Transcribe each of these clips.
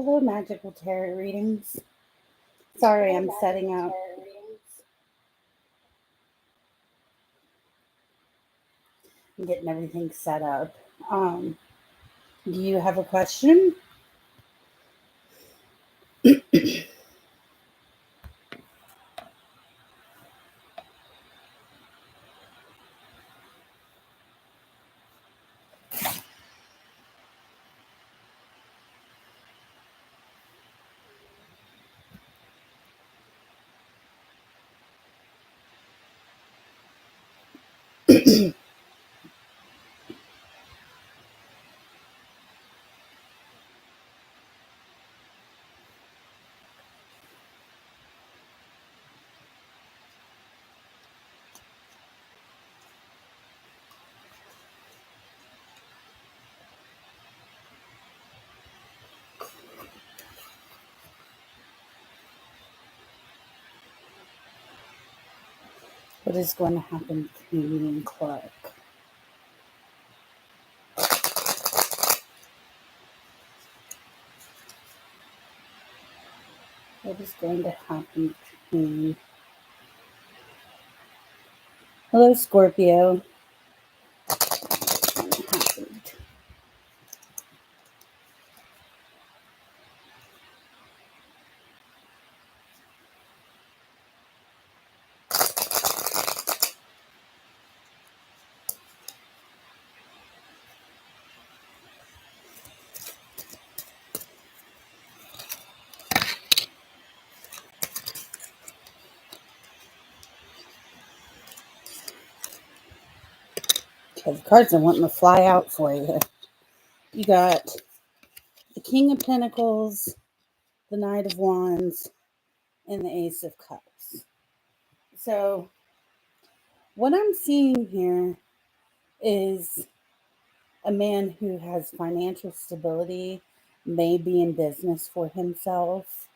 Hello, Magical Tarot Readings. Sorry, I'm setting up. I'm getting everything set up. Do you have a question? What is going to happen between me and Clark? What is going to happen between. Hello, Scorpio. What's going to happen? Okay, the cards are wanting to fly out for you. You got the King of Pentacles, the Knight of Wands, and the Ace of Cups. So, what I'm seeing here is a man who has financial stability, may be in business for himself.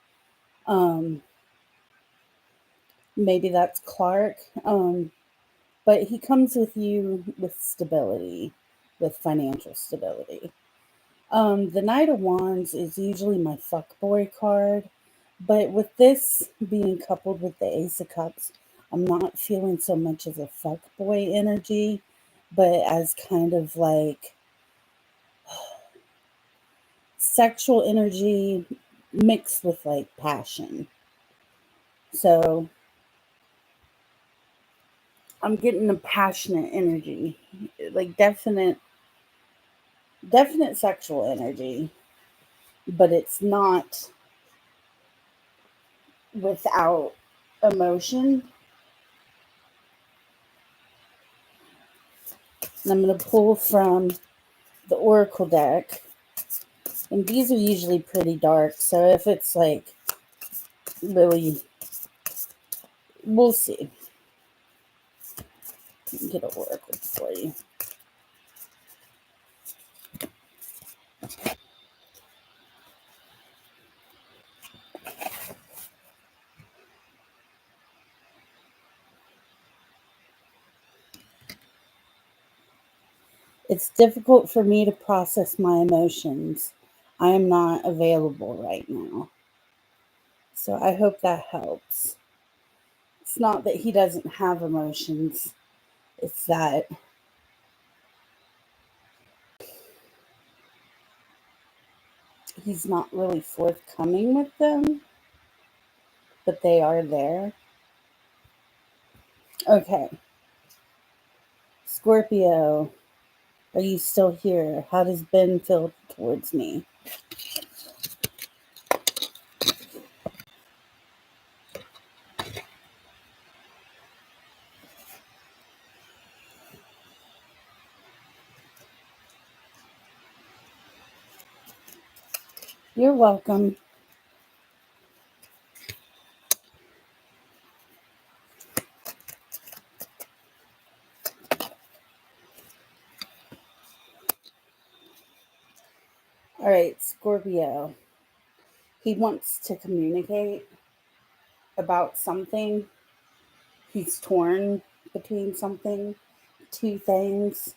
Maybe that's Clark. But he comes with you with stability, with financial stability. The Knight of Wands is usually my fuckboy card, but with this being coupled with the Ace of Cups, I'm not feeling so much as a fuckboy energy, but as kind of like sexual energy mixed with like passion. So I'm getting a passionate energy, like definite sexual energy, but it's not without emotion. And I'm going to pull from the Oracle deck. And these are usually pretty dark. So if it's like really, we'll see. Get an Oracle for you. It's difficult for me to process my emotions. I am not available right now. So I hope that helps. It's not that he doesn't have emotions, it's that he's not really forthcoming with them, but they are there. Okay. Scorpio, are you still here? How does Ben feel towards me? You're welcome. All right, Scorpio. He wants to communicate about something. He's torn between something, two things.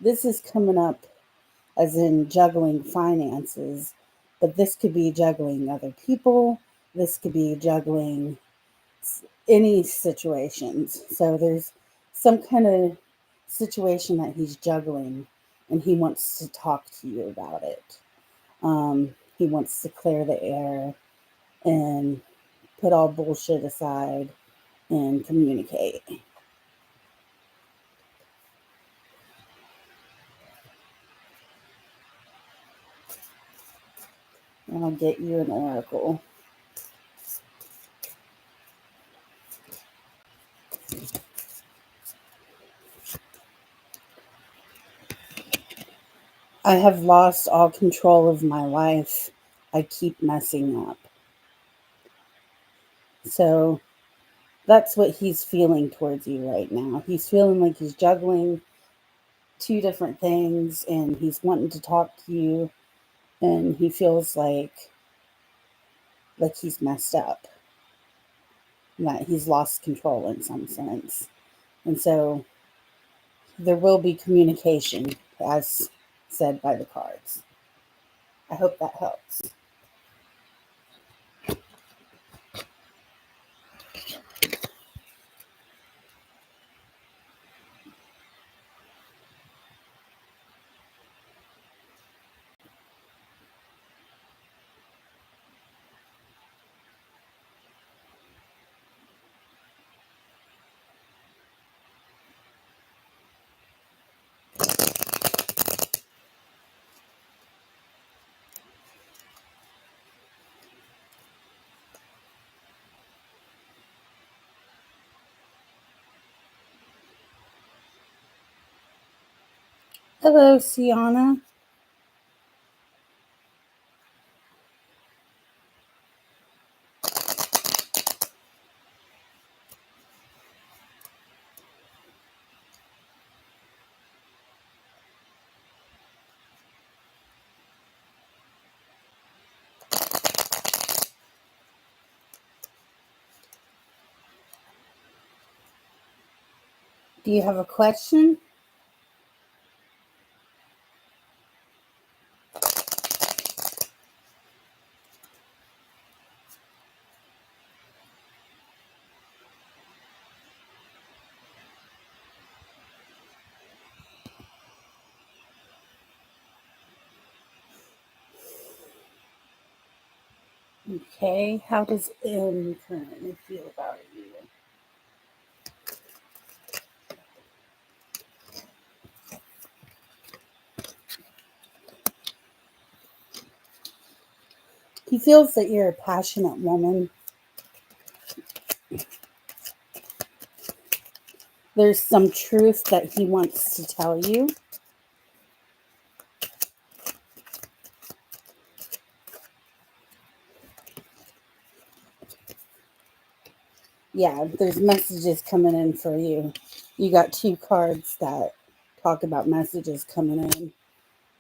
This is coming up as in juggling finances, But this could be juggling other people. This could be juggling any situations. So there's some kind of situation that he's juggling, and he wants to talk to you about it. He wants to clear the air and put all bullshit aside and communicate. And I'll get you an oracle. I have lost all control of my life. I keep messing up. So that's what he's feeling towards you right now. He's feeling like he's juggling two different things and he's wanting to talk to you, and he feels like he's messed up, that he's lost control in some sense. And so there will be communication, as said by the cards. I hope that helps. Hello, Sienna. Do you have a question? Okay, how does M currently feel about you? He feels that you're a passionate woman. There's some truth that he wants to tell you. Yeah, there's messages coming in for you. You got two cards that talk about messages coming in.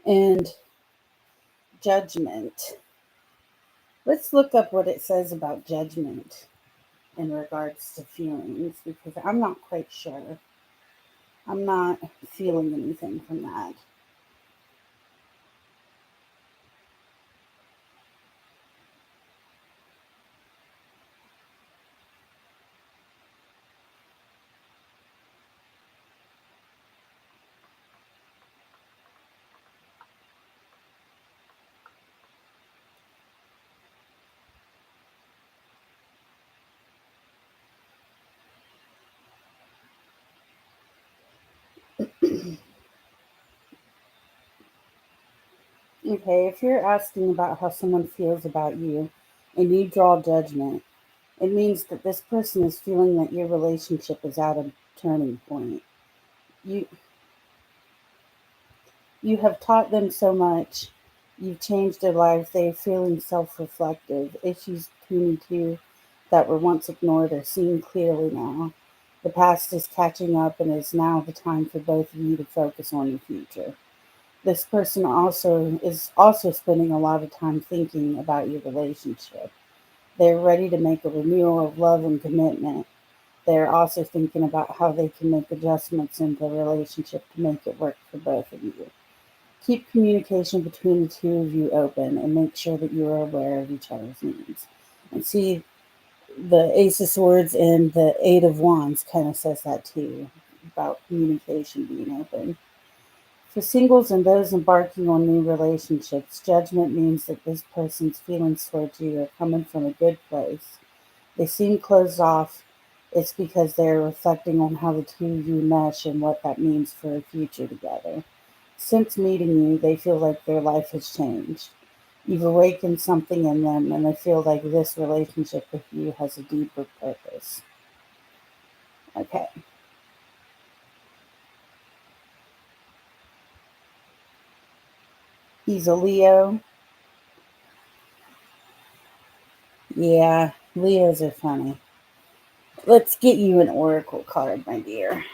And judgment. Let's look up what it says about judgment in regards to feelings, because I'm not quite sure. I'm not feeling anything from that. Okay, if you're asking about how someone feels about you and you draw judgment, it means that this person is feeling that your relationship is at a turning point. You you have taught them so much. You've changed their lives. They're feeling self-reflective. Issues between you two that were once ignored are seen clearly now. The past is catching up, and it's now the time for both of you to focus on the future. This person also spending a lot of time thinking about your relationship. They're ready to make a renewal of love and commitment. They're also thinking about how they can make adjustments in the relationship to make it work for both of you. Keep communication between the two of you open and make sure that you are aware of each other's needs. And see, the Ace of Swords and the Eight of Wands kind of says that too, about communication being open. For singles and those embarking on new relationships, judgment means that this person's feelings towards you are coming from a good place. They seem closed off. It's because they're reflecting on how the two of you mesh and what that means for a future together. Since meeting you, they feel like their life has changed. You've awakened something in them, and they feel like this relationship with you has a deeper purpose. Okay. He's a Leo. Yeah, Leos are funny. Let's get you an oracle card, my dear.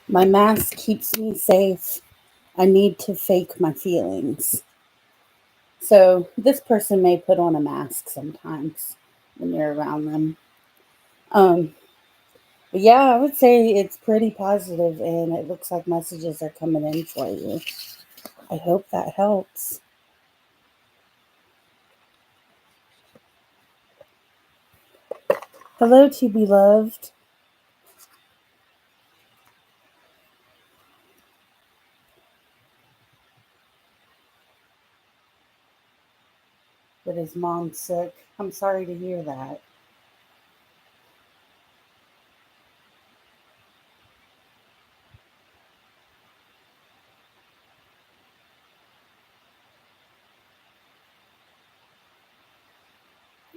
My mask keeps me safe. I need to fake my feelings. So this person may put on a mask sometimes when you're around them. Um, but yeah, I would say it's pretty positive, and it looks like messages are coming in for you. I hope that helps. Hello, to be loved. But his mom's sick. I'm sorry to hear that.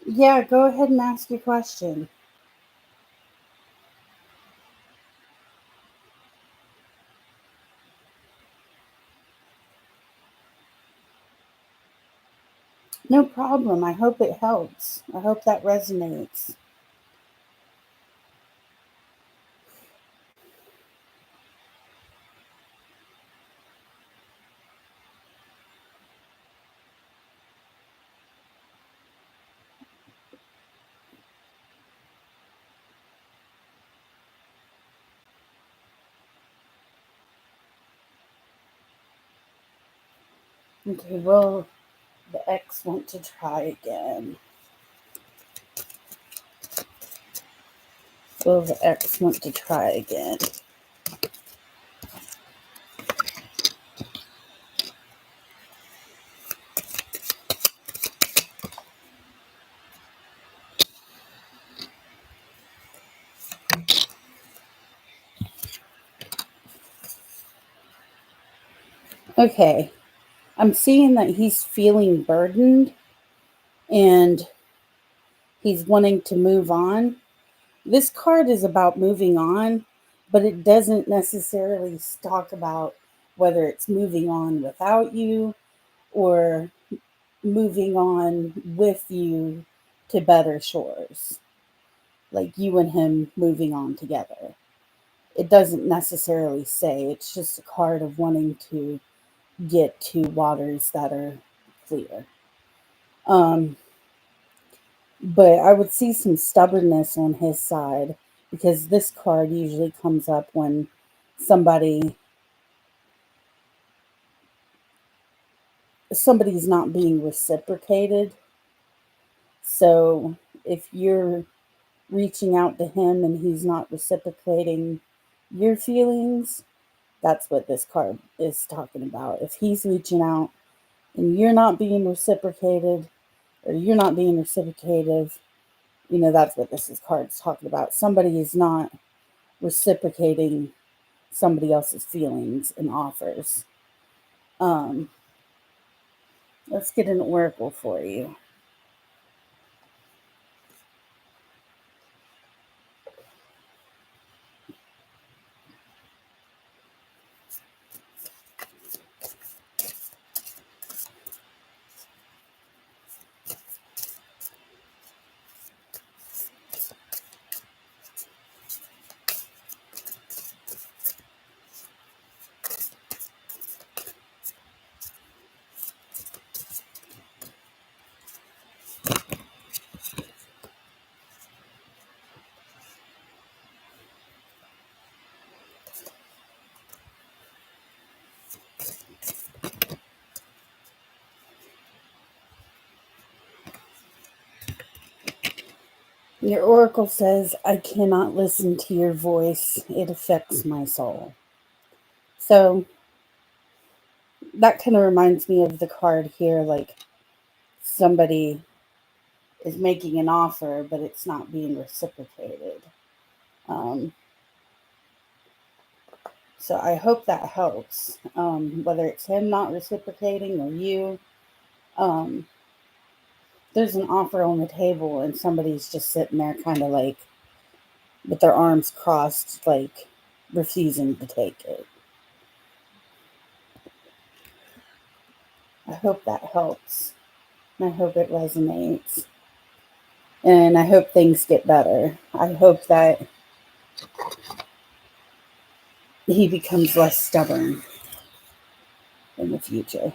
Yeah, go ahead and ask your question. No problem. I hope it helps. I hope that resonates. Okay, will the ex want to try again? Will the ex want to try again? Okay, I'm seeing that he's feeling burdened and he's wanting to move on. This card is about moving on, but it doesn't necessarily talk about whether it's moving on without you or moving on with you to better shores, like you and him moving on together. It doesn't necessarily say, it's just a card of wanting to get to waters that are clear. Um, but I would see some stubbornness on his side because this card usually comes up when somebody somebody's not being reciprocated. So if you're reaching out to him and he's not reciprocating your feelings, that's what this card is talking about. If he's reaching out and you're not being reciprocated or you're not being reciprocative, that's what this card's talking about. Somebody is not reciprocating somebody else's feelings and offers. Um, let's get an oracle for you. Your oracle says, I cannot listen to your voice. It affects my soul. So that kind of reminds me of the card here, like somebody is making an offer, but it's not being reciprocated. Um, so I hope that helps. Whether it's him not reciprocating or you, um, there's an offer on the table and somebody's just sitting there kind of like with their arms crossed, like refusing to take it. I hope that helps. I hope it resonates. And I hope things get better. I hope that he becomes less stubborn in the future.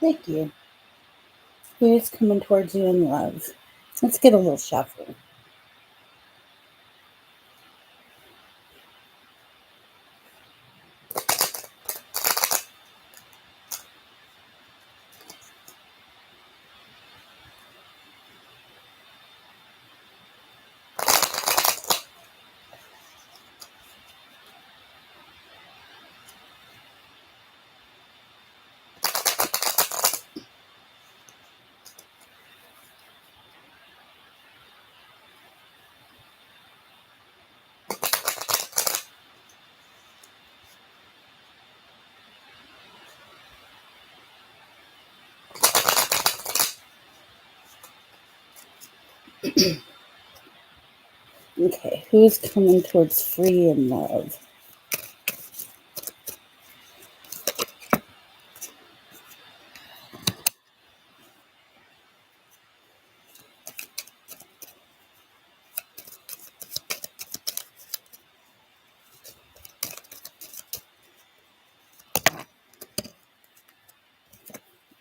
Thank you. Who is coming towards you in love? Let's get a little shuffle. Okay, who's coming towards free in love?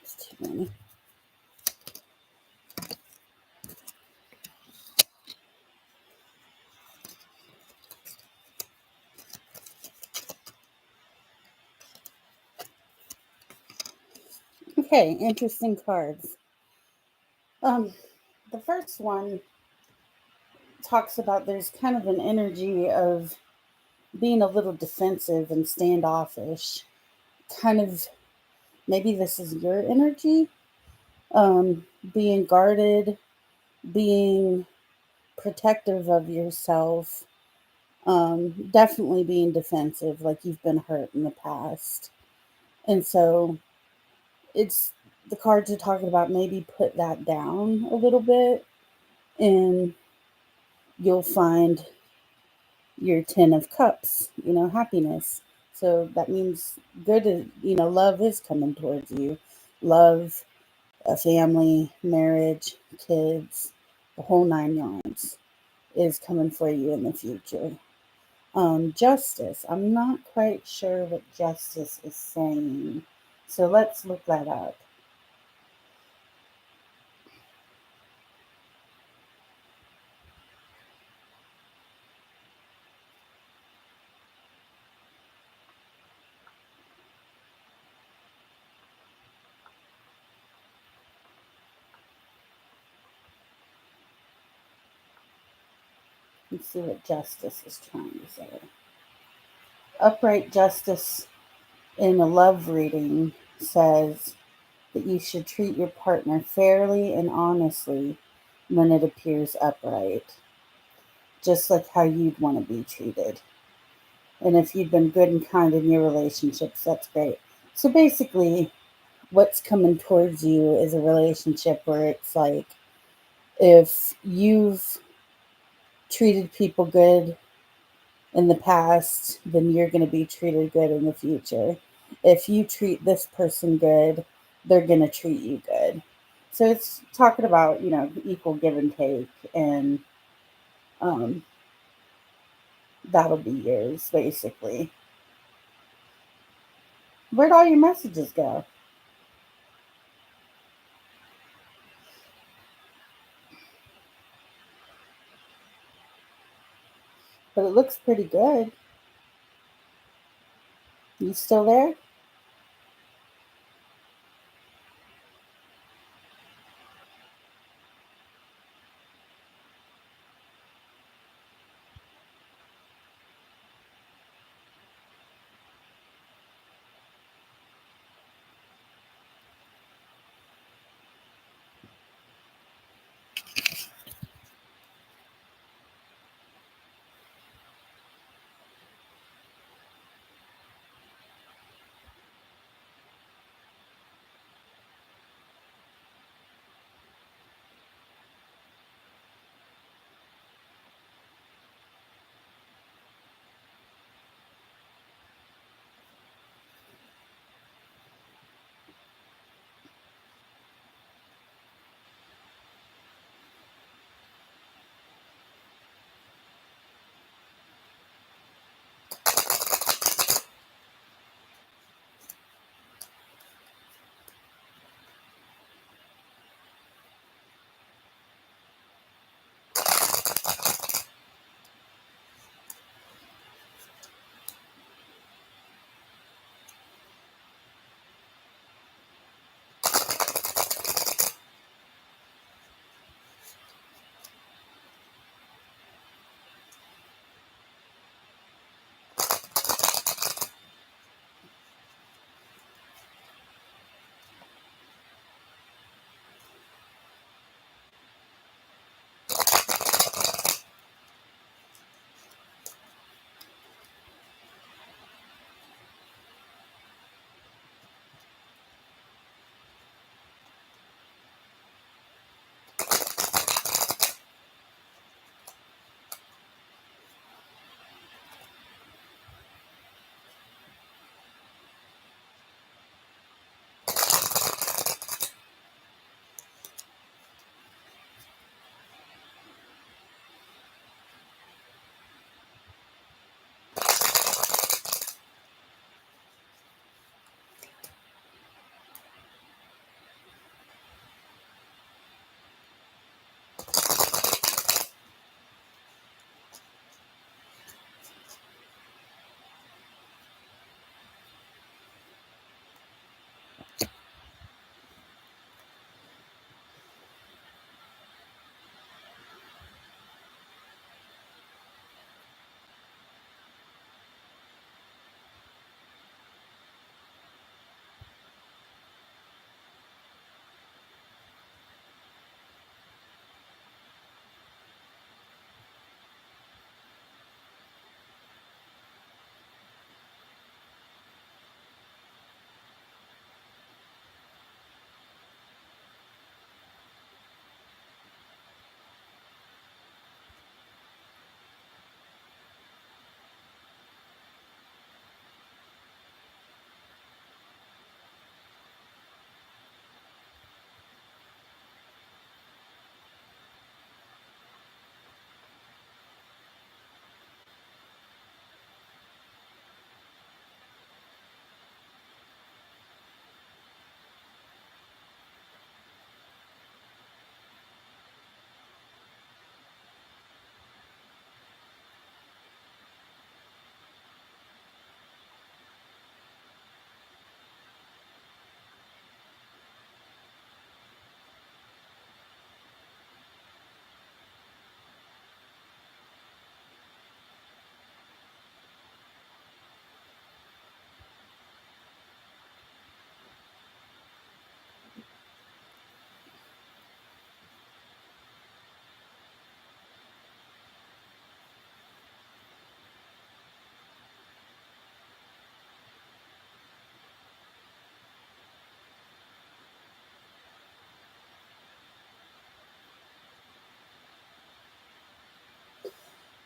It's too many. Okay, interesting cards. Um, the first one talks about there's kind of an energy of being a little defensive and standoffish. Kind of maybe this is your energy. Being guarded, being protective of yourself, definitely being defensive, like you've been hurt in the past. And so it's the cards are talking about maybe put that down a little bit and you'll find your 10 of cups, happiness. So that means good, love is coming towards you. Love, a family, marriage, kids, the whole 9 yards is coming for you in the future. Justice. I'm not quite sure what justice is saying. So let's look that up. Let's see what justice is trying to say. Upright justice in a love reading says that you should treat your partner fairly and honestly when it appears upright, just like how you'd want to be treated. And if you've been good and kind in your relationships, that's great. So basically, what's coming towards you is a relationship where it's like if you've treated people good in the past, then you're going to be treated good in the future. If you treat this person good, they're going to treat you good. So it's talking about, equal give and take, and um, that'll be yours, basically. Where'd all your messages go? But it looks pretty good. You still there?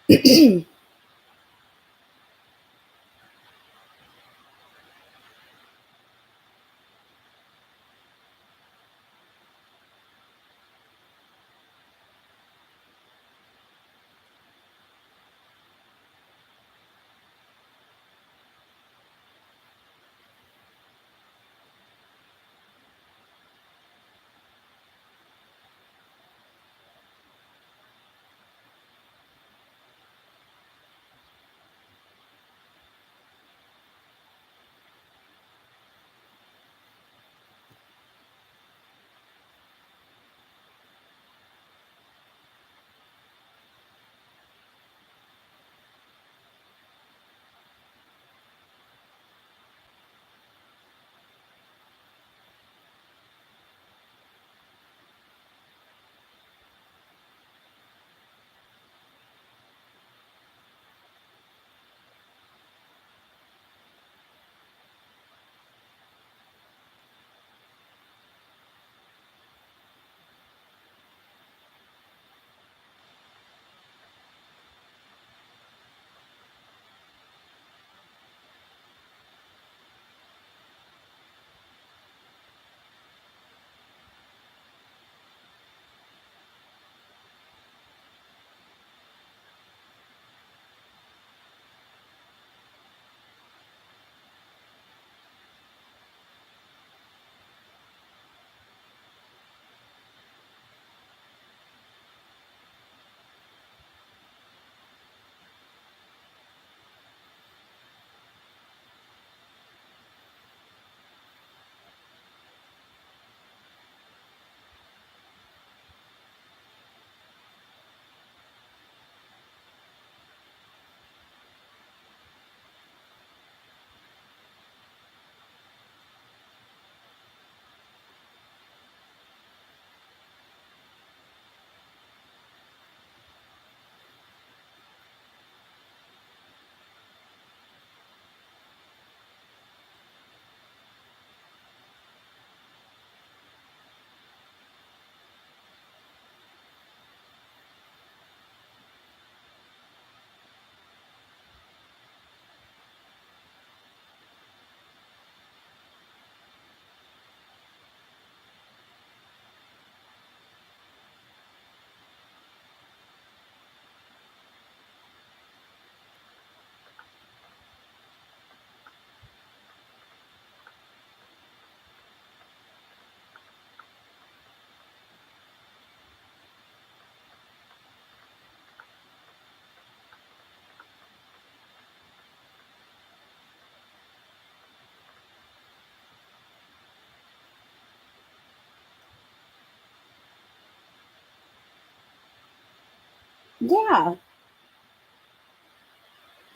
Yeah,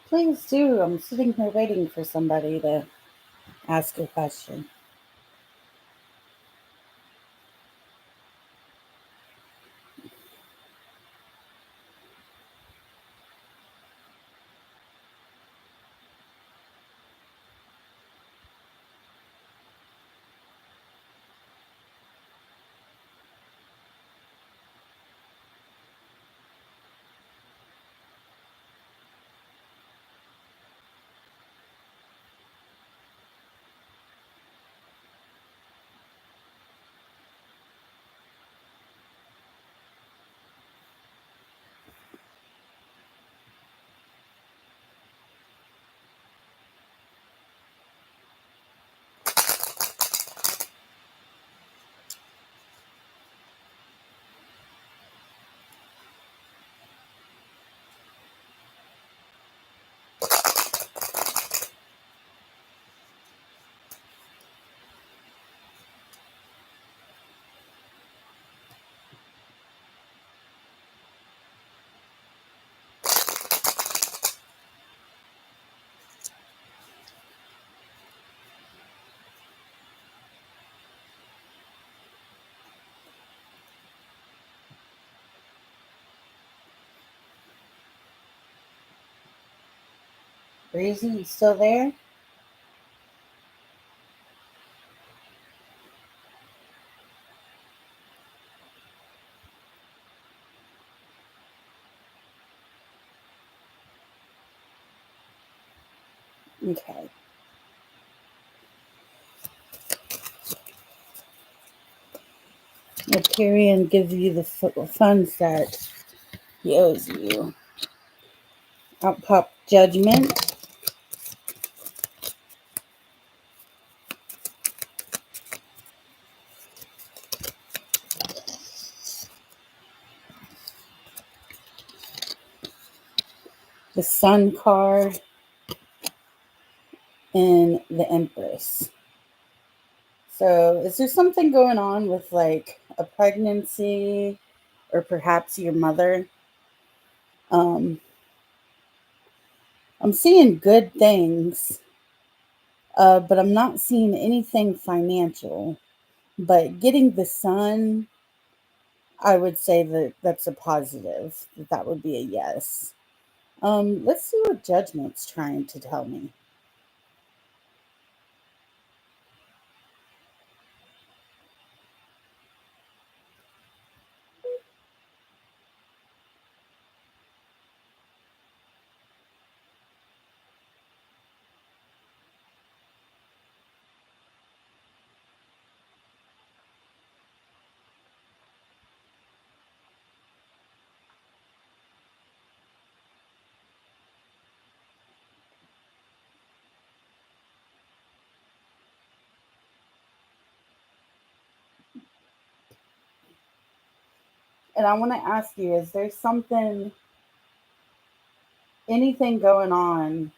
please do. I'm sitting here waiting for somebody to ask a question. Breezy, you still there? Okay. The Tyrion gives you the funds that he owes you. Out pop Judgment. The Sun card. And the Empress. So, is there something going on with like a pregnancy or perhaps your mother? Um, I'm seeing good things, but I'm not seeing anything financial. But getting the Sun, I would say that that's a positive. That would be a yes. Let's see what Judgment's trying to tell me. And I want to ask you, is there anything going on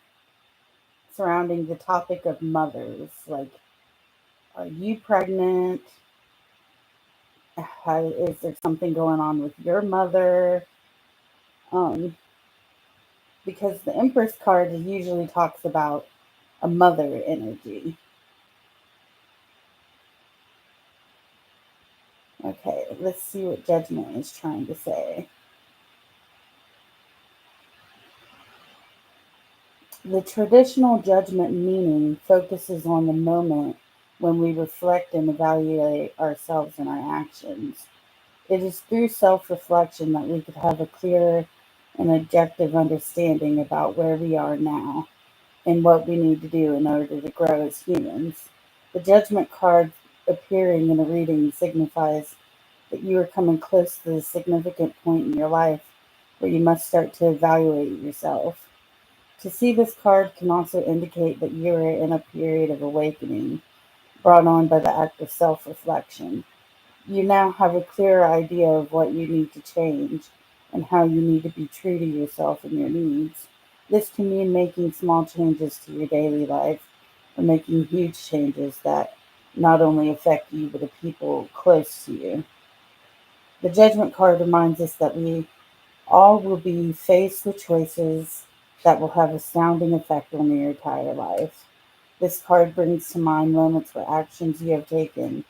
surrounding the topic of mothers? Like, are you pregnant? Is there something going on with your mother? Um, because the Empress card usually talks about a mother energy. Okay, let's see what Judgment is trying to say. The traditional judgment meaning focuses on the moment when we reflect and evaluate ourselves and our actions. It is through self reflection that we could have a clearer and objective understanding about where we are now and what we need to do in order to grow as humans. The judgment card appearing in a reading signifies that you are coming close to the significant point in your life where you must start to evaluate yourself. To see this card can also indicate that you are in a period of awakening brought on by the act of self reflection. You now have a clearer idea of what you need to change and how you need to be true to yourself and your needs. This can mean making small changes to your daily life or making huge changes that not only affect you but the people close to you. The Judgment card reminds us that we all will be faced with choices that will have a astounding effect on your entire life. This card brings to mind moments where actions you have taken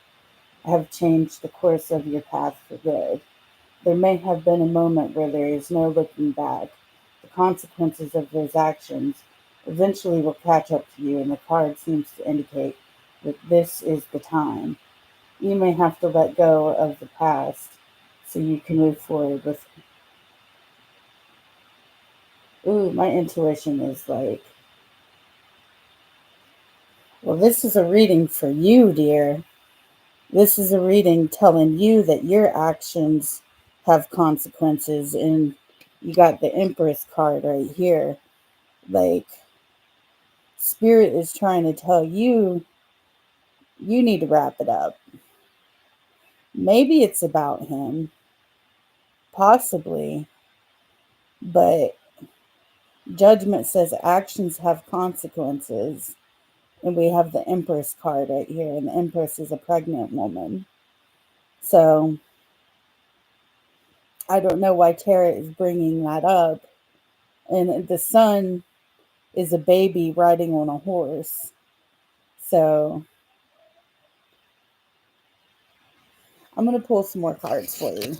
have changed the course of your path for good. There may have been a moment where there is no looking back. The consequences of those actions eventually will catch up to you, and the card seems to indicate that this is the time. You may have to let go of the past so you can move forward with. Ooh, my intuition is like, well, this is a reading for you, dear. This is a reading telling you that your actions have consequences, and you got the Empress card right here. Like, Spirit is trying to tell you you need to wrap it up. Maybe it's about him, possibly, but Judgment says actions have consequences, and we have the Empress card right here, and the Empress is a pregnant woman. So I don't know why Tara is bringing that up. And the Sun is a baby riding on a horse. So I'm going to pull some more cards for you.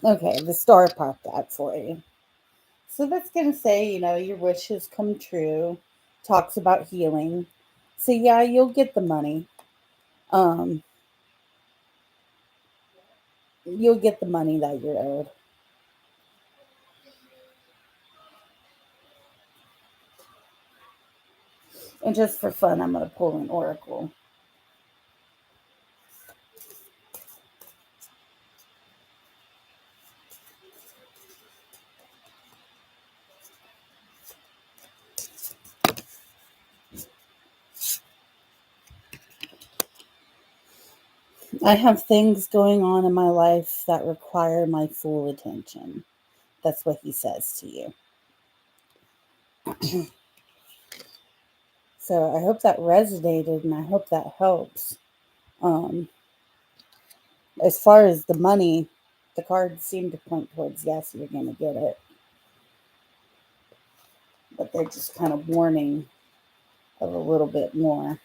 Okay, the star popped out for you. So that's going to say, your wishes come true. Talks about healing. So yeah, you'll get the money. Um, you'll get the money that you're owed. And just for fun, I'm going to pull an oracle. I have things going on in my life that require my full attention. That's what he says to you. So I hope that resonated and I hope that helps. Um, as far as the money, the cards seem to point towards yes, you're going to get it. But they're just kind of warning of a little bit more.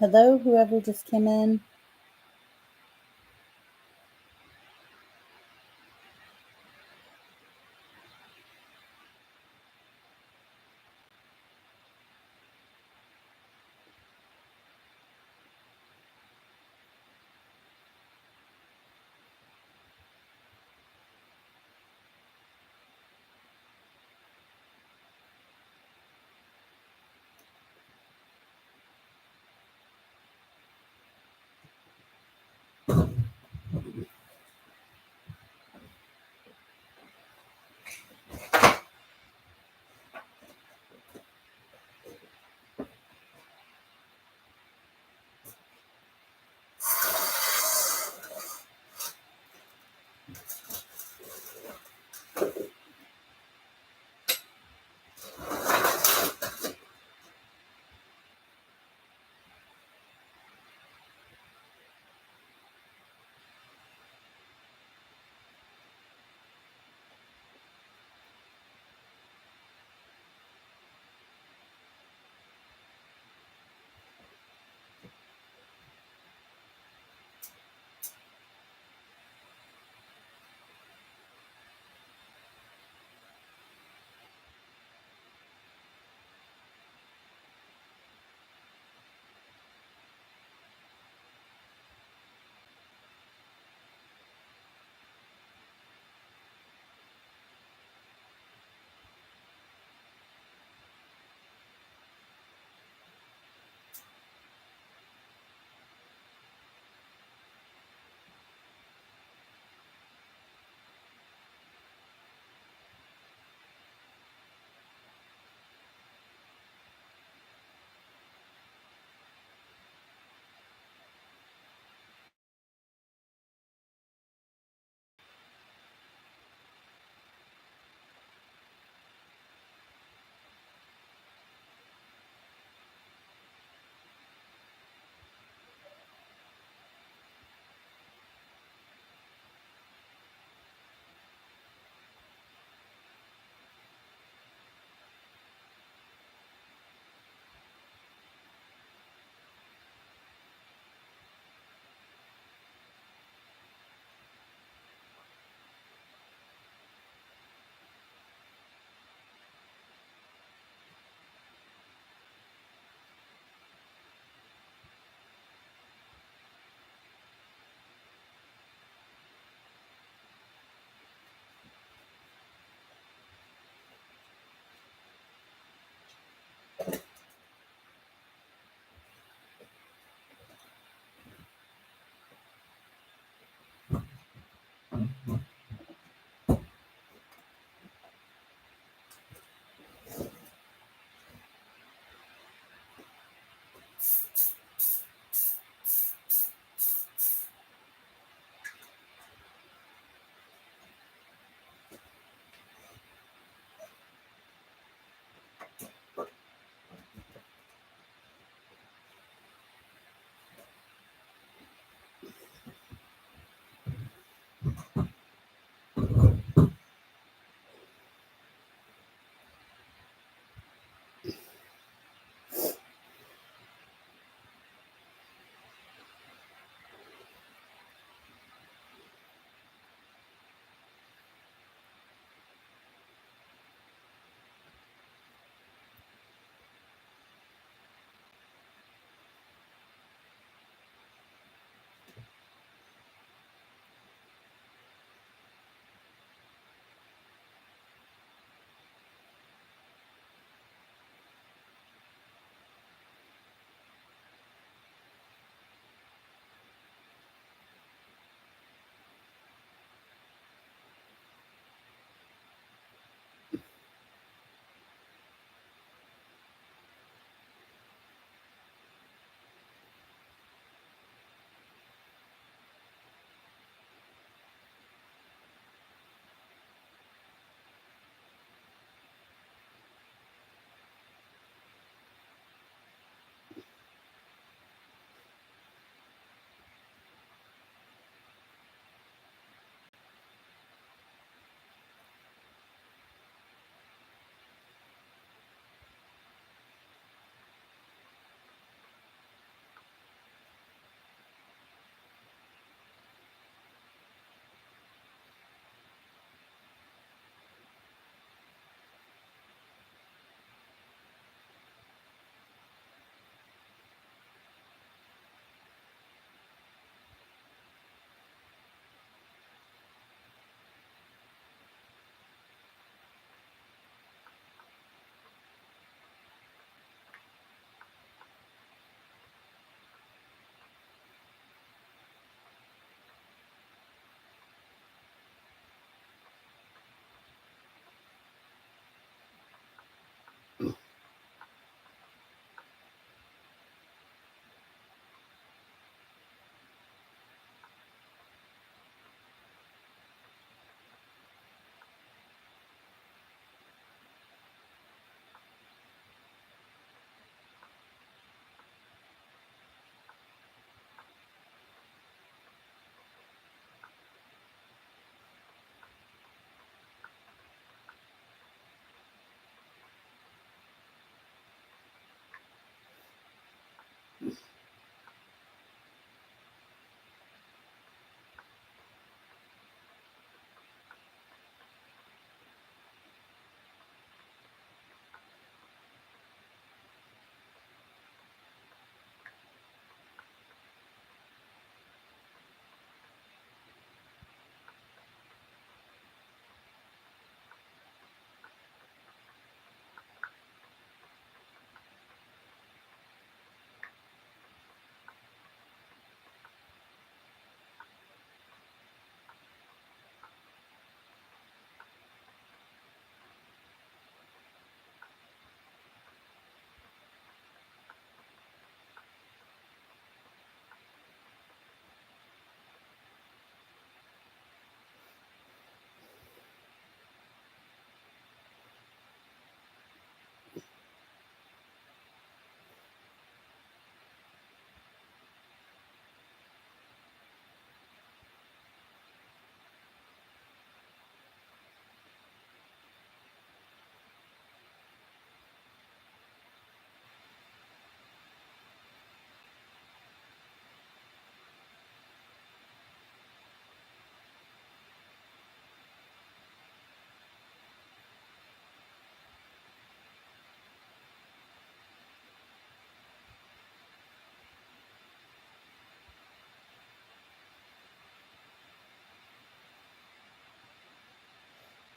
Hello, whoever just came in.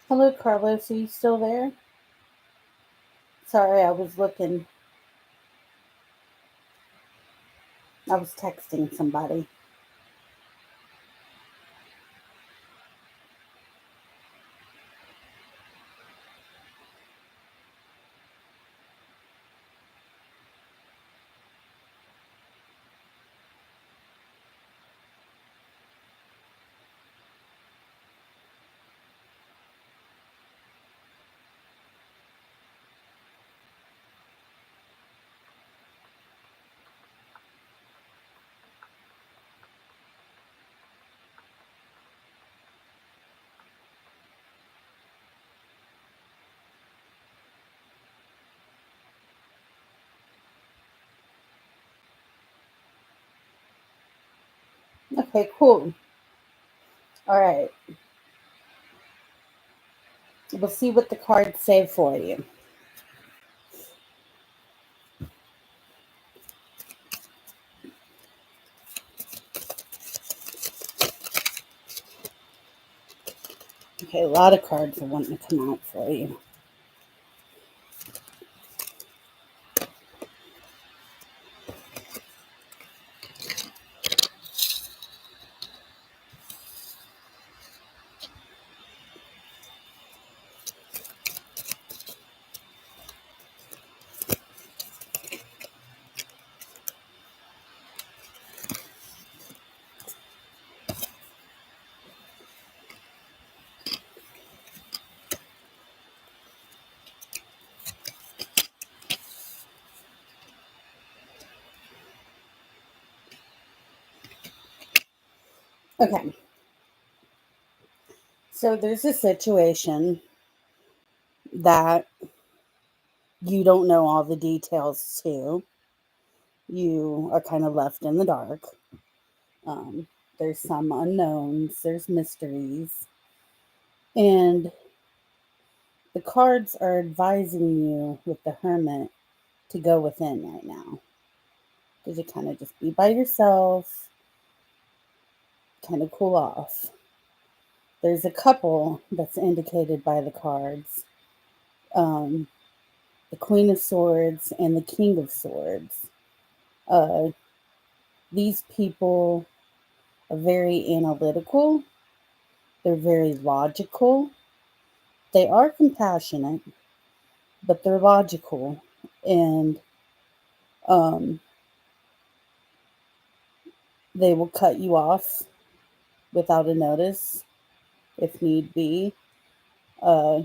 Hello, Carlos. Are you still there? Sorry, I was looking. I was texting somebody. Okay, cool. All right. We'll see what the cards say for you. Okay, a lot of cards are wanting to come out for you. Okay. So there's a situation that you don't know all the details to. You are kind of left in the dark. Um, there's some unknowns, there's mysteries, and the cards are advising you with the Hermit to go within right now. To kind of just be by yourself, kind of cool off. There's a couple that's indicated by the cards, um, the Queen of Swords and the King of Swords. Uh, these people are very analytical, they're very logical, they are compassionate, but they're logical, and um, they will cut you off without a notice if need be. Uh,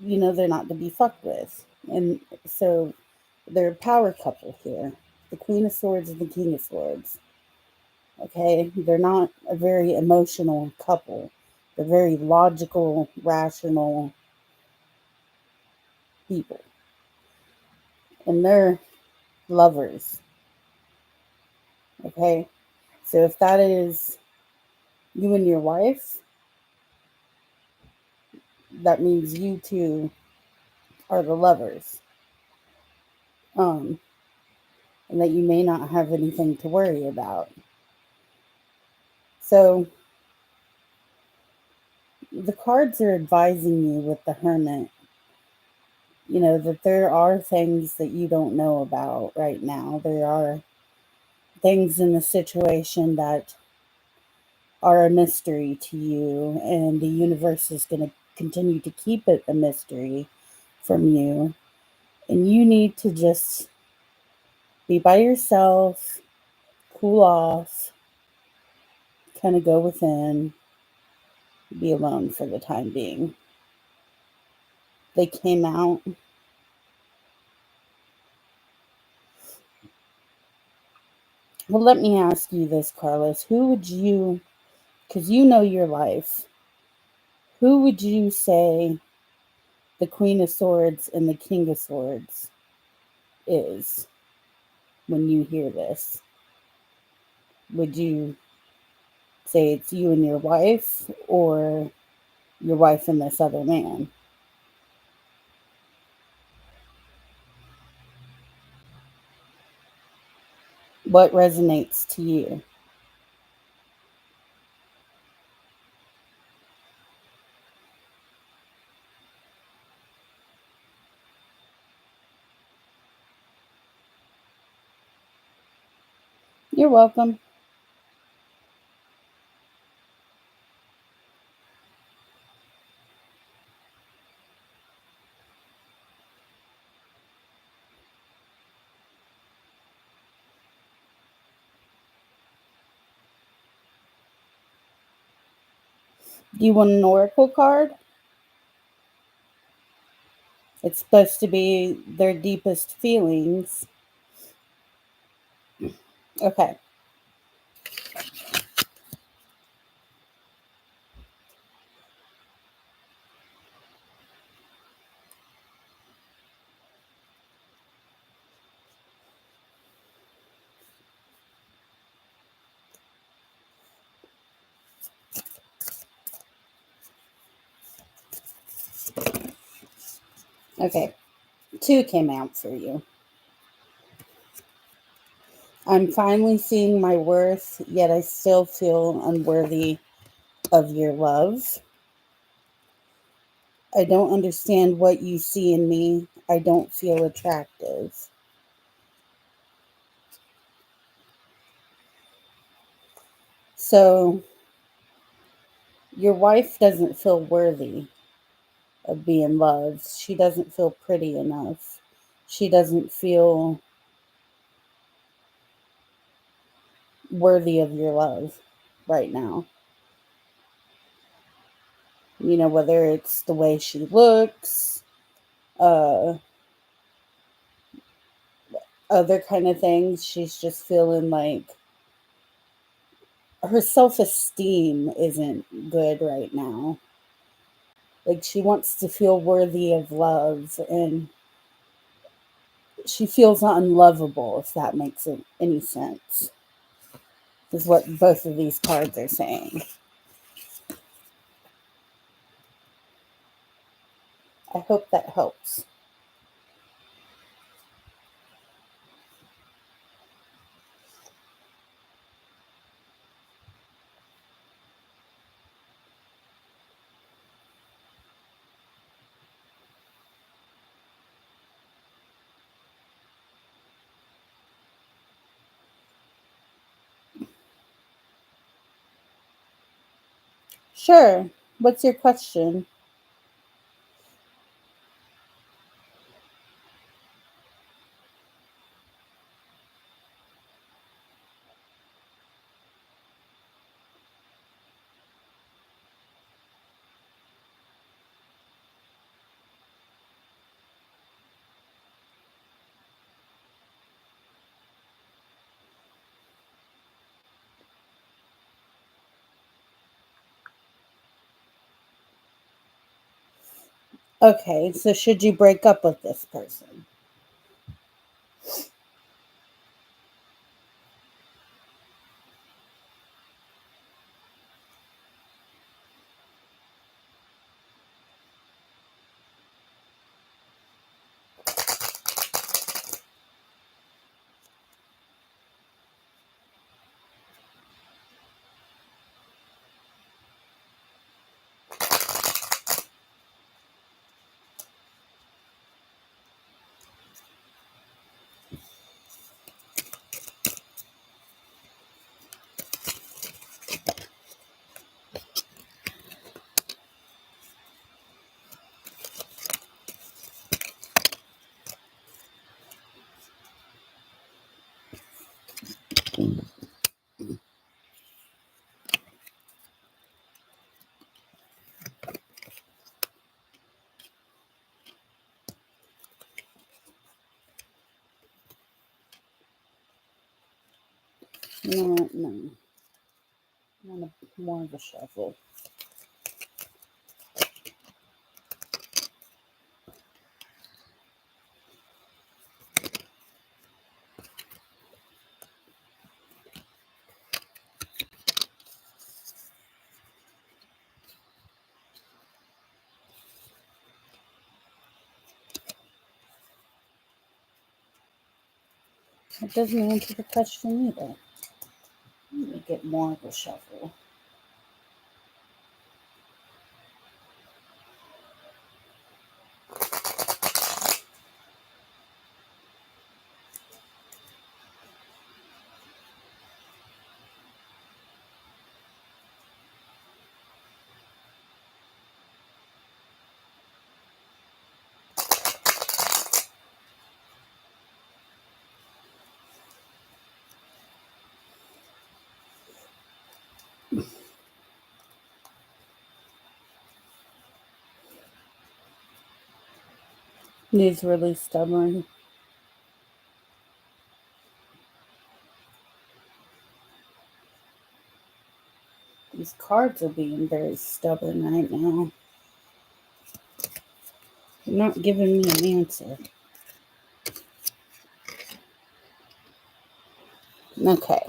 they're not to be fucked with. And so they're a power couple here, the Queen of Swords and the King of Swords. Okay? They're not a very emotional couple, they're very logical, rational people. And they're lovers. Okay? So if that is you and your wife, that means you two are the lovers. And that you may not have anything to worry about. So the cards are advising you with the Hermit, that there are things that you don't know about right now. There are things in the situation that are a mystery to you, and the universe is going to continue to keep it a mystery from you. And you need to just be by yourself, cool off, kind of go within, be alone for the time being. They came out. Well, let me ask you this, Carlos. Who would you, because you know your life, who would you say the Queen of Swords and the King of Swords is when you hear this? Would you say it's you and your wife, or your wife and this other man? What resonates to you? You're welcome. Do you want an oracle card? It's supposed to be their deepest feelings. Okay. Okay. Two came out for you. I'm finally seeing my worth, yet I still feel unworthy of your love. I don't understand what you see in me. I don't feel attractive. So, your wife doesn't feel worthy of being loved. She doesn't feel pretty enough. She doesn't feel worthy of your love right now. You know, whether it's the way she looks, uh, other kind of things, she's just feeling like her self esteem isn't good right now. Like she wants to feel worthy of love and she feels unlovable, if that makes any sense, is what both of these cards are saying. I hope that helps. Sure. What's your question? Okay, so should you break up with this person? You know what? No. I want more of a shuffle. It doesn't answer the question either. Let me get more of a shuffle. He's really stubborn. These cards are being very stubborn right now. They're not giving me an answer. Okay.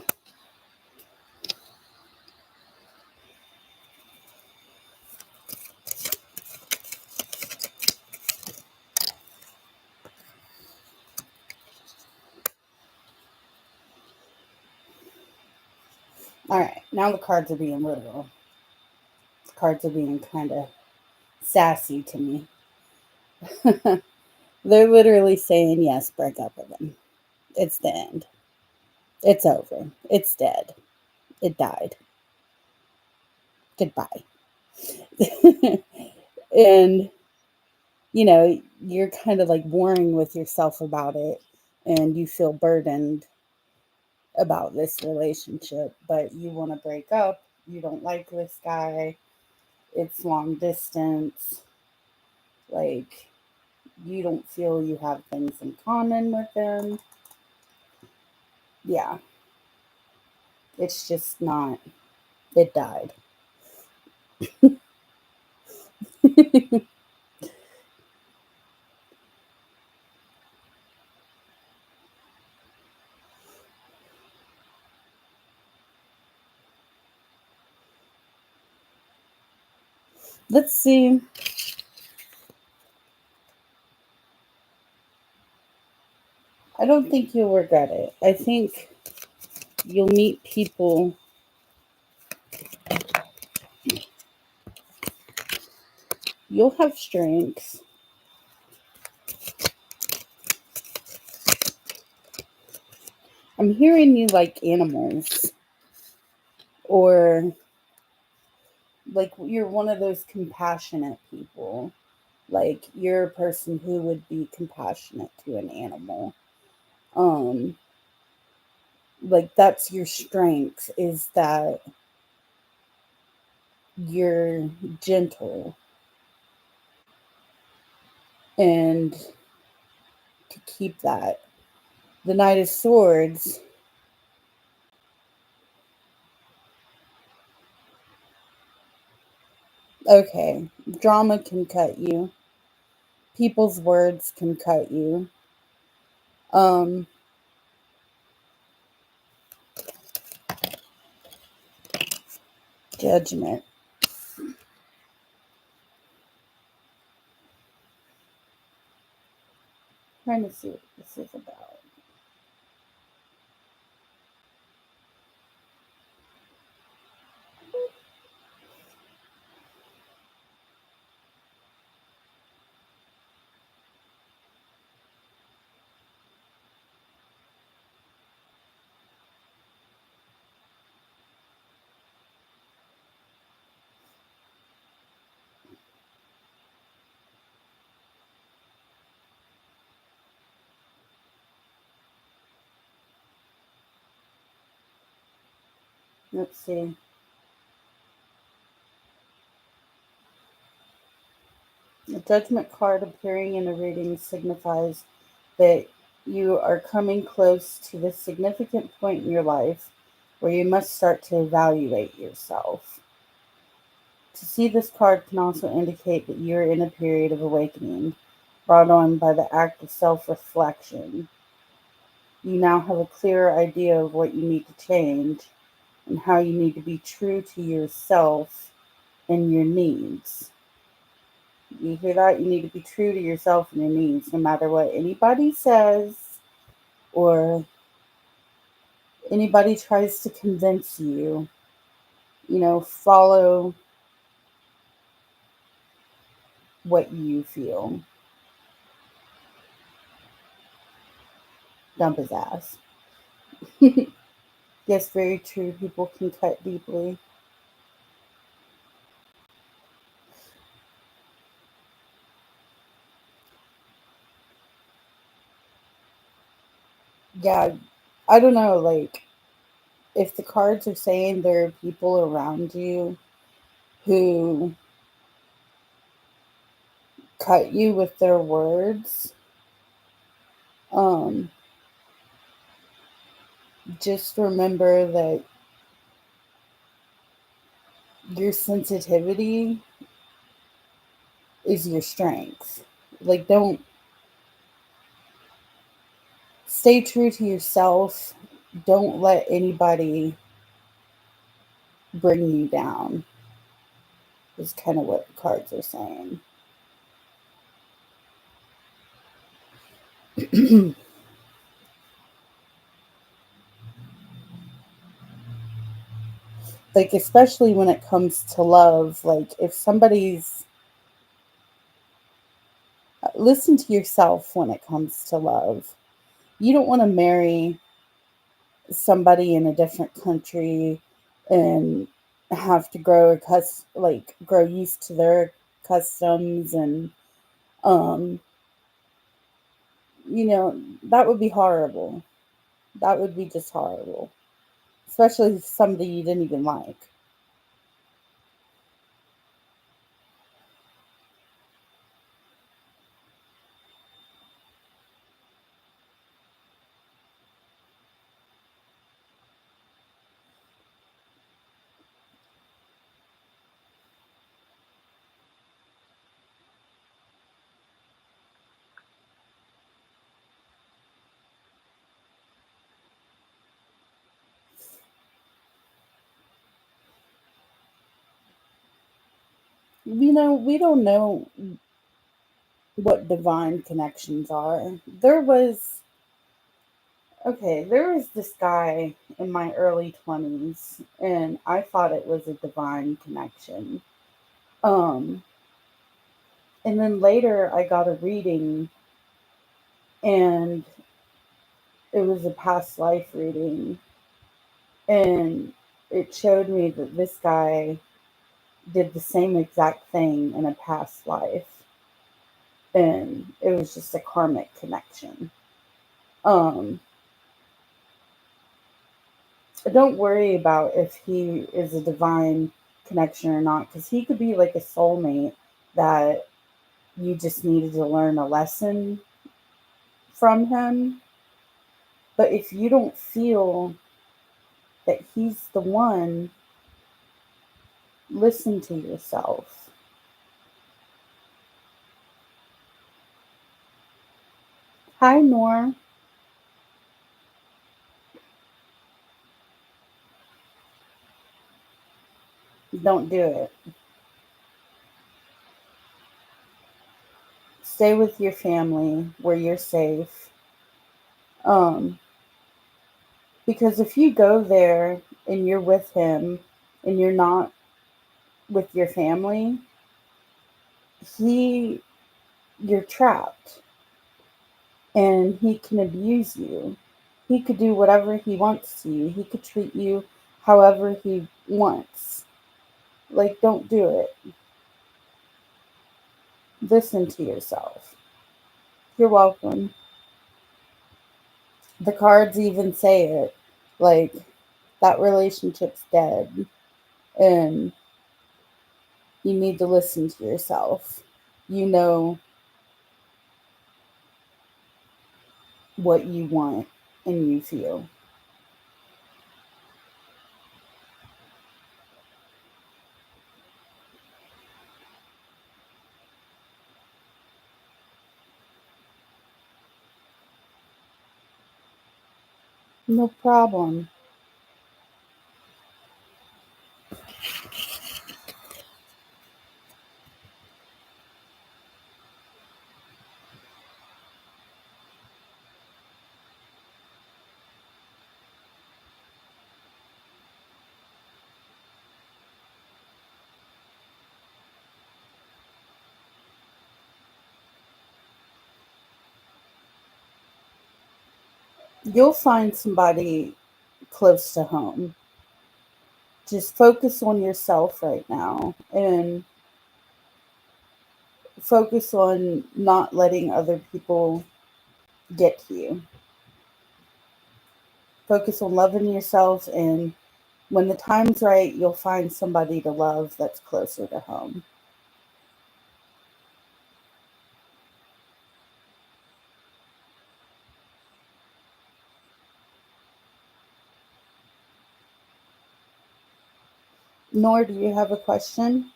All right. Now the cards are being literal. The cards are being kind of sassy to me. They're literally saying, yes, break up with him. It's the end. It's over. It's dead. It died. Goodbye. And, you're kind of like warring with yourself about it, and you feel burdened about this relationship, but you want to break up. You don't like this guy. It's long distance. Like, you don't feel you have things in common with him. Yeah, it's just not, it died. Let's see. I don't think you'll regret it. I think you'll meet people. You'll have strengths. I'm hearing you like animals, or like you're one of those compassionate people. Like, you're a person who would be compassionate to an animal. Um, like, that's your strength, is that you're gentle. And to keep that, the Knight of Swords, okay, drama can cut you. People's words can cut you. Um, Judgment. Trying to see what this is about. Let's see. The Judgment card appearing in a reading signifies that you are coming close to the significant point in your life where you must start to evaluate yourself. To see this card can also indicate that you're in a period of awakening, brought on by the act of self reflection. You now have a clearer idea of what you need to change and how you need to be true to yourself and your needs. You hear that? You need to be true to yourself and your needs, no matter what anybody says or anybody tries to convince you. Follow what you feel. Dump his ass. Yes, very true. People can cut deeply. Yeah, I don't know. Like, if the cards are saying there are people around you who cut you with their words, Um, just remember that your sensitivity is your strength. Like, don't stay true to yourself. Don't let anybody bring you down, is kind of what the cards are saying. Like, especially when it comes to love, like, if somebody's, listen to yourself when it comes to love. You don't want to marry somebody in a different country and have to grow used to their customs, and um that would be horrible. That would be just horrible, especially somebody you didn't even like. We don't know what divine connections are. There was this guy in my early 20s, and I thought it was a divine connection. Um, and then later I got a reading, and it was a past life reading, and it showed me that this guy did the same exact thing in a past life, and it was just a karmic connection. Um, don't worry about if he is a divine connection or not, because he could be like a soulmate that you just needed to learn a lesson from him. But if you don't feel that he's the one, listen to yourself. Hi, Noor. Don't do it. Stay with your family where you're safe. Um, because if you go there and you're with him and you're not with your family, he you're trapped, and he can abuse you. He could do whatever he wants to you. He could treat you however he wants. Like, don't do it. Listen to yourself. You're welcome. The cards even say it. Like, that relationship's dead, and you need to listen to yourself. You know what you want and you feel. No problem. You'll find somebody close to home. Just focus on yourself right now, and focus on not letting other people get to you. Focus on loving yourself, and when the time's right, you'll find somebody to love that's closer to home. Nor, do you have a question?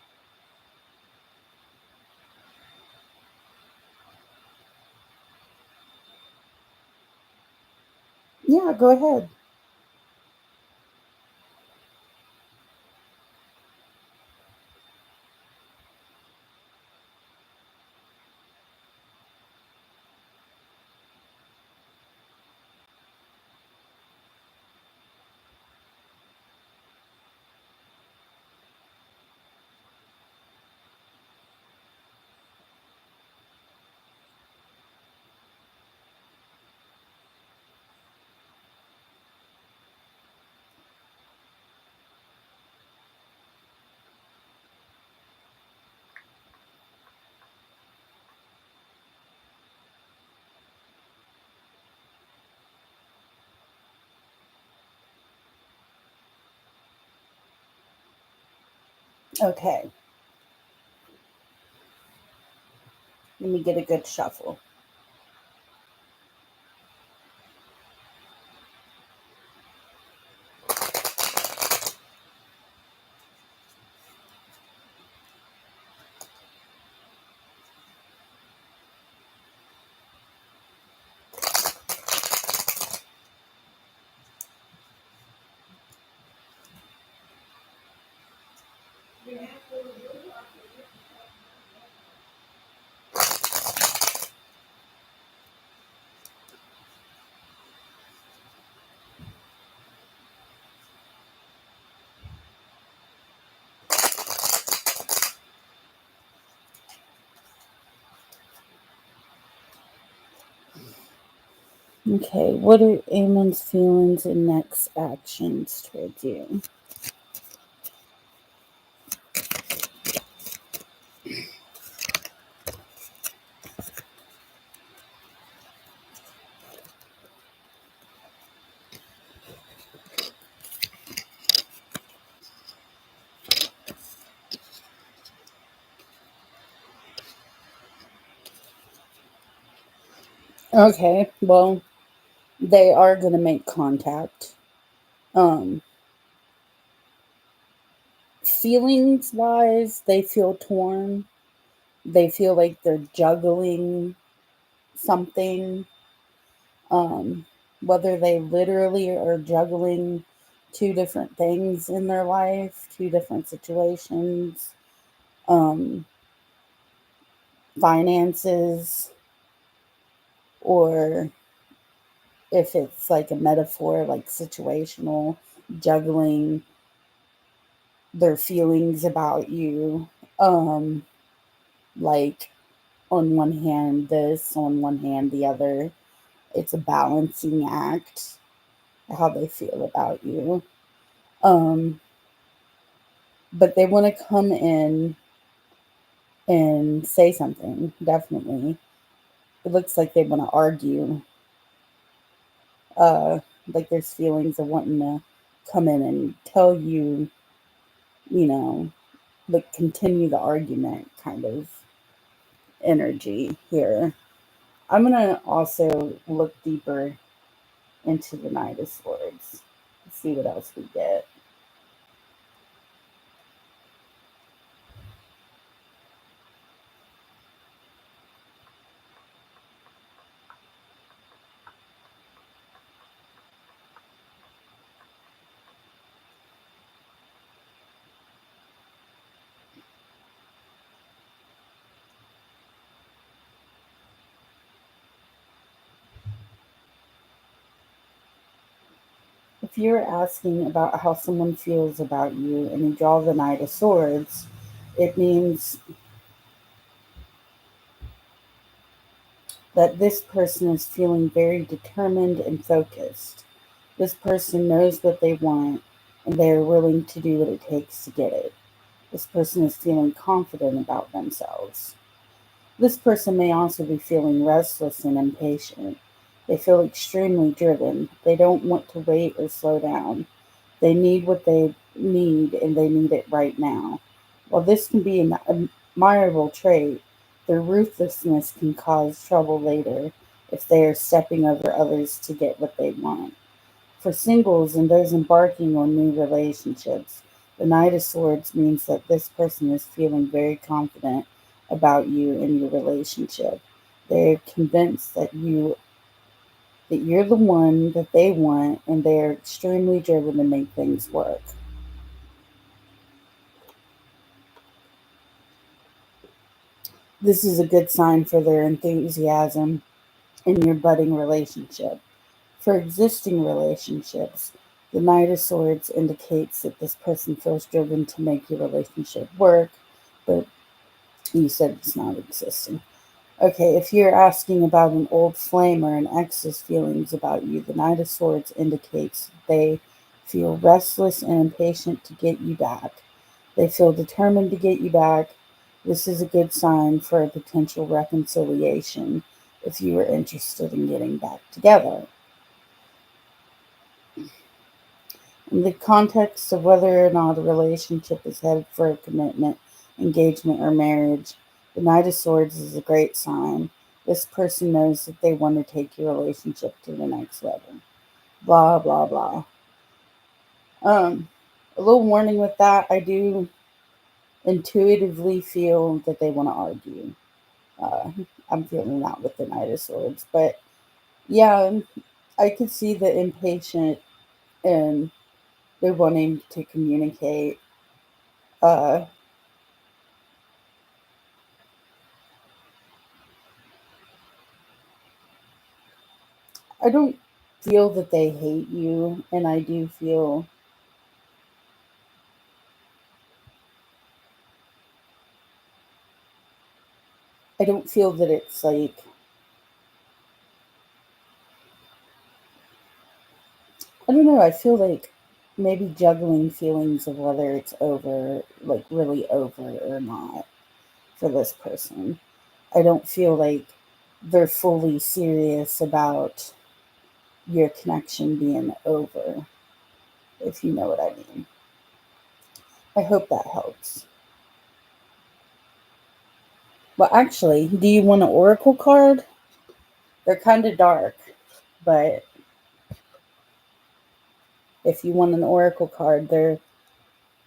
Yeah, go ahead. Okay, let me get a good shuffle. Okay, what are Amon's feelings and next actions towards you? Okay, well, they are going to make contact. Um, Feelings wise, they feel torn. They feel like they're juggling something. Um, Whether they literally are juggling two different things in their life, two different situations, um, finances, or if it's like a metaphor, like situational, juggling their feelings about you. Um, like on one hand, this, on one hand, the other. It's a balancing act, how they feel about you. Um, but they want to come in and say something, definitely. It looks like they want to argue. Uh, like there's feelings of wanting to come in and tell you, you know, like continue the argument kind of energy here. I'm going to also look deeper into the Knight of Swords, see what else we get. If you're asking about how someone feels about you and you draw the Knight of Swords, it means that this person is feeling very determined and focused. This person knows what they want and they're willing to do what it takes to get it. This person is feeling confident about themselves. This person may also be feeling restless and impatient. They feel extremely driven. They don't want to wait or slow down. They need what they need and they need it right now. While this can be an admirable trait, their ruthlessness can cause trouble later if they are stepping over others to get what they want. For singles and those embarking on new relationships, The Knight of Swords means that this person is feeling very confident about you and your relationship. They're convinced that you're the one that they want, and they're extremely driven to make things work. This is a good sign for their enthusiasm in your budding relationship. For existing relationships, the Knight of Swords indicates that this person feels driven to make your relationship work, but you said it's not existing. Okay, if you're asking about an old flame or an ex's feelings about you, the Knight of Swords indicates they feel restless and impatient to get you back. They feel determined to get you back. This is a good sign for a potential reconciliation if you are interested in getting back together. In the context of whether or not a relationship is headed for a commitment, engagement, or marriage, the Knight of Swords is a great sign. This person knows that they want to take your relationship to the next level. Blah, blah, blah. Um, a little warning with that, I do intuitively feel that they want to argue. Uh, I'm feeling that with the Knight of Swords. But yeah, I could see the impatient and they're wanting to communicate. Uh, I don't feel that they hate you, and I don't feel that it's like, I don't know, I feel like maybe juggling feelings of whether it's over, like really over or not for this person. I don't feel like they're fully serious about your connection being over, if you know what I mean. I hope that helps. Well, actually, do you want an oracle card? They're kind of dark, but if you want an oracle card, they're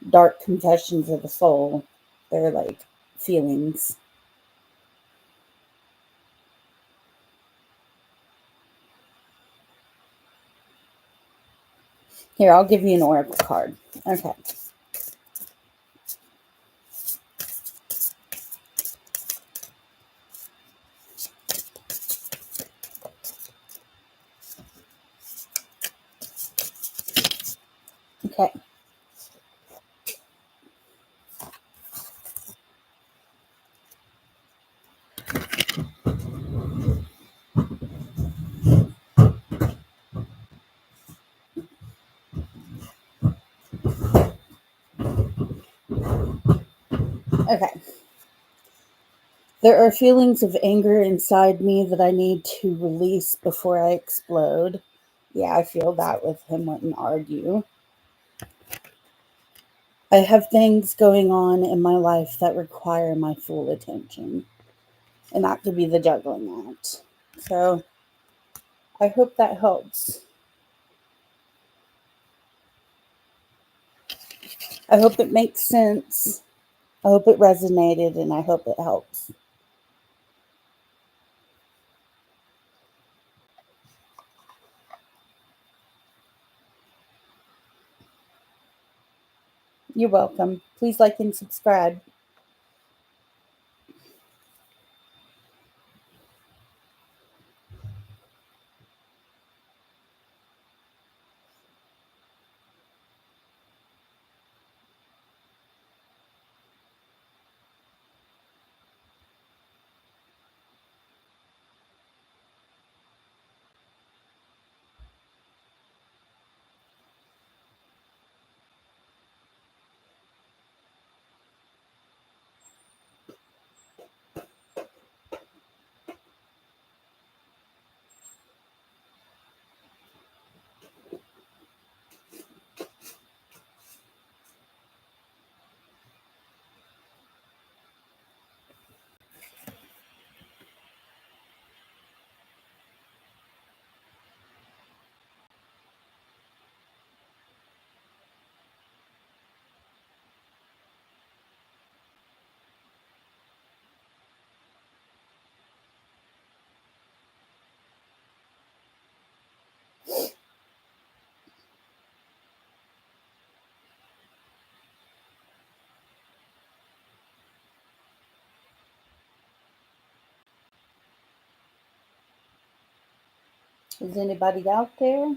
dark confessions of the soul. They're like feelings. Here, I'll give you an oracle card. Okay. Okay. Okay. There are feelings of anger inside me that I need to release before I explode. Yeah, I feel that with him wanting to argue. I have things going on in my life that require my full attention, and that could be the juggling act. So I hope that helps. I hope it makes sense. I hope it resonated, and I hope it helps. You're welcome. Please like and subscribe. Is anybody out there?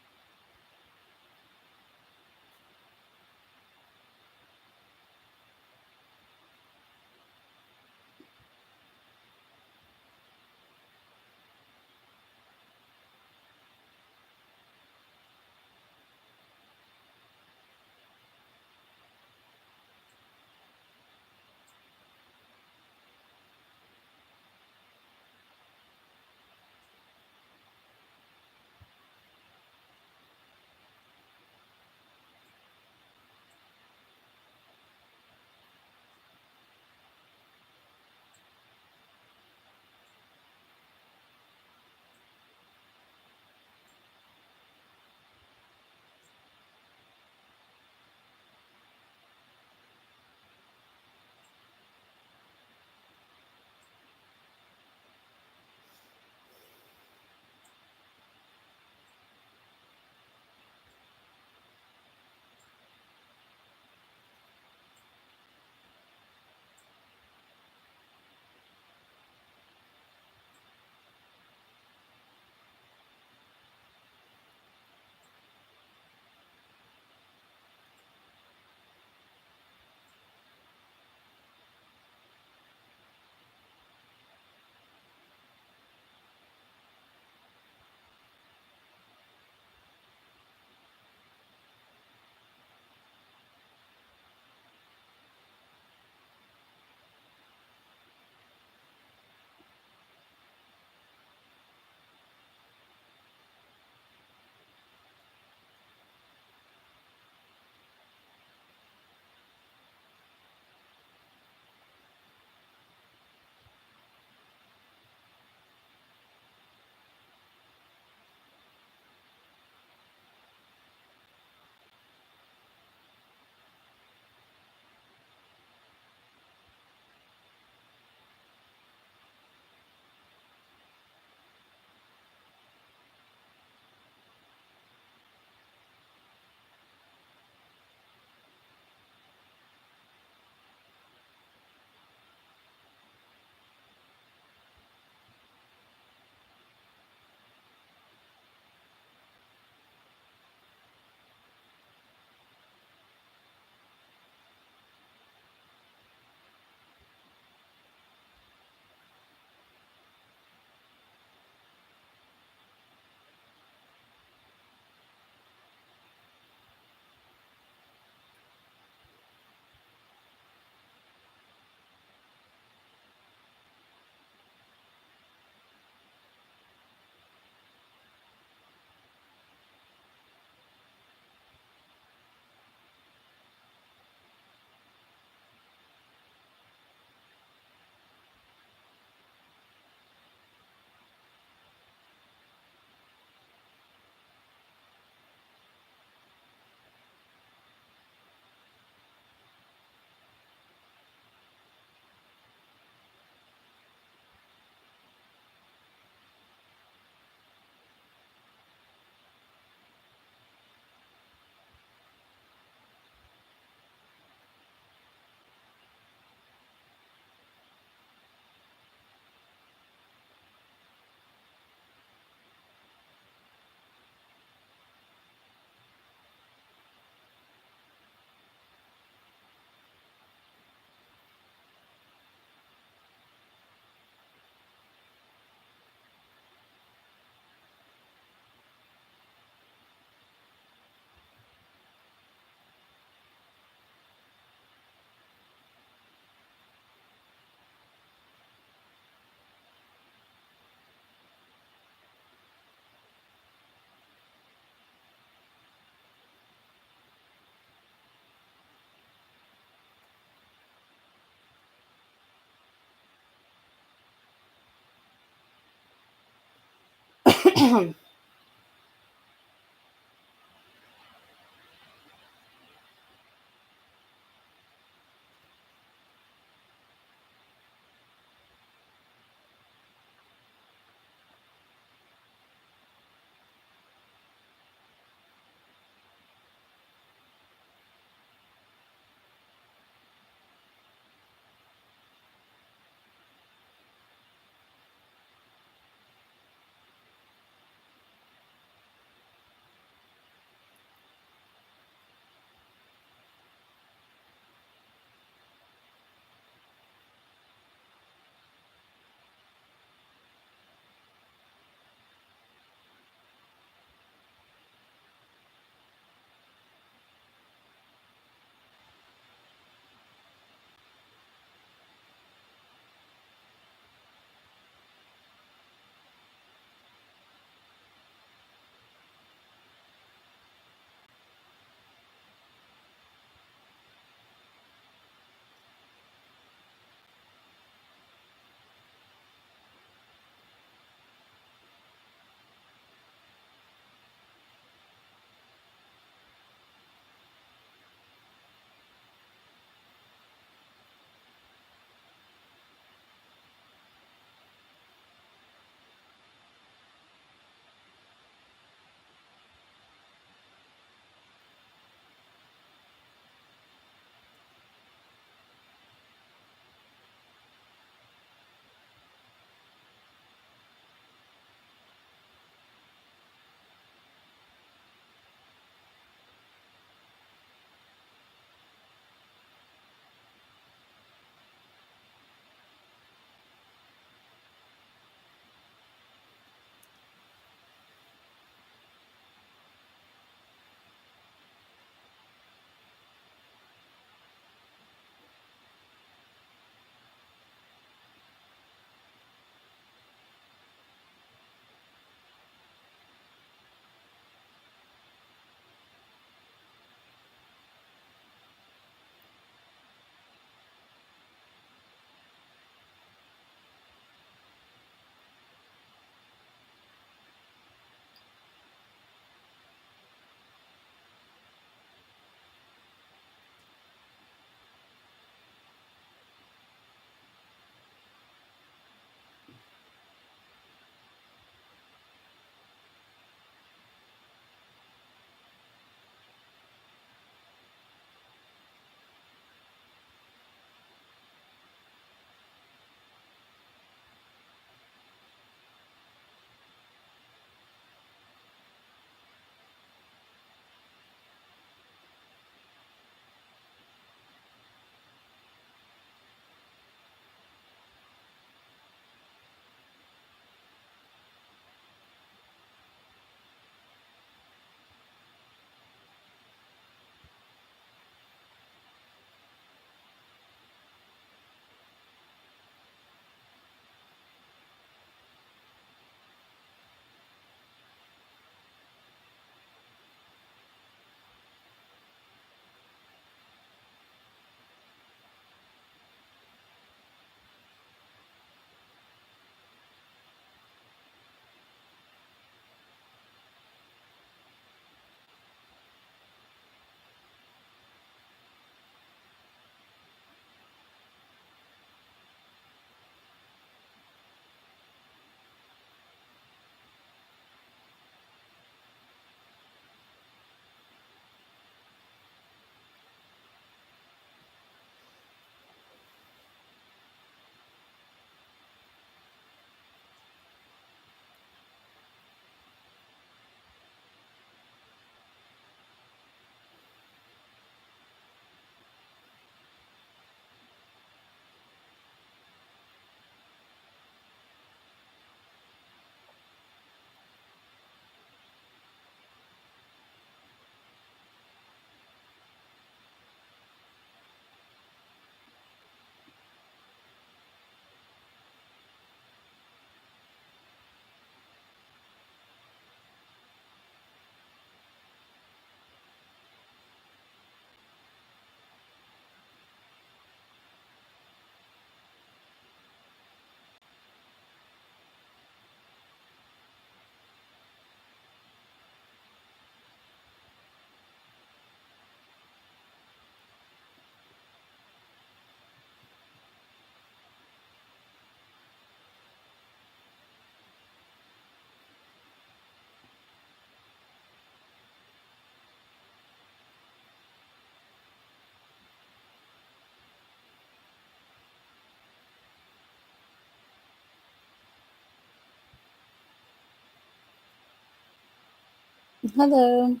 Hello.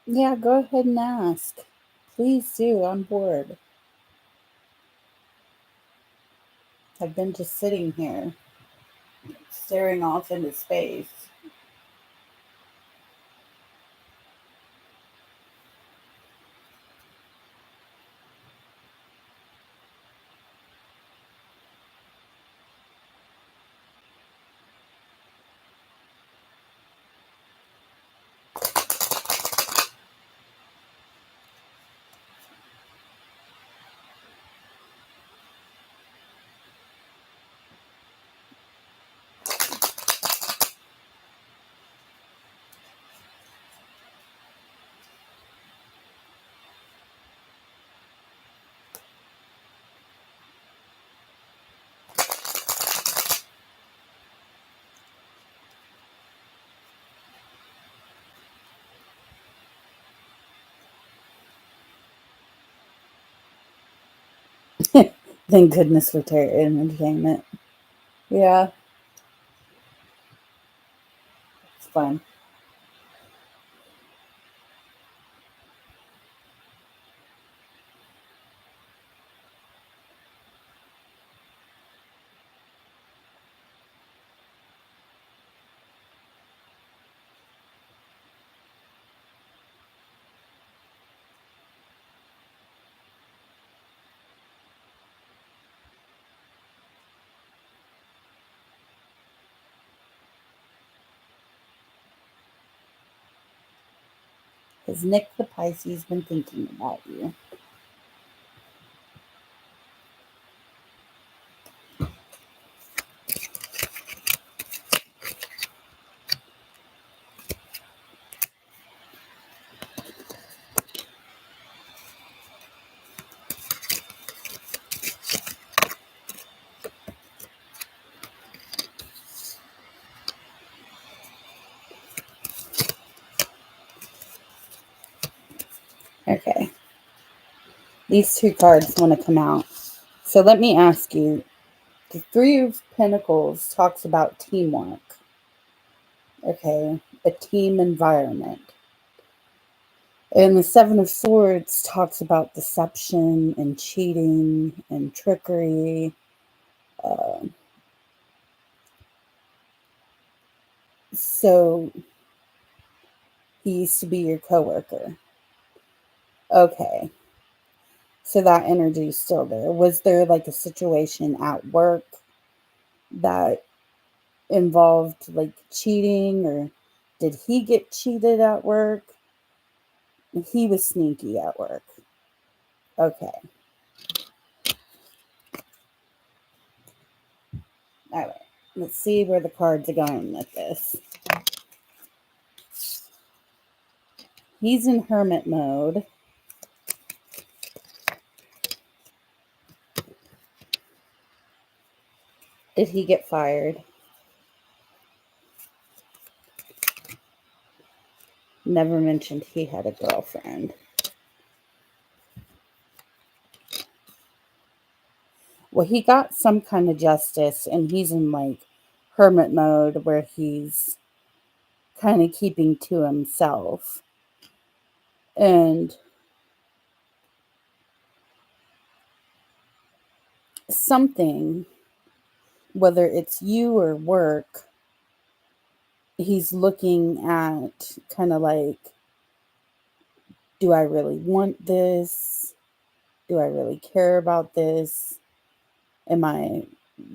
Yeah, go ahead and ask. Please do. I'm bored. I've been just sitting here, staring off into space. Thank goodness for entertainment. Yeah, it's fun. Has Nick the Pisces been thinking about you? Okay. These two cards want to come out. So let me ask you, the Three of Pentacles talks about teamwork, okay, a team environment. And the Seven of Swords talks about deception and cheating and trickery. Uh, so he used to be your coworker. Okay. So that energy is still there. Was there like a situation at work that involved like cheating, or did he get cheated at work? He was sneaky at work. Okay. All right. Let's see where the cards are going with this. He's in hermit mode. Did he get fired? Never mentioned he had a girlfriend. Well, he got some kind of justice, and he's in like hermit mode where he's kind of keeping to himself. And something, whether it's you or work, he's looking at kind of like, do I really want this? Do I really care about this? Am I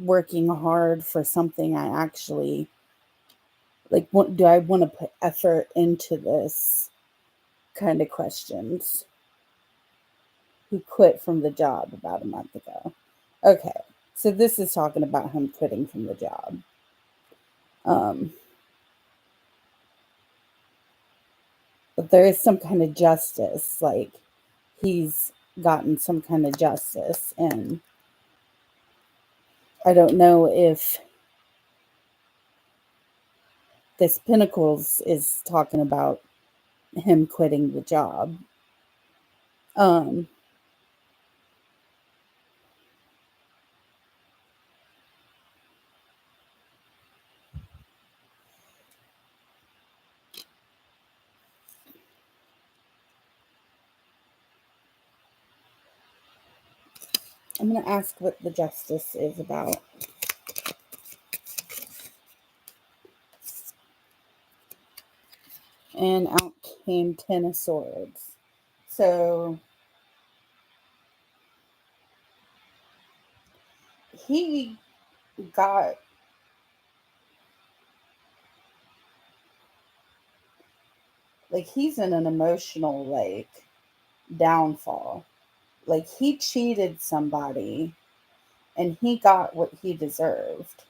working hard for something I actually like? What do I want to put effort into this? Kind of questions. Who quit from the job about a month ago? Okay, so this is talking about him quitting from the job. Um, but there is some kind of justice, like he's gotten some kind of justice, and I don't know if this Pinnacles is talking about him quitting the job. Um, I'm going to ask what the justice is about. And out came 10 of swords. So he got, like, he's in an emotional, like, downfall. Like, he cheated somebody and he got what he deserved,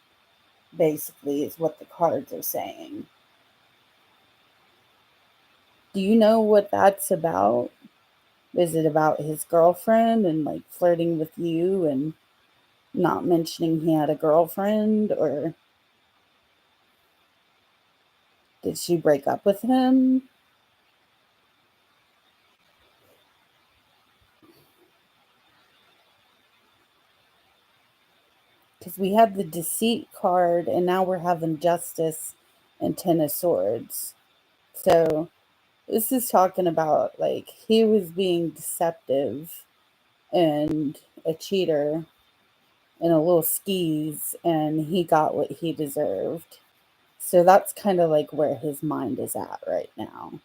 basically, is what the cards are saying. Do you know what that's about? Is it about his girlfriend and, like, flirting with you and not mentioning he had a girlfriend? Or did she break up with him? Because we have the deceit card and now we're having justice and 10 of swords. So this is talking about, like, he was being deceptive and a cheater and a little skis, and he got what he deserved. So that's kind of like where his mind is at right now.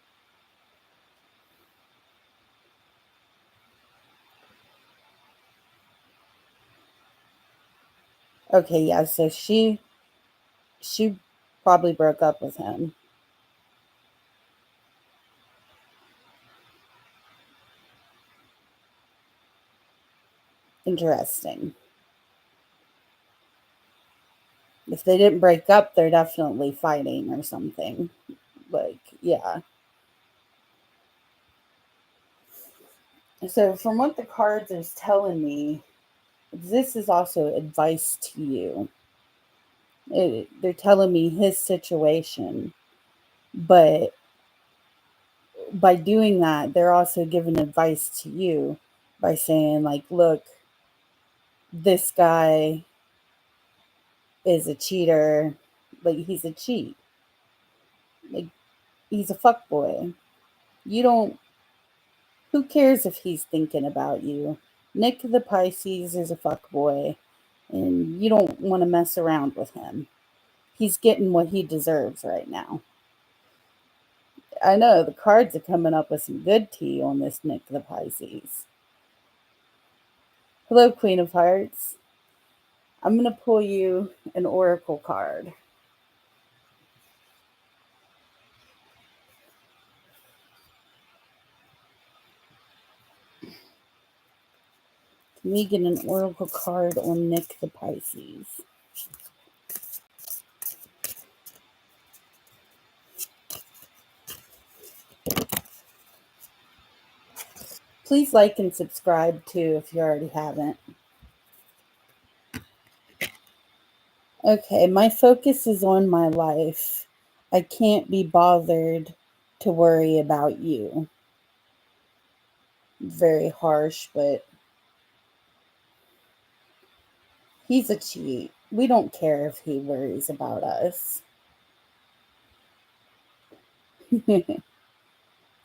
Okay, yeah, so she probably broke up with him. Interesting. If they didn't break up, they're definitely fighting or something. Like, yeah. So from what the cards is telling me, this is also advice to you. They're telling me his situation, but by doing that, they're also giving advice to you by saying, like, look, this guy is a cheater. Like, he's a cheat. Like, he's a fuck boy. You don't, who cares if he's thinking about you? Nick the Pisces is a fuck boy, and you don't want to mess around with him. He's getting what he deserves right now. I know the cards are coming up with some good tea on this Nick the Pisces. Hello, Queen of Hearts. I'm going to pull you an oracle card. Can we get an oracle card on Nick the Pisces? Please like and subscribe too if you already haven't. Okay, my focus is on my life. I can't be bothered to worry about you. Very harsh, but he's a cheat. We don't care if he worries about us.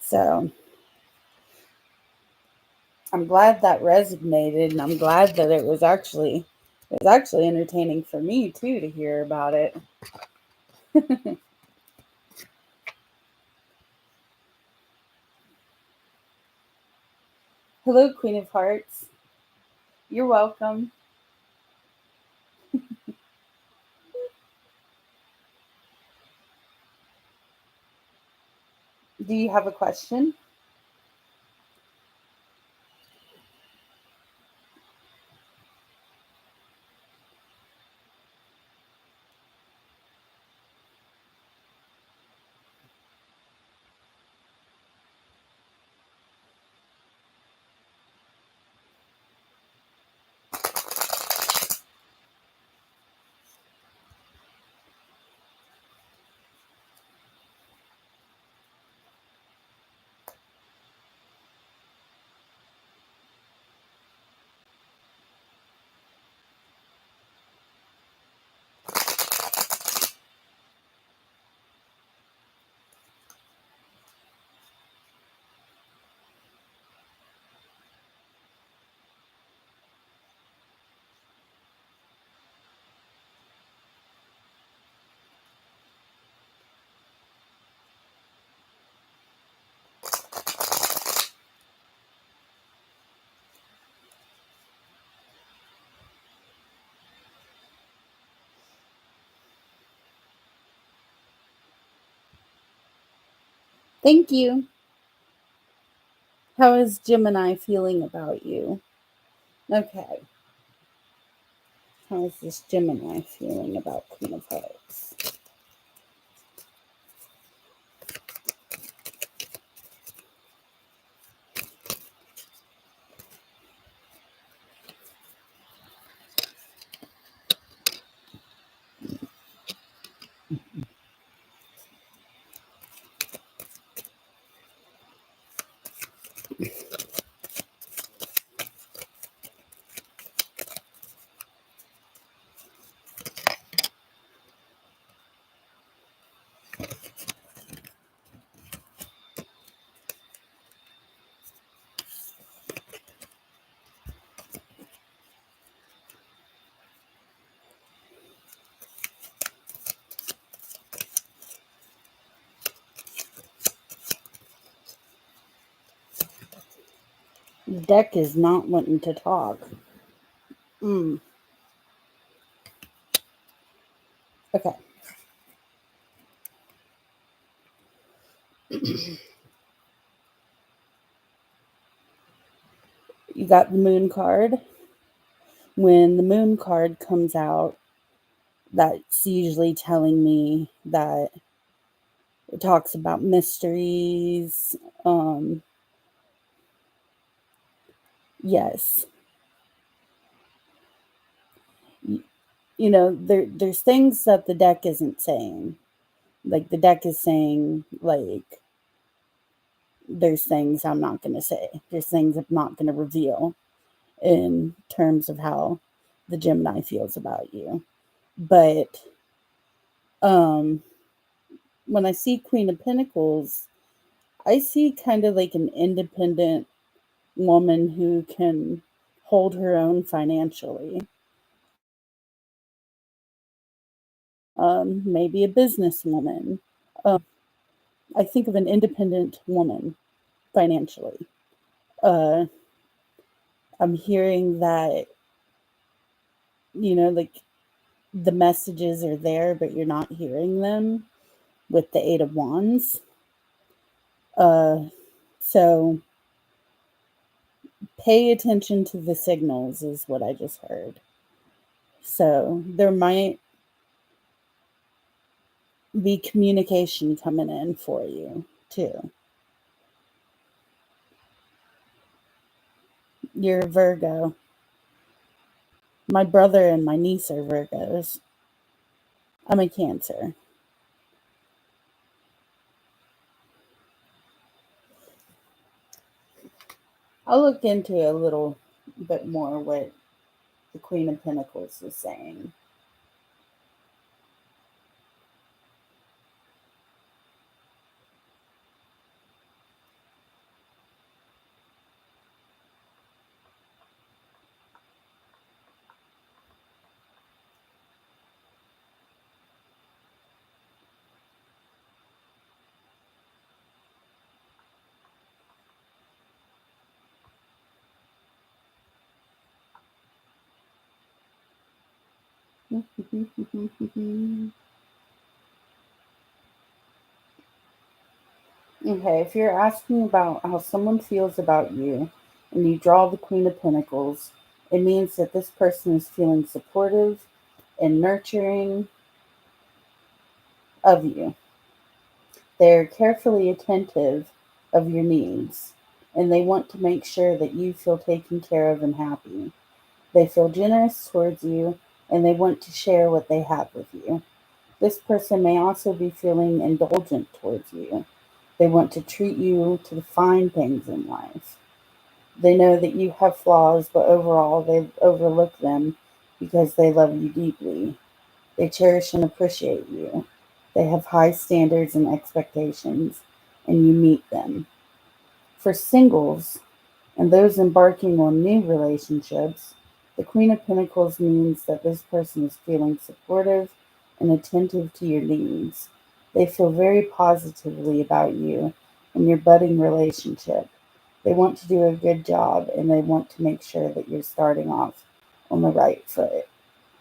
So I'm glad that resonated, and I'm glad that it was actually entertaining for me too to hear about it. Hello, Queen of Hearts. You're welcome. Do you have a question? Thank you. How is Gemini feeling about you? Okay. How is this Gemini feeling about Queen of Hearts? The deck is not wanting to talk. Mm. Okay. You got the Moon card. When the Moon card comes out, that's usually telling me that it talks about mysteries. Um, yes. You know, there's things that the deck isn't saying. Like the deck is saying, like, there's things I'm not going to say. There's things I'm not going to reveal in terms of how the Gemini feels about you. But um when I see Queen of Pentacles, I see kind of like an independent woman who can hold her own financially. Maybe a businesswoman. I think of an independent woman financially. Uh, I'm hearing that, like the messages are there, but you're not hearing them with the Eight of Wands. Uh, so pay attention to the signals, is what I just heard. So there might be communication coming in for you too. You're a Virgo. My brother and my niece are Virgos. I'm a Cancer. I'll look into a little bit more what the Queen of Pentacles is saying. Okay, if you're asking about how someone feels about you and you draw the Queen of Pentacles, it means that this person is feeling supportive and nurturing of you. They're carefully attentive of your needs, and they want to make sure that you feel taken care of and happy. They feel generous towards you, and they want to share what they have with you. This person may also be feeling indulgent towards you. They want to treat you to the fine things in life. They know that you have flaws, but overall they overlook them because they love you deeply. They cherish and appreciate you. They have high standards and expectations, and you meet them. For singles and those embarking on new relationships, the Queen of Pentacles means that this person is feeling supportive and attentive to your needs. They feel very positively about you and your budding relationship. They want to do a good job and they want to make sure that you're starting off on the right foot.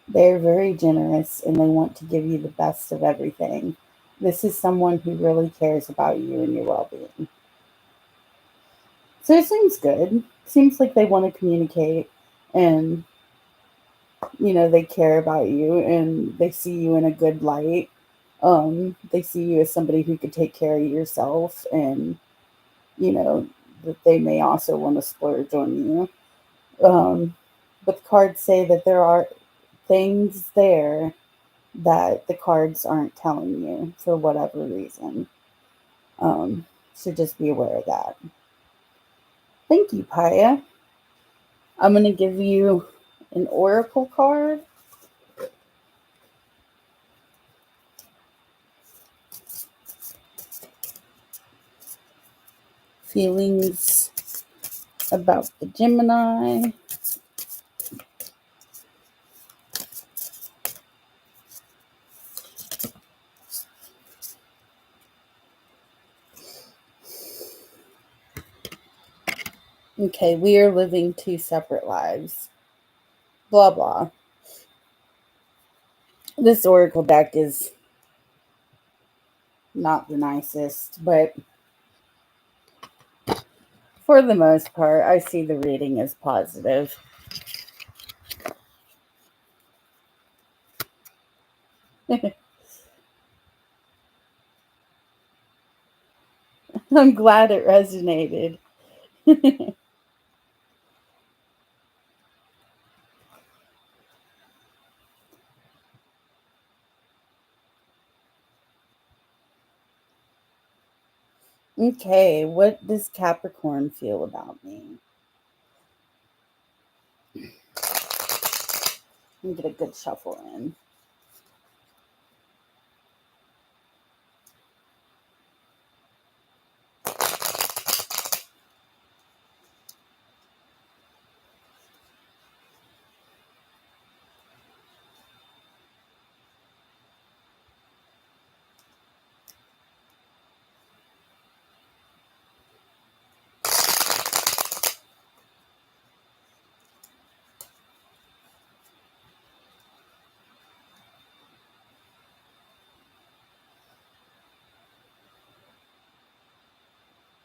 They're very generous and they want to give you the best of everything. This is someone who really cares about you and your well being. So it seems good. Seems like they want to communicate and, they care about you and they see you in a good light. They see you as somebody who could take care of yourself and, you know, that they may also want to splurge on you. Um, but the cards say that there are things there that the cards aren't telling you for whatever reason. So just be aware of that. Thank you, Paya. I'm going to give you an oracle card. Feelings about the Gemini. Okay, we are living two separate lives. Blah, blah. This oracle deck is not the nicest, but for the most part, I see the reading as positive. I'm glad it resonated. Okay, what does Capricorn feel about me? Let me get a good shuffle in.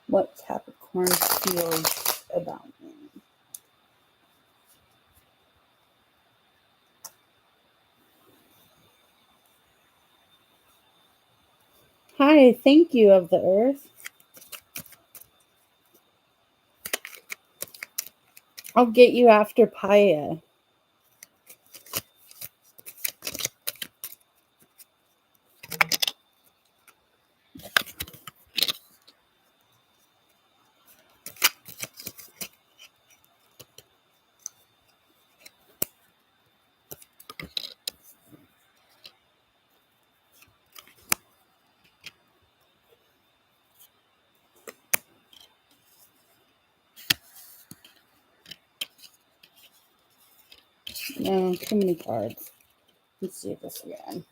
What Capricorn feels about me. Hi, thank you of the earth. I'll get you after Paya. No, too many cards. Let's do this again.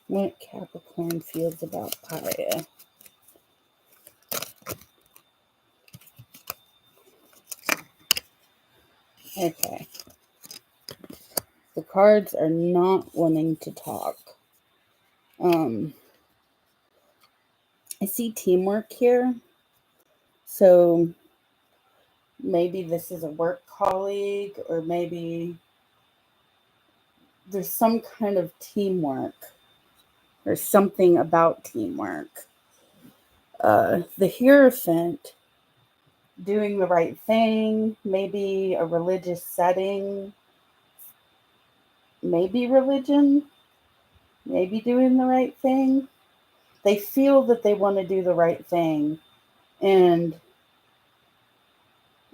What Capricorn feels about Paya. Okay. The cards are not wanting to talk. I see teamwork here. So maybe this is a work colleague, or maybe there's some kind of teamwork or something about teamwork. The Hierophant, doing the right thing, maybe a religious setting, maybe religion, maybe doing the right thing. They feel that they want to do the right thing. And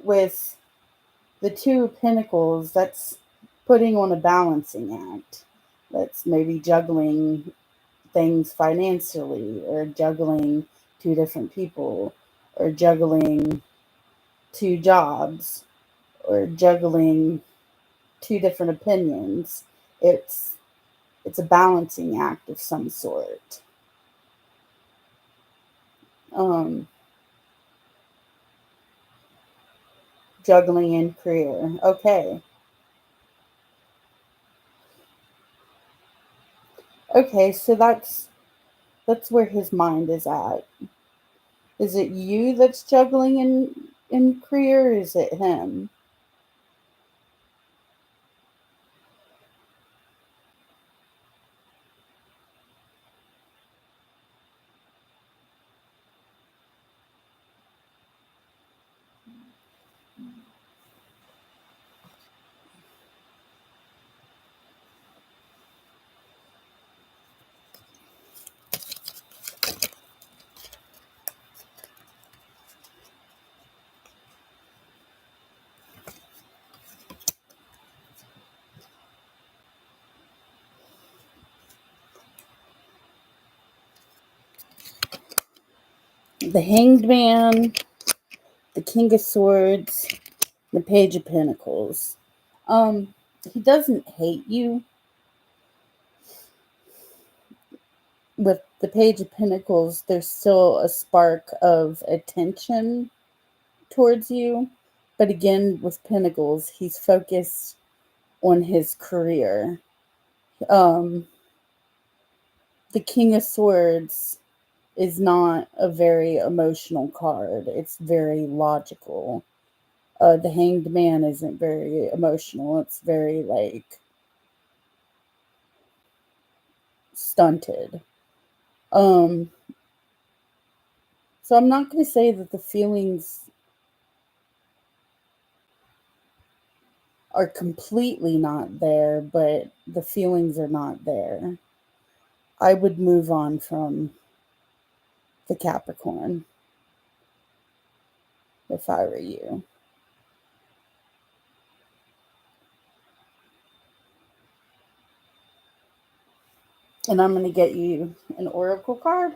with the Two of Pentacles, that's putting on a balancing act. That's maybe juggling things financially, or juggling two different people, or juggling two jobs, or juggling two different opinions. It's it's a balancing act of some sort. Um, juggling and career. Okay. Okay, so that's where his mind is at. Is it you that's juggling in career, or is it him? The Hanged Man, the King of Swords, the Page of Pentacles. Um, he doesn't hate you. With the Page of Pentacles, there's still a spark of attention towards you. But again, with Pentacles, he's focused on his career. Um, the King of Swords is not a very emotional card. It's very logical. The Hanged Man isn't very emotional. It's very like stunted. Um, so I'm not going to say that the feelings are completely not there, but the feelings are not there. I would move on from the Capricorn if I were you. And I'm going to get you an oracle card.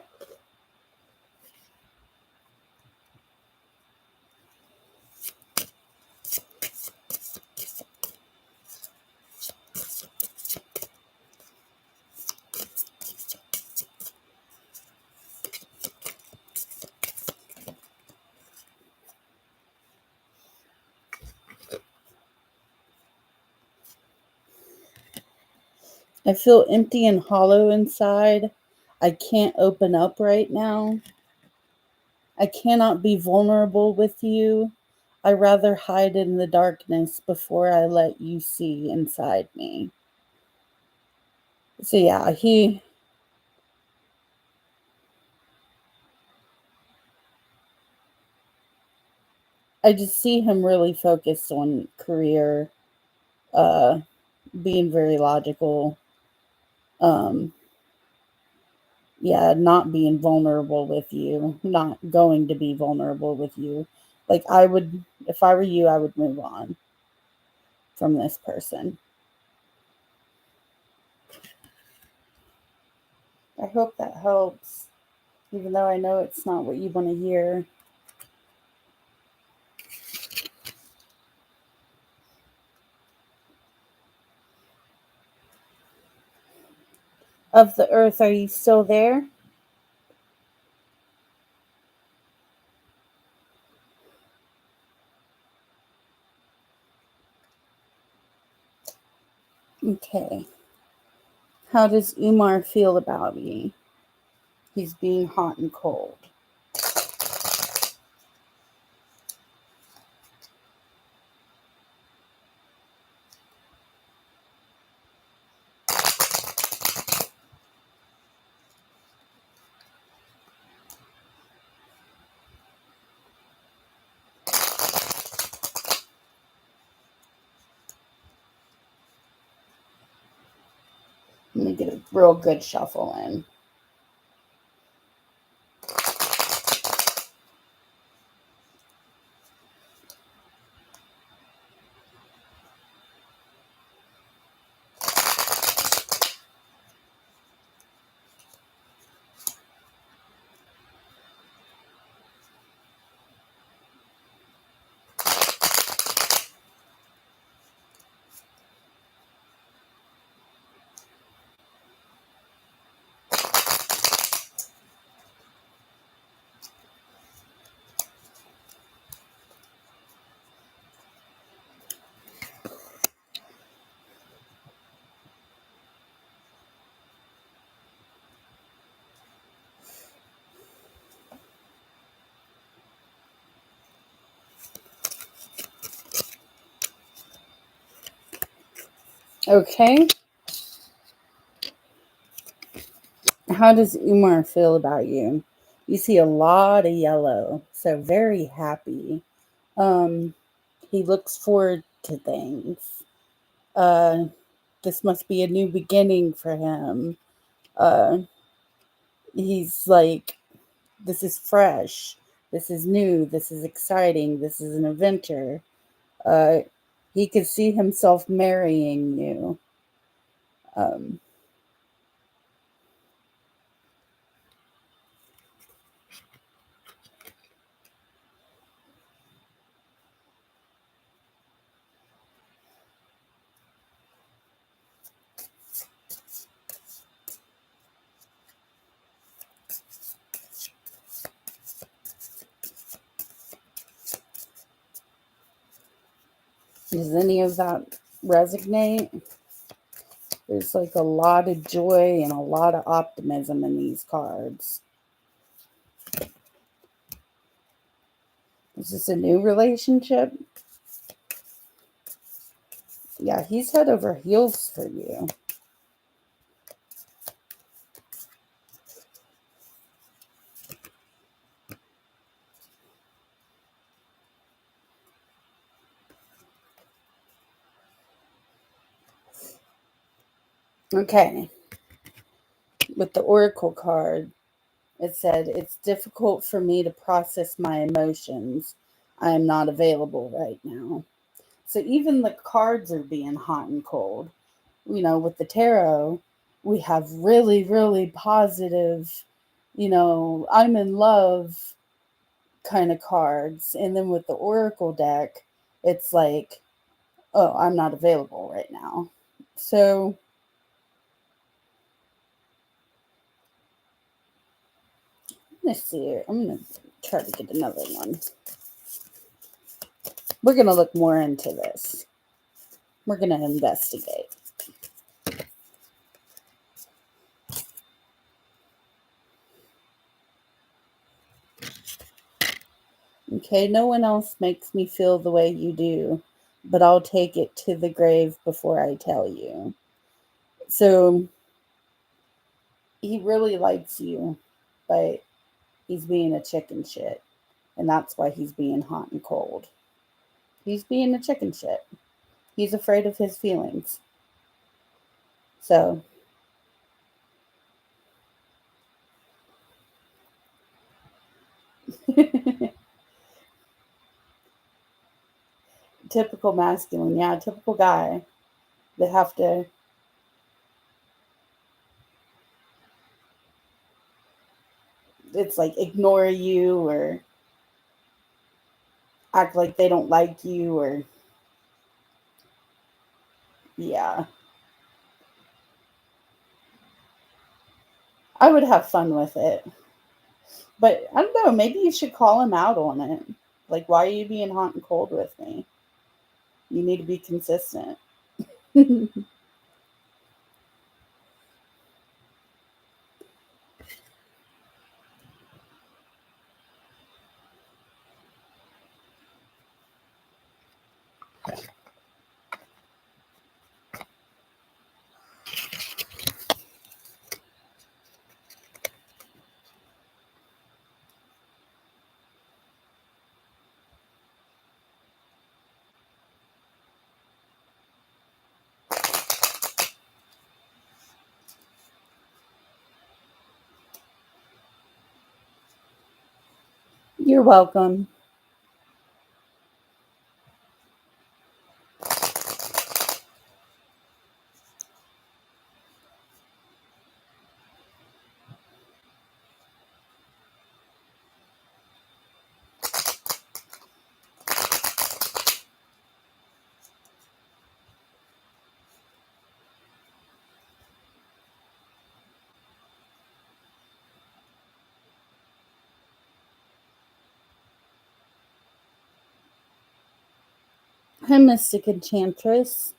I feel empty and hollow inside. I can't open up right now. I cannot be vulnerable with you. I rather hide in the darkness before I let you see inside me. So yeah, I just see him really focused on career, uh, being very logical. Um, yeah, not being vulnerable with you, not going to be vulnerable with you. Like I would, if I were you, I would move on from this person. I hope that helps, even though I know it's not what you want to hear. Of the earth, are you still there? Okay. How does Umar feel about me? He's being hot and cold. Let me get a real good shuffle in. Okay. How does Umar feel about you? You see a lot of yellow, so very happy. Um, he looks forward to things. Uh, this must be a new beginning for him. Uh, he's like, this is fresh. This is new. This is exciting. This is an adventure. Uh, he could see himself marrying you. Um, does any of that resonate? There's like a lot of joy and a lot of optimism in these cards. Is this a new relationship? Yeah, he's head over heels for you. Okay. With the Oracle card, it said, it's difficult for me to process my emotions. I am not available right now. So even the cards are being hot and cold. With the tarot, we have really, really positive, I'm in love kind of cards. And then with the Oracle deck, it's like, oh, I'm not available right now. So let's see. I'm going to try to get another one. We're going to look more into this. We're going to investigate. Okay, no one else makes me feel the way you do, but I'll take it to the grave before I tell you. So he really likes you, but he's being a chicken shit. And that's why he's being hot and cold. He's being a chicken shit. He's afraid of his feelings. So, typical masculine. Yeah, typical guy. They have to, it's like ignore you or act like they don't like you or, yeah. I would have fun with it. But I don't know, maybe you should call him out on it. Like, why are you being hot and cold with me? You need to be consistent. You're welcome. Hi, Mystic Enchantress.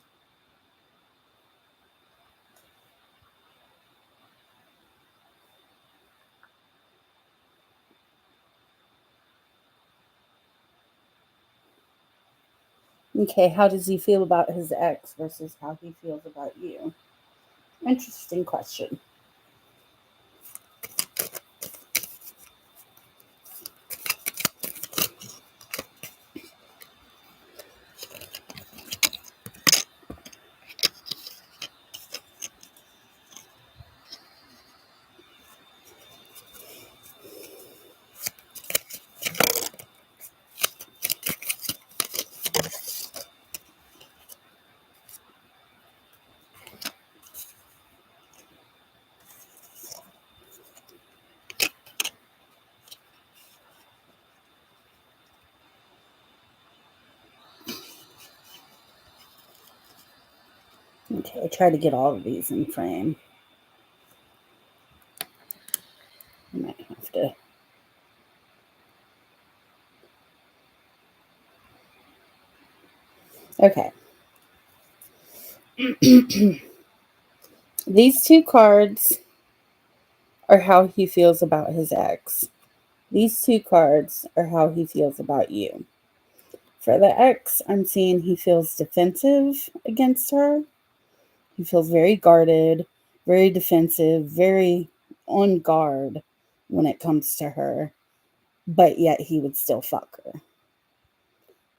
Okay, how does he feel about his ex versus how he feels about you? Interesting question. Okay, I try to get all of these in frame. I might have to. Okay. These two cards are how he feels about his ex. These two cards are how he feels about you. For the ex, I'm seeing he feels defensive against her. He feels very guarded, very defensive, very on guard when it comes to her, but yet he would still fuck her.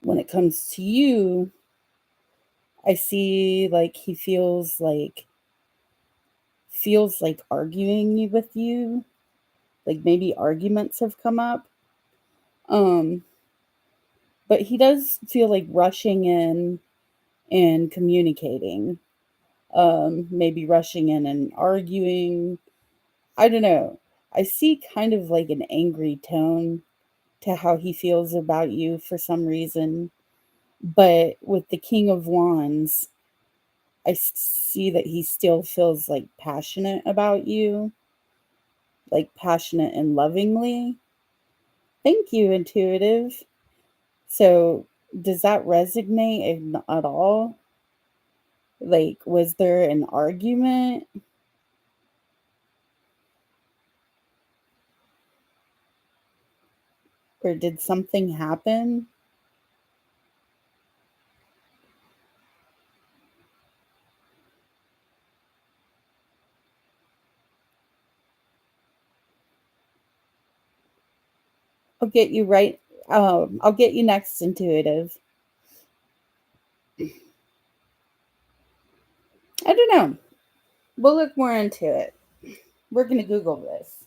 When it comes to you, I see like he feels like arguing with you. Like maybe arguments have come up. Um but he does feel like rushing in and communicating. Maybe rushing in and arguing. I don't know. I see kind of like an angry tone to how he feels about you for some reason. But with the King of Wands, I see that he still feels like passionate about you, like passionate and lovingly. Thank you, intuitive. So, does that resonate at all? Like, was there an argument or did something happen? I'll get you right. I'll get you next, intuitive. I don't know. We'll look more into it. We're going to Google this.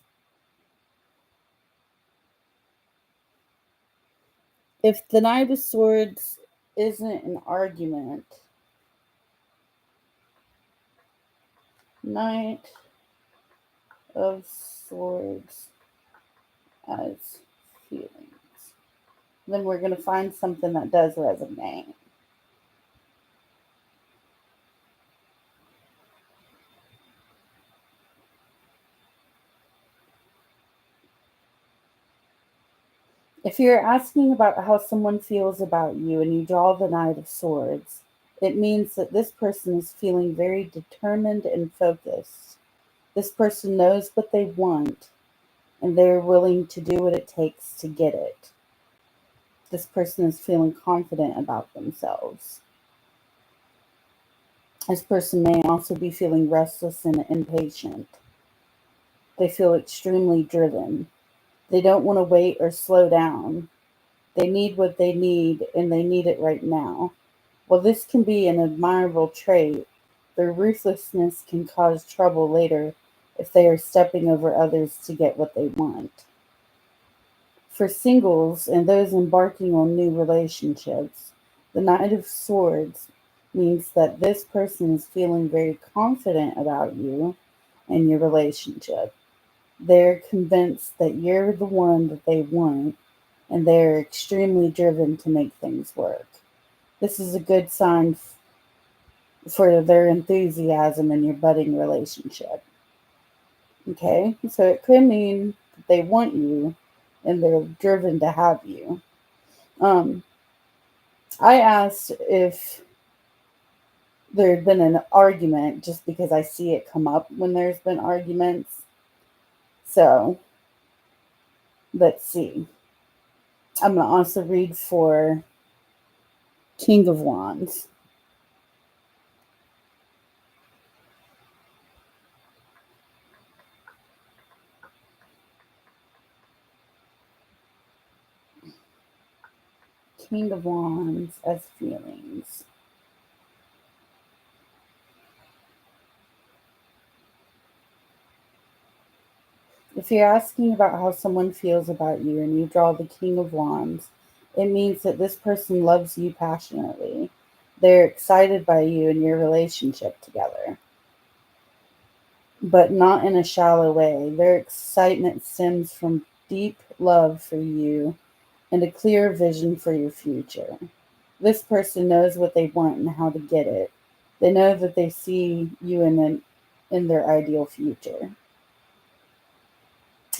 If the Knight of Swords isn't an argument, Knight of Swords as feelings, then we're going to find something that does resonate. If you're asking about how someone feels about you and you draw the Knight of Swords, it means that this person is feeling very determined and focused. This person knows what they want and they're willing to do what it takes to get it. This person is feeling confident about themselves. This person may also be feeling restless and impatient. They feel extremely driven. They don't want to wait or slow down. They need what they need and they need it right now. While this can be an admirable trait, their ruthlessness can cause trouble later if they are stepping over others to get what they want. For singles and those embarking on new relationships, the Knight of Swords means that this person is feeling very confident about you and your relationship. They're convinced that you're the one that they want, and they're extremely driven to make things work. This is a good sign for their enthusiasm in your budding relationship. Okay, so it could mean that they want you and they're driven to have you. Um, I asked if there had been an argument just because I see it come up when there's been arguments. So let's see. I'm going to also read for King of Wands. King of Wands as feelings. If you're asking about how someone feels about you and you draw the King of Wands, it means that this person loves you passionately. They're excited by you and your relationship together, but not in a shallow way. Their excitement stems from deep love for you and a clear vision for your future. This person knows what they want and how to get it. They know that they see you in their ideal future.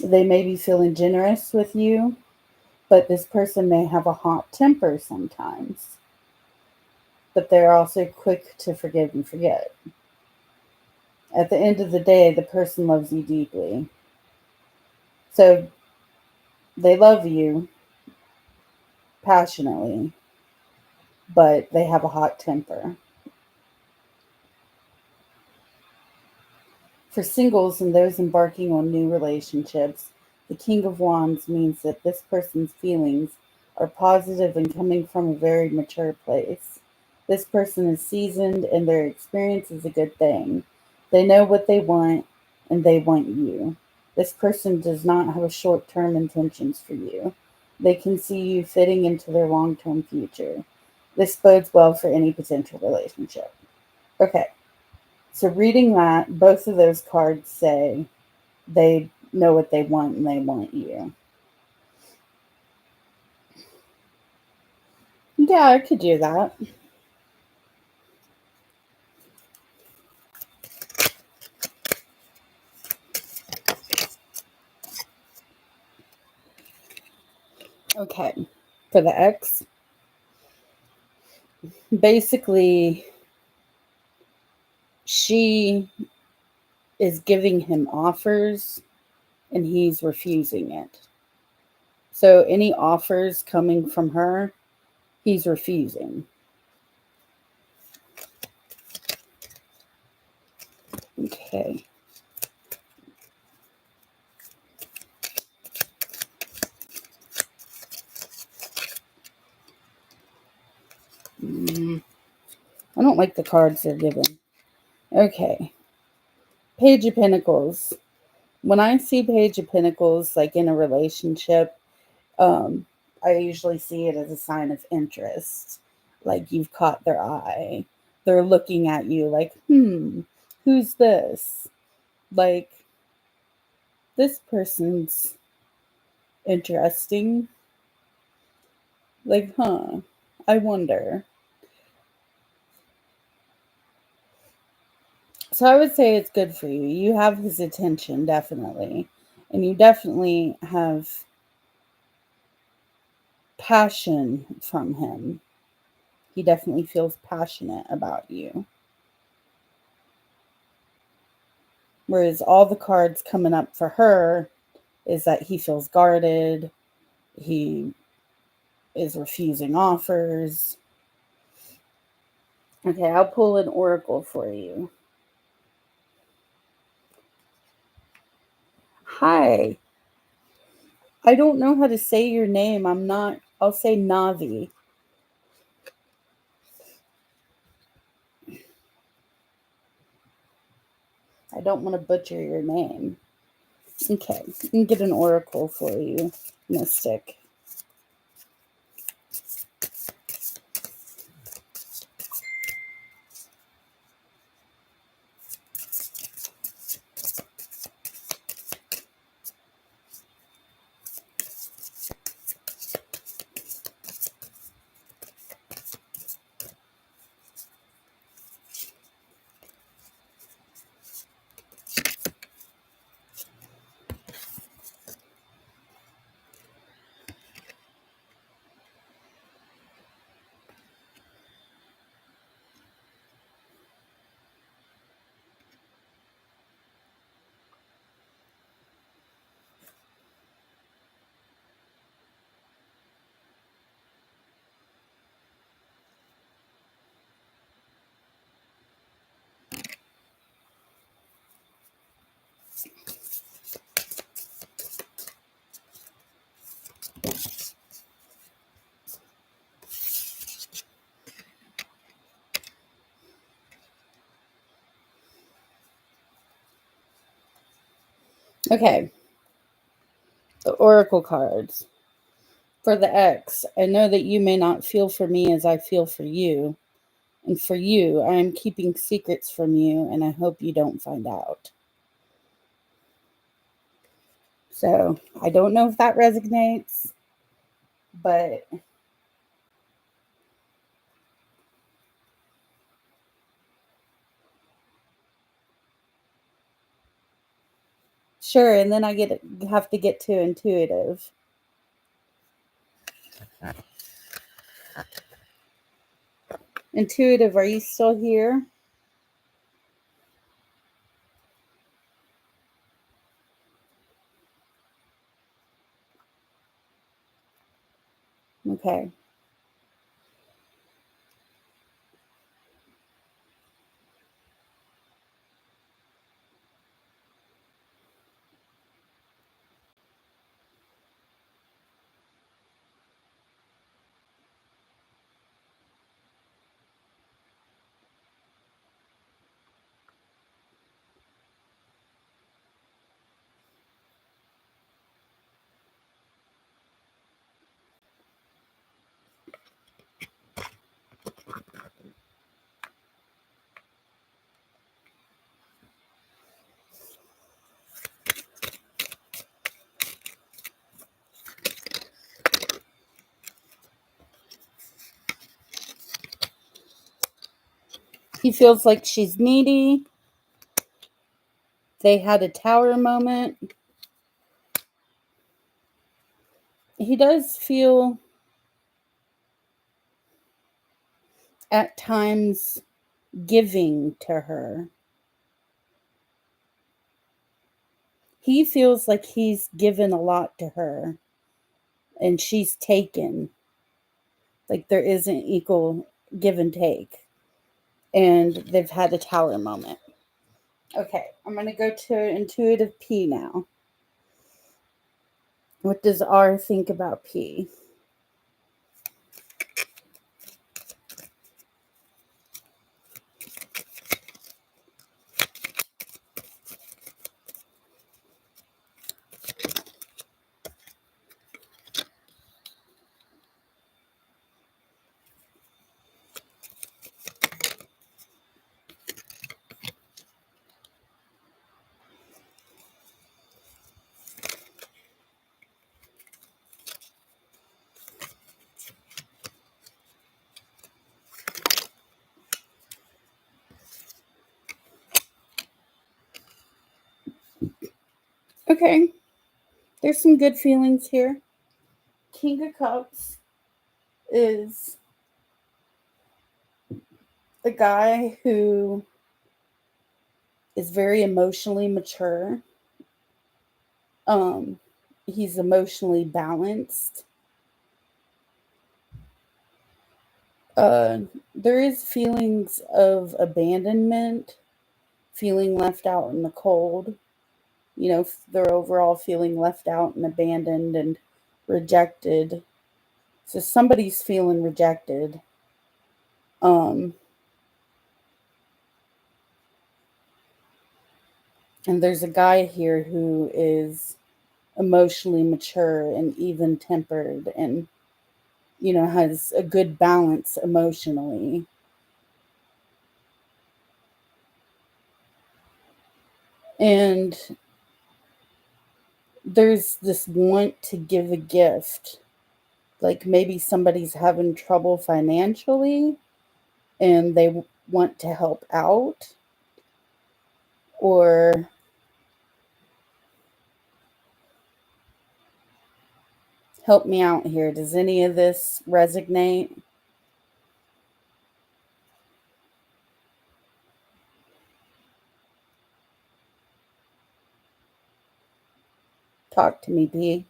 They may be feeling generous with you, but this person may have a hot temper sometimes. But they're also quick to forgive and forget. At the end of the day, the person loves you deeply. So they love you passionately, but they have a hot temper. For singles and those embarking on new relationships, the King of Wands means that this person's feelings are positive and coming from a very mature place. This person is seasoned and their experience is a good thing. They know what they want and they want you. This person does not have short term intentions for you. They can see you fitting into their long term future. This bodes well for any potential relationship. Okay, so reading that, both of those cards say they know what they want and they want you. Yeah, I could do that. Okay. For the ex, basically, she is giving him offers and he's refusing it. So any offers coming from her, he's refusing. Okay. I don't like the cards they're giving. Okay. Page of Pentacles. When I see Page of Pentacles, like in a relationship, um, I usually see it as a sign of interest. Like you've caught their eye. They're looking at you like, who's this? Like, this person's interesting. Like, I wonder. So I would say it's good for you. You have his attention, definitely. And you definitely have passion from him. He definitely feels passionate about you. Whereas all the cards coming up for her is that he feels guarded, he is refusing offers. Okay, I'll pull an oracle for you. Hi. I don't know how to say your name. I'll say Navi. I don't want to butcher your name. Okay, I can get an oracle for you, Mystic. Okay, the Oracle cards. For the X, I know that you may not feel for me as I feel for you. And for you, I am keeping secrets from you, and I hope you don't find out. So, I don't know if that resonates, but sure. And then have to get to intuitive. Intuitive, are you still here? Okay. He feels like she's needy. They had a tower moment. He does feel at times giving to her. He feels like he's given a lot to her and she's taken. Like there isn't equal give and take. And they've had a tower moment. Okay, I'm going to go to intuitive P now. What does R think about P? Okay, there's some good feelings here. King of Cups is the guy who is very emotionally mature. Um, he's emotionally balanced. There is feelings of abandonment, feeling left out in the cold. You know, they're overall feeling left out and abandoned and rejected. So somebody's feeling rejected. Um, and there's a guy here who is emotionally mature and even tempered and, you know, has a good balance emotionally. And there's this want to give a gift. Like maybe somebody's having trouble financially and they want to help out, or help me out here. Does any of this resonate? Talk to me, P.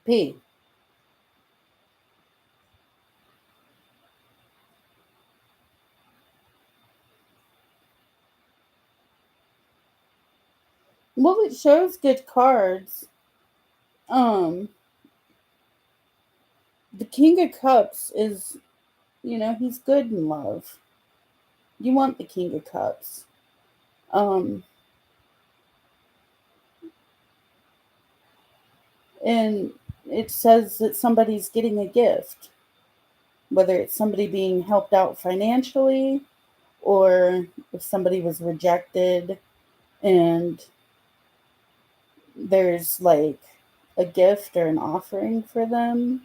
P. Well, it shows good cards. Um, the King of Cups is, he's good in love. You want the King of Cups. Um, and it says that somebody's getting a gift, whether it's somebody being helped out financially or if somebody was rejected and there's like a gift or an offering for them.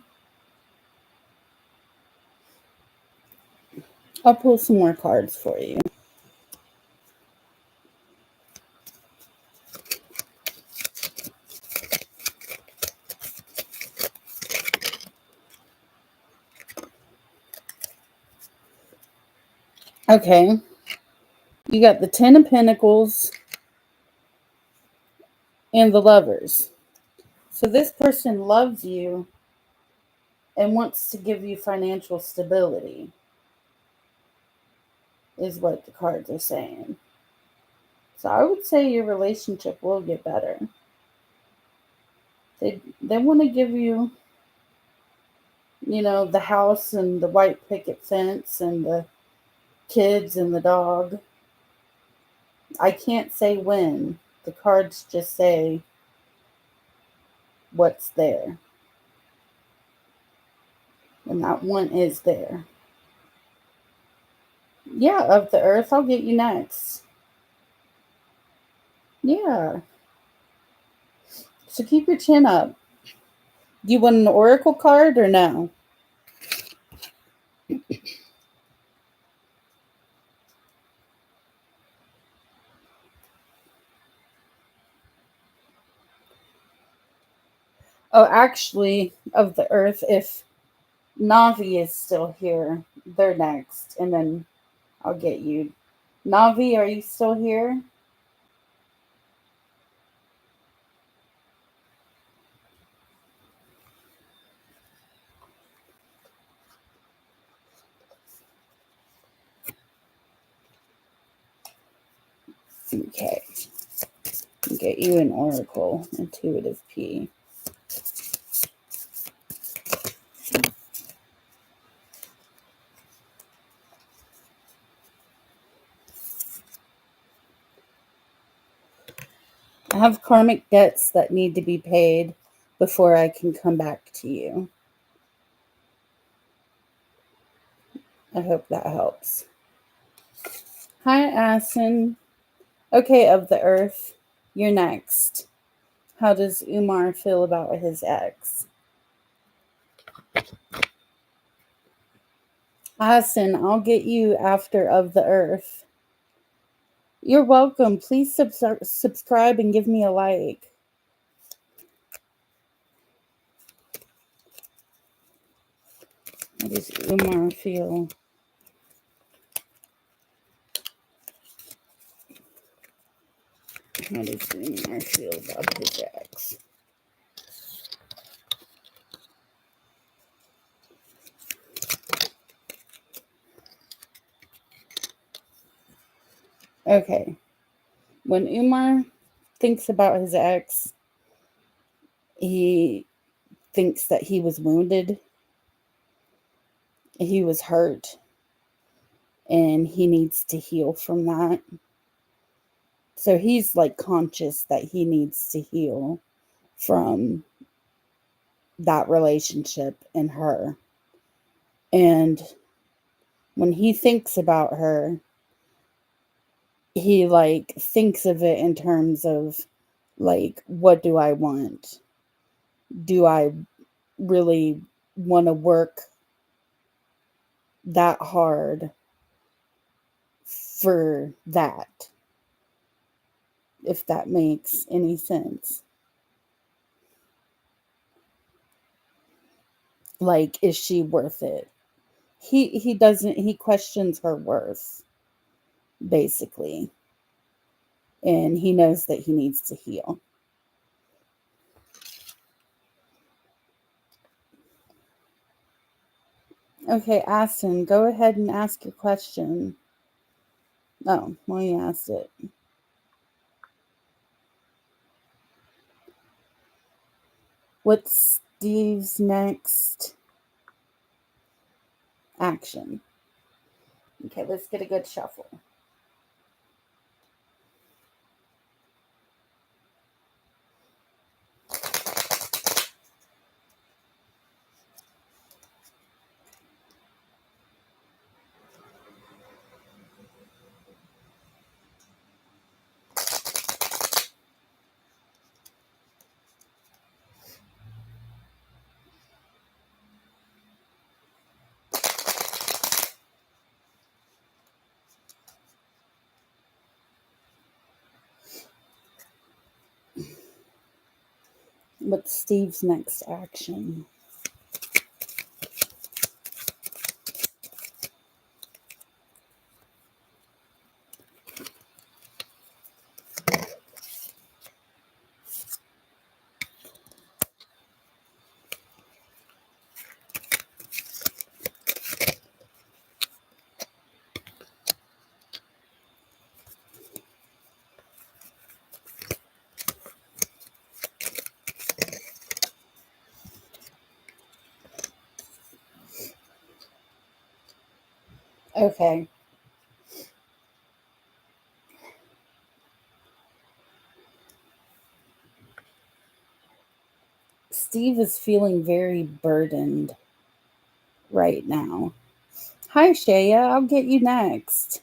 I'll pull some more cards for you. Okay. You got the Ten of Pentacles and the Lovers. So this person loves you and wants to give you financial stability, is what the cards are saying. So I would say your relationship will get better. They want to give you, the house and the white picket fence and the kids and the dog. I can't say when. The cards just say what's there. And that one is there. Yeah, of the earth, I'll get you next. Yeah. So keep your chin up. Do you want an oracle card or no? Oh, actually, of the earth, if Navi is still here, they're next. And then I'll get you. Navi, are you still here? Okay. Get you an oracle, intuitive P. I have karmic debts that need to be paid before I can come back to you. I hope that helps. Hi, Asin. Okay, of the earth, you're next. How does Umar feel about his ex? Asin, I'll get you after of the earth. You're welcome. Please subscribe and give me a like. How does Umar feel? How does Umar feel about his ex? Okay. When Umar thinks about his ex, he thinks that he was wounded, he was hurt, and he needs to heal from that. So he's like conscious that he needs to heal from that relationship and her. And when he thinks about her, he like thinks of it in terms of like, what do I want? Do I really want to work that hard for that? If that makes any sense. Like, is she worth it? He questions her worth, basically. And he knows that he needs to heal. Okay, Aston, go ahead and ask your question. Oh, well, you asked it. What's Steve's next action? Okay, let's get a good shuffle. What's Steve's next action? Okay. Steve is feeling very burdened right now. Hi, Shaya. I'll get you next.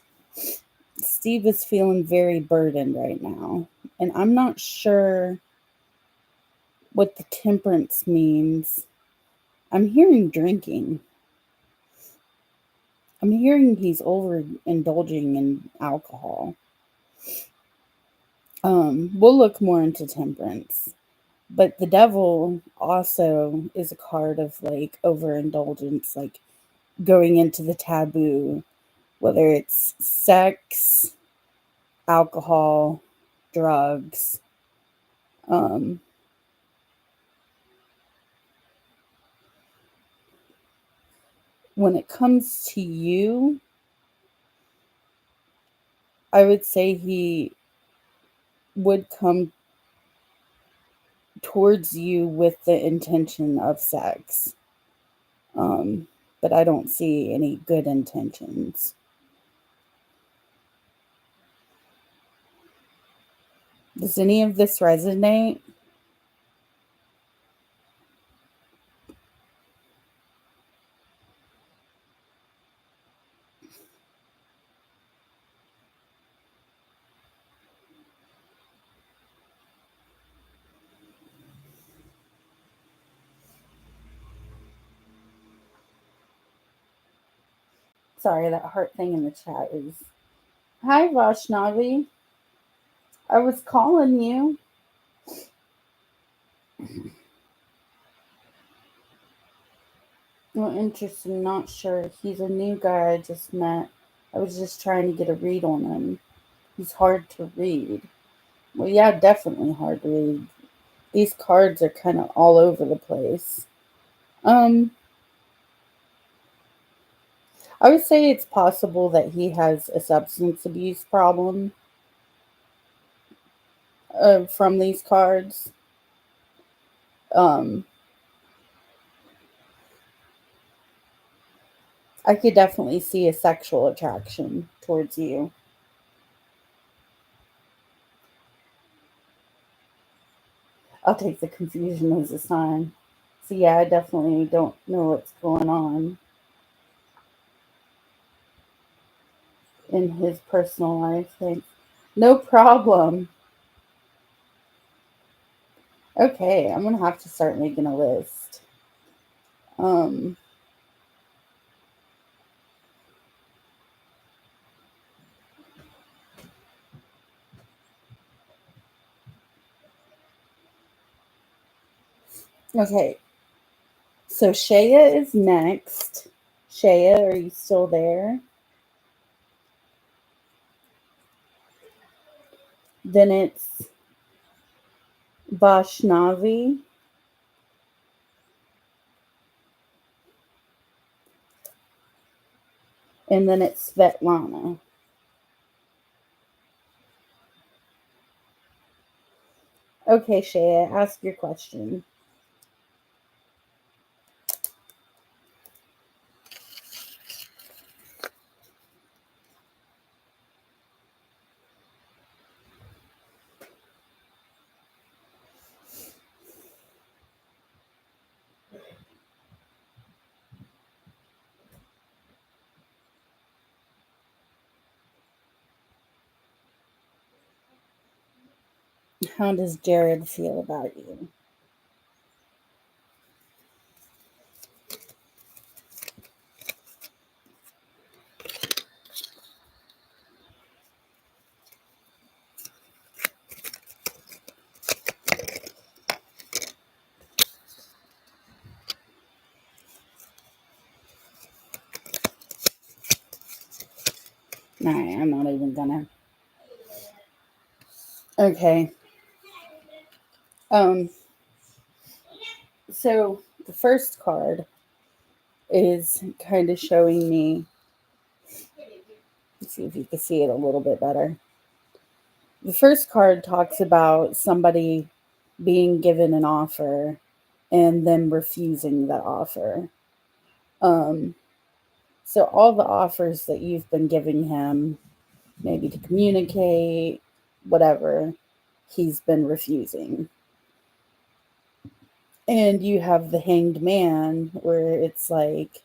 Steve is feeling very burdened right now. And I'm not sure what the temperance means. I'm hearing drinking. I'm hearing he's overindulging in alcohol. We'll look more into temperance. But the devil also is a card of like overindulgence, like going into the taboo, whether it's sex, alcohol, drugs. Um, when it comes to you, I would say he would come towards you with the intention of sex. Um, but I don't see any good intentions. Does any of this resonate? Sorry, that heart thing in the chat is. Hi, Vashnavi. I was calling you. Well, interesting. Not sure. He's a new guy I just met. I was just trying to get a read on him. He's hard to read. Well, yeah, definitely hard to read. These cards are kind of all over the place. Um, I would say it's possible that he has a substance abuse problem from these cards. Um, I could definitely see a sexual attraction towards you. I'll take the confusion as a sign. So yeah, I definitely don't know what's going on in his personal life. Thanks. No problem. Okay, I'm gonna have to start making a list. Um, okay, so Shaya is next. Shaya, are you still there? Then it's Vashnavi. And then it's Svetlana. Okay, Shaya, ask your question. How does Jared feel about you? Alright, I'm not even gonna. Okay. Um, so the first card is kind of showing me, let's see if you can see it a little bit better. The first card talks about somebody being given an offer and then refusing the offer. Um, so all the offers that you've been giving him, maybe to communicate, whatever, he's been refusing. And you have the Hanged Man, where it's like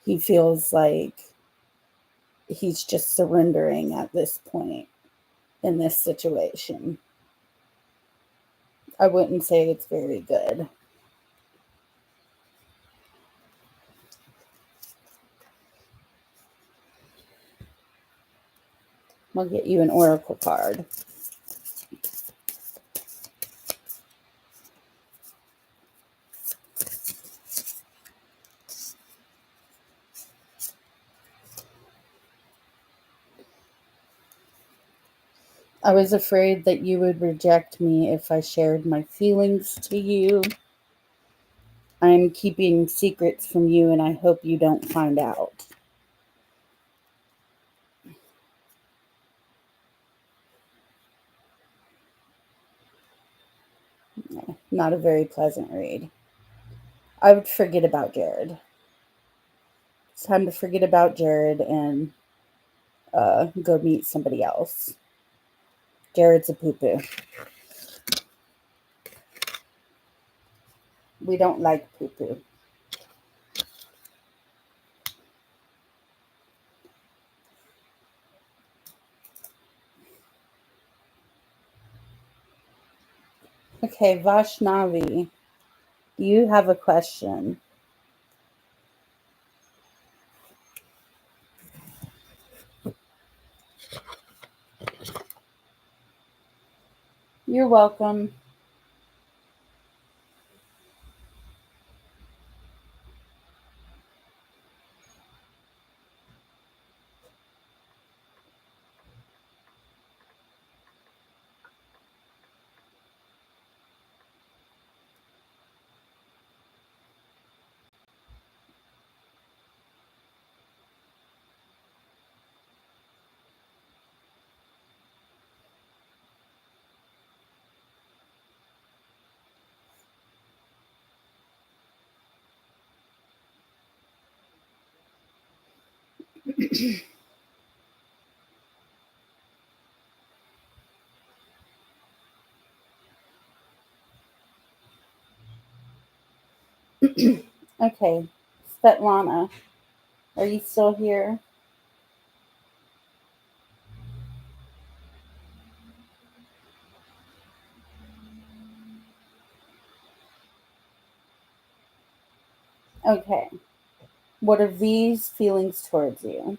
he feels like he's just surrendering at this point in this situation. I wouldn't say it's very good. I'll get you an oracle card. I was afraid that you would reject me if I shared my feelings to you. I'm keeping secrets from you and I hope you don't find out. Not a very pleasant read. I would forget about Jared. It's time to forget about Jared and go meet somebody else. Jared's a poo poo. We don't like poo poo. Okay, Vashnavi, do you have a question? You're welcome. Okay, Svetlana, are you still here? Okay. What are these feelings towards you?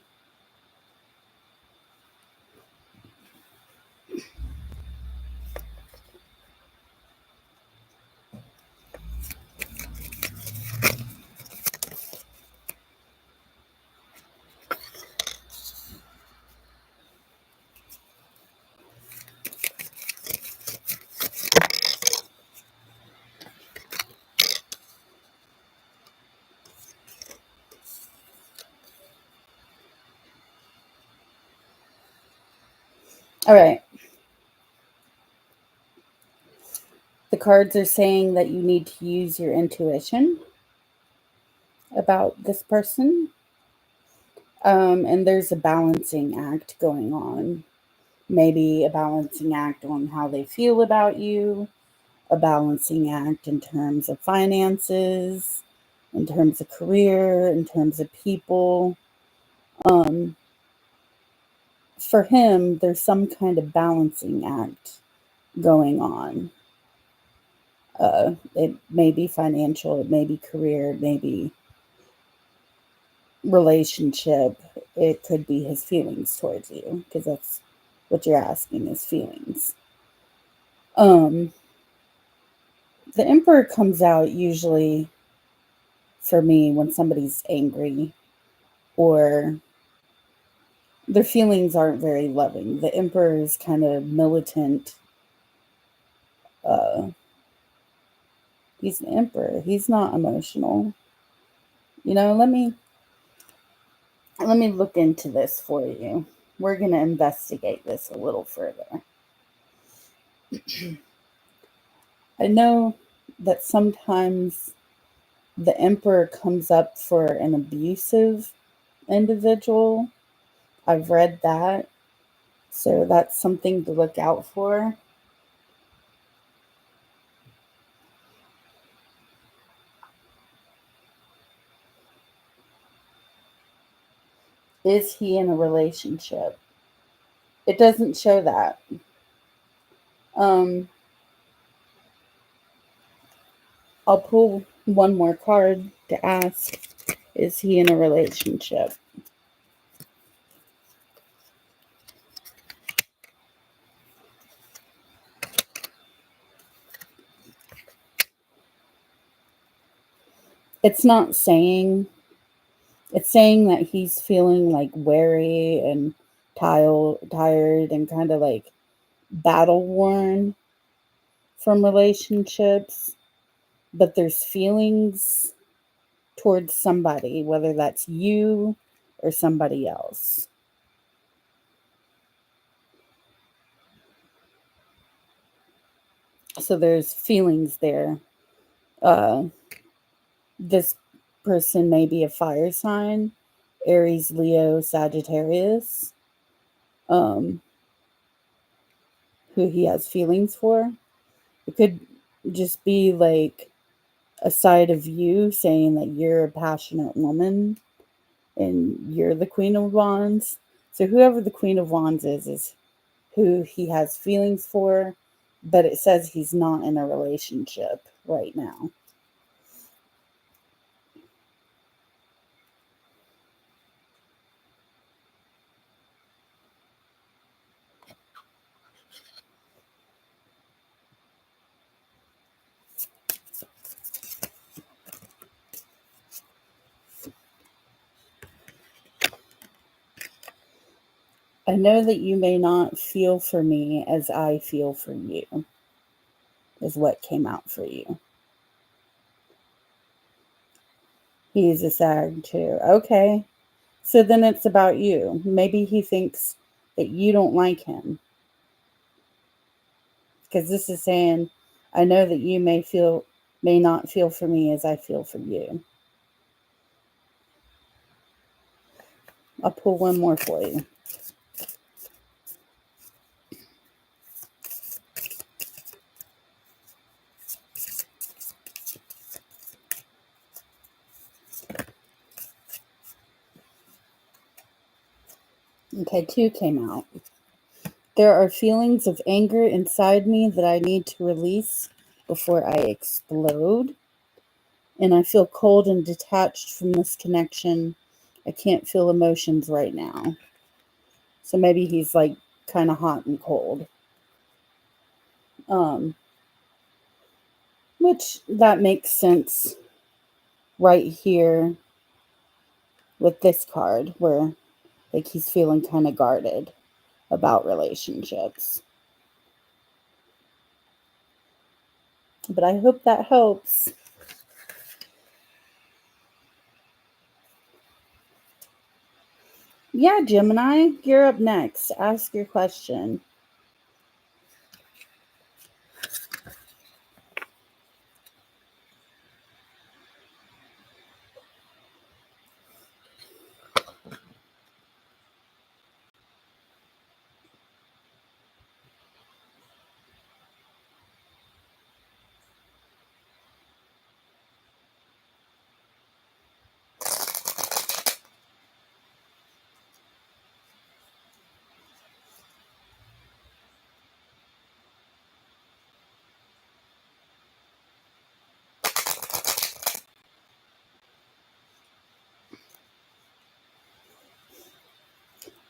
All right. The cards are saying that you need to use your intuition about this person. And there's a balancing act going on. Maybe a balancing act on how they feel about you, a balancing act in terms of finances, in terms of career, in terms of people. Um, for him, there's some kind of balancing act going on. It may be financial, it may be career, it may be relationship, it could be his feelings towards you, because that's what you're asking is feelings. Um, the Emperor comes out usually for me when somebody's angry or their feelings aren't very loving. The Emperor is kind of militant. Uh, he's an Emperor. He's not emotional. Let me look into this for you. We're going to investigate this a little further. I know that sometimes the Emperor comes up for an abusive individual. I've read that. So that's something to look out for. Is he in a relationship? It doesn't show that. Um, I'll pull one more card to ask, is he in a relationship? It's not saying, it's saying that he's feeling like weary and tired and kind of like battle worn from relationships, but there's feelings towards somebody, whether that's you or somebody else. So there's feelings there. Uh, this person may be a fire sign, Aries, Leo, Sagittarius, um, who he has feelings for. It could just be like a side of you saying that you're a passionate woman and you're the Queen of Wands. So whoever the Queen of Wands is who he has feelings for, but it says he's not in a relationship right now. I know that you may not feel for me as I feel for you, is what came out for you. He's a Sag too. Okay. So then it's about you. Maybe he thinks that you don't like him. Because this is saying, I know that you may not feel for me as I feel for you. I'll pull one more for you. Okay, two came out. There are feelings of anger inside me that I need to release before I explode. And I feel cold and detached from this connection. I can't feel emotions right now. So maybe he's like kind of hot and cold. Um, which that makes sense right here with this card where like he's feeling kind of guarded about relationships. But I hope that helps. Yeah, Gemini, you're up next. Ask your question.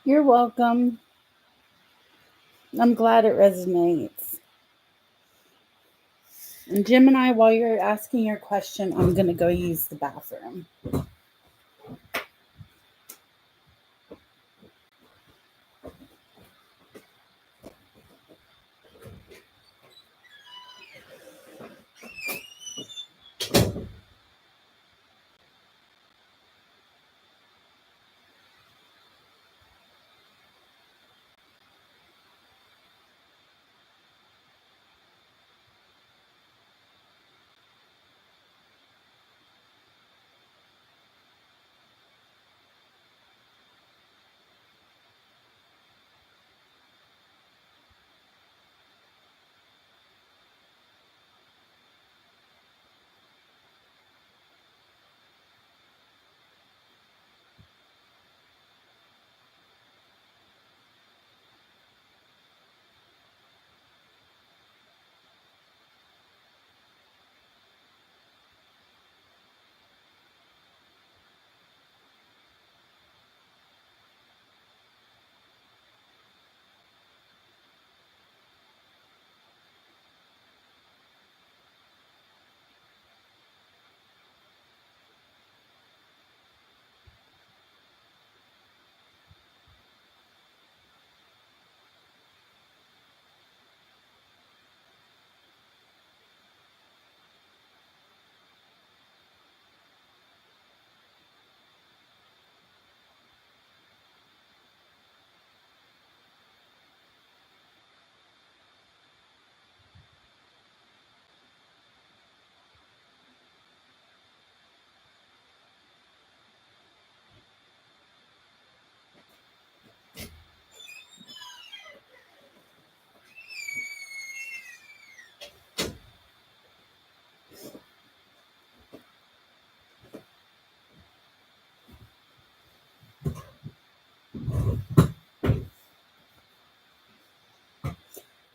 You're welcome. I'm glad it resonates. And Gemini, while you're asking your question, I'm going to go use the bathroom.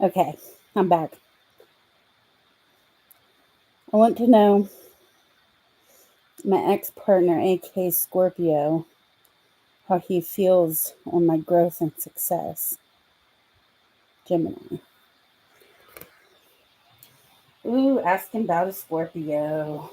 Okay, I'm back. I want to know my ex partner, aka Scorpio, how he feels on my growth and success. Gemini. Ooh, asking about a Scorpio.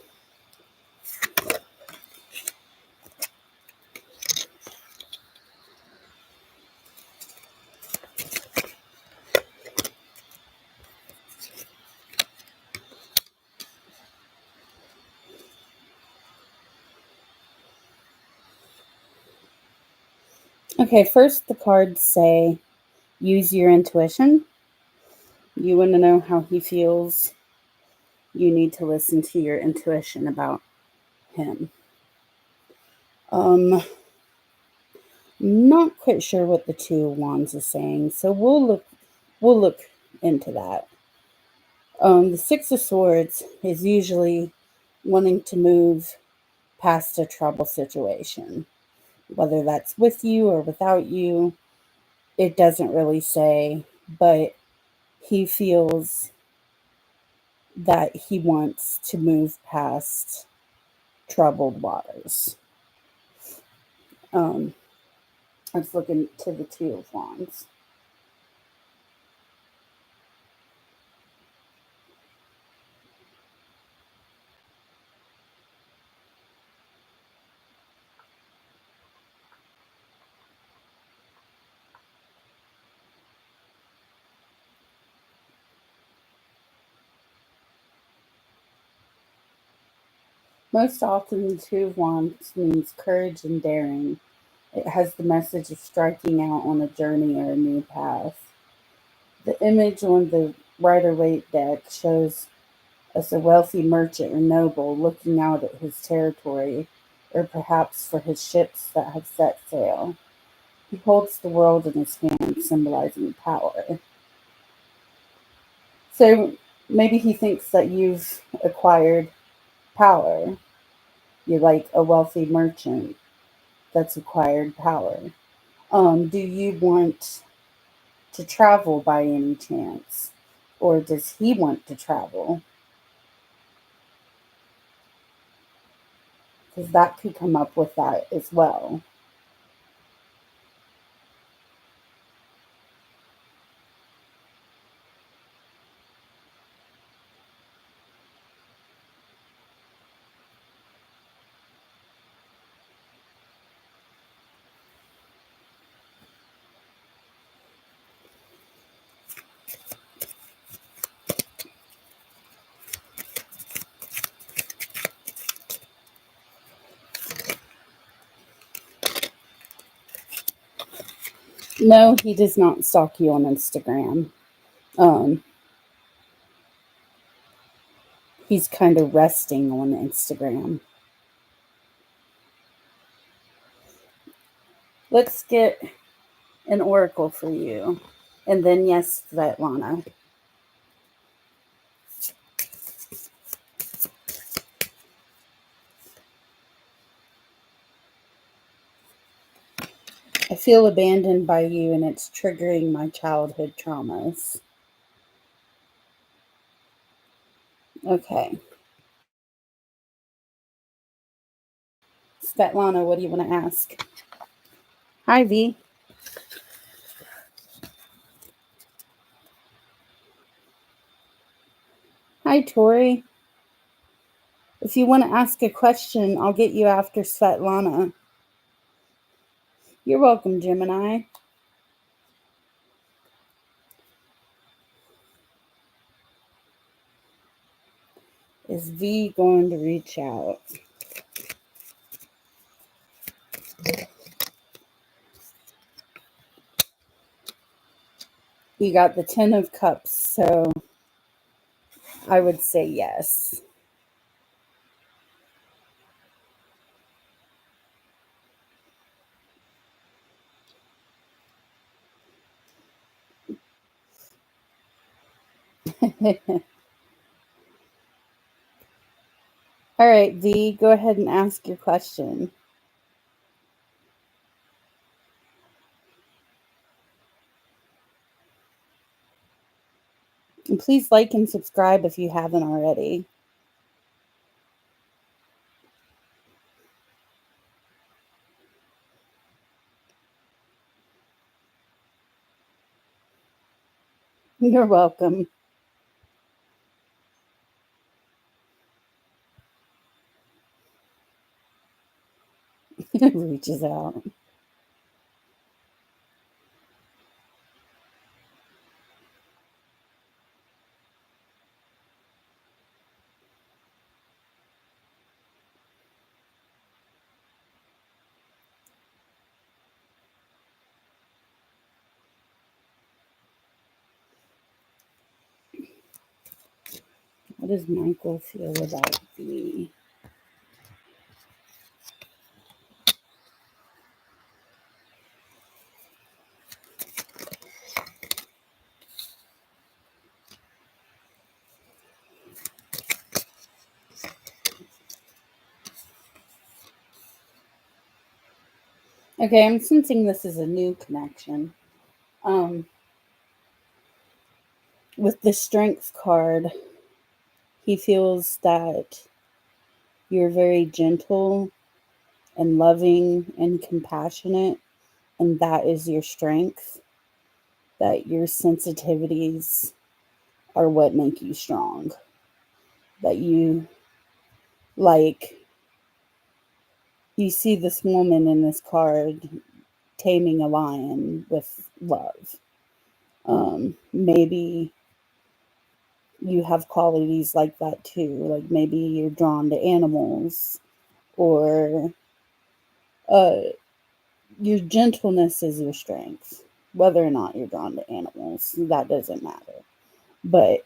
Okay, first the cards say use your intuition. You want to know how he feels. You need to listen to your intuition about him. Not quite sure what the Two of Wands is saying, so we'll look into that. The Six of Swords is usually wanting to move past a trouble situation, whether that's with you or without you. It doesn't really say, but he feels that he wants to move past troubled waters. Um, Let's look into the Two of Wands. Most often, the Two of Wands means courage and daring. It has the message of striking out on a journey or a new path. The image on the Rider Waite deck shows us a wealthy merchant or noble looking out at his territory, or perhaps for his ships that have set sail. He holds the world in his hand, symbolizing power. So maybe he thinks that you've acquired power. You're like a wealthy merchant that's acquired power. Do you want to travel by any chance? Or does he want to travel? Because that could come up with that as well. No, he does not stalk you on Instagram. Um, he's kind of resting on Instagram. Let's get an oracle for you. And then, yes, Svetlana. I feel abandoned by you and it's triggering my childhood traumas. Okay. Svetlana, what do you want to ask? Hi, V. Hi, Tori. If you want to ask a question, I'll get you after Svetlana. You're welcome, Gemini. Is V going to reach out? You got the Ten of Cups, so I would say yes. All right, V, go ahead and ask your question. And please like and subscribe if you haven't already. You're welcome. Reaches out. How does Michael feel about V? Okay, I'm sensing this is a new connection. With the Strength card, he feels that you're very gentle and loving and compassionate, and that is your strength. That your sensitivities are what make you strong. That like, you see this woman in this card taming a lion with love. Maybe you have qualities like that too. Like maybe you're drawn to animals, or uh, your gentleness is your strength. Whether or not you're drawn to animals, that doesn't matter. But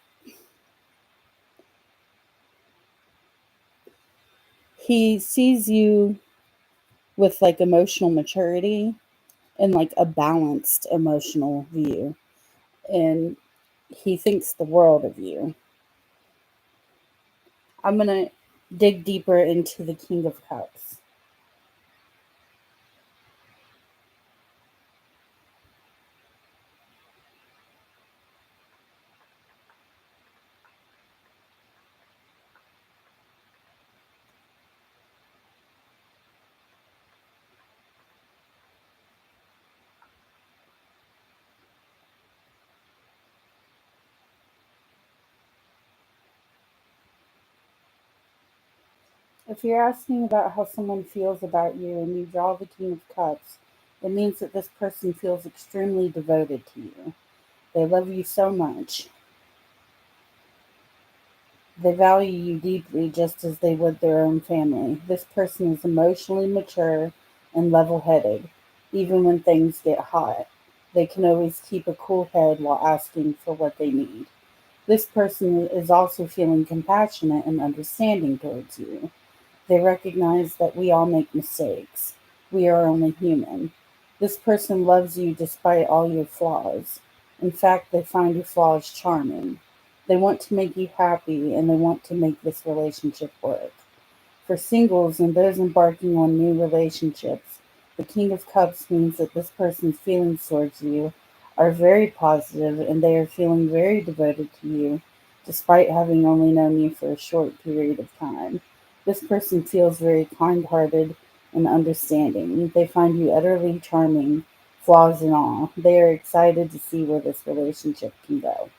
he sees you with like emotional maturity and like a balanced emotional view. And he thinks the world of you. I'm going to dig deeper into the King of Cups. If you're asking about how someone feels about you and you draw the King of Cups, it means that this person feels extremely devoted to you. They love you so much. They value you deeply just as they would their own family. This person is emotionally mature and level headed, even when things get hot. They can always keep a cool head while asking for what they need. This person is also feeling compassionate and understanding towards you. They recognize that we all make mistakes. We are only human. This person loves you despite all your flaws. In fact, they find your flaws charming. They want to make you happy and they want to make this relationship work. For singles and those embarking on new relationships, the King of Cups means that this person's feelings towards you are very positive and they are feeling very devoted to you, despite having only known you for a short period of time. This person feels very kind hearted and understanding. They find you utterly charming, flaws and all. They are excited to see where this relationship can go.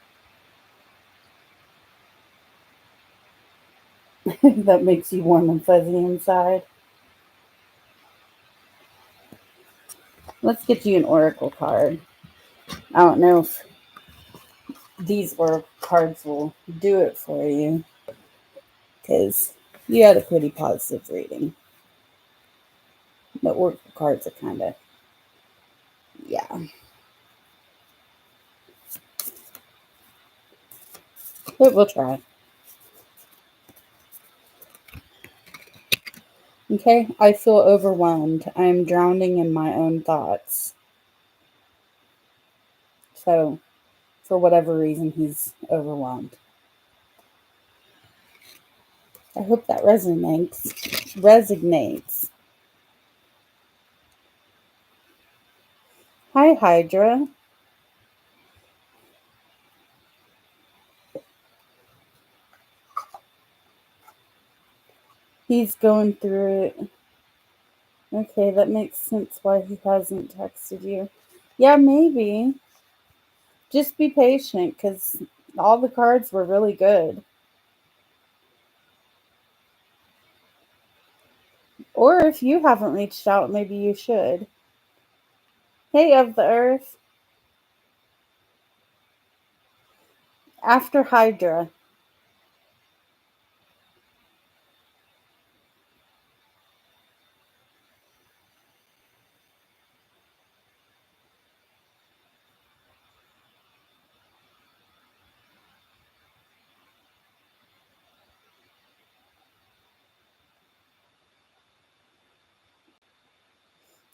That makes you warm and fuzzy inside. Let's get you an oracle card. I don't know if these oracle cards will do it for you because you had a pretty positive reading. The oracle cards are kind of, yeah. But we'll try. Okay, I feel overwhelmed. I am drowning in my own thoughts. So, for whatever reason, he's overwhelmed. I hope that resonates. Resonates. Hi, Hydra. He's going through it. Okay, that makes sense why he hasn't texted you. Yeah, maybe. Just be patient because all the cards were really good. Or if you haven't reached out, maybe you should. Hey, of the Earth. After Hydra.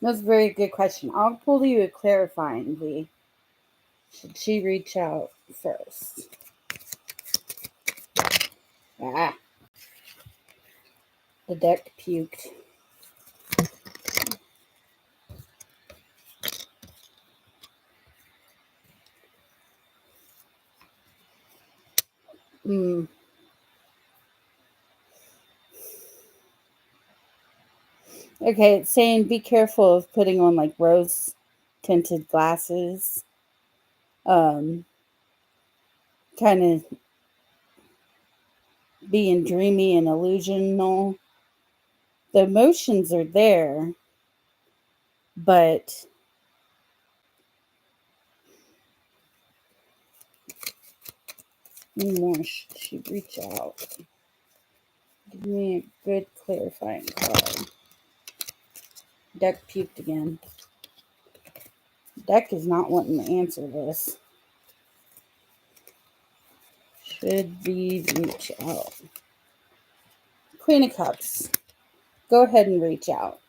That's a very good question. I'll pull you a clarifying V. Should she reach out first? Ah, the deck puked. Hmm. Okay, it's saying be careful of putting on like rose tinted glasses. Um, Kind of being dreamy and illusional. The emotions are there, but more should she reach out? Give me a good clarifying card. Deck puked again. Deck is not wanting to answer this. Should we reach out? Queen of Cups. Go ahead and reach out.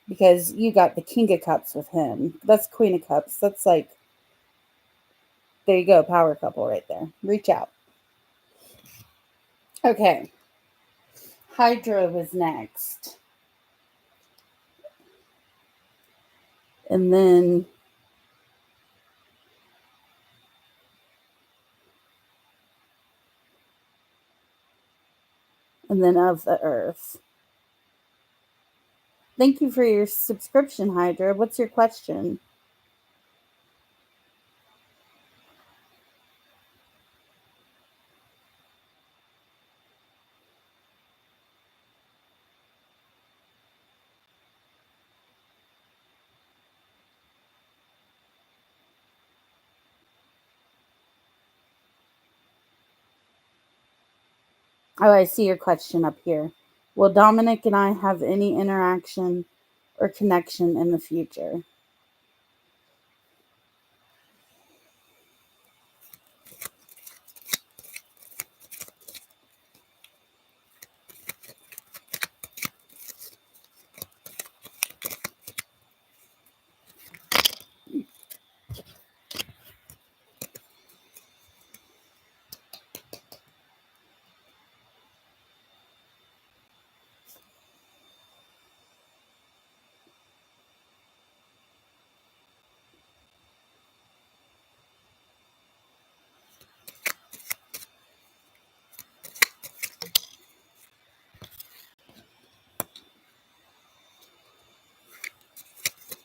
Because you got the King of Cups with him. That's Queen of Cups. That's like, there you go, power couple right there. Reach out. Okay. Hydra was next. And then of the Earth. Thank you for your subscription, Hydra. What's your question? Oh, I see your question up here. Will Dominic and I have any interaction or connection in the future.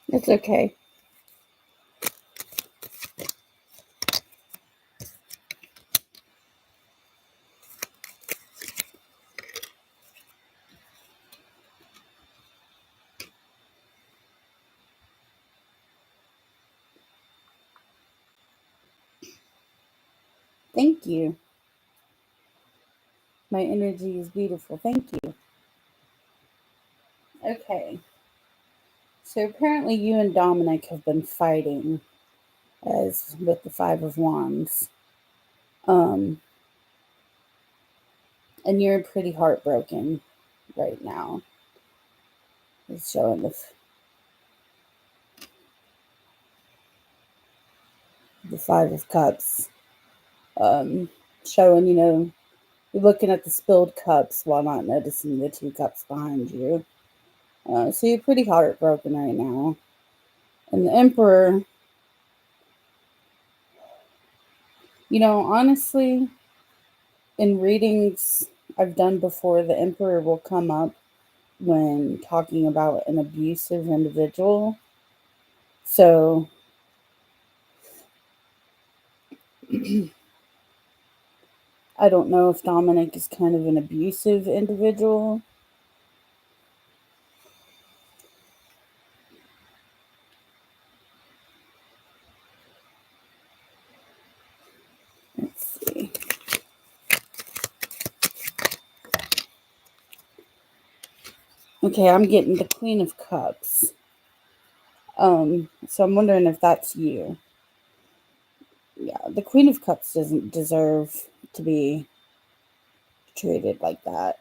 It's okay. Thank you. My energy is beautiful. Thank you. Okay. So apparently you and Dominic have been fighting as with the Five of Wands. Um and you're pretty heartbroken right now. It's showing the Five of Cups. Um Showing, you're looking at the spilled cups while not noticing the two cups behind you. So you're pretty heartbroken right now. And the Emperor, honestly, in readings I've done before, the Emperor will come up when talking about an abusive individual. So I don't know if Dominic is kind of an abusive individual. Let's see. Okay, I'm getting the Queen of Cups. So I'm wondering if that's you. Yeah, the Queen of Cups doesn't deserve to be treated like that.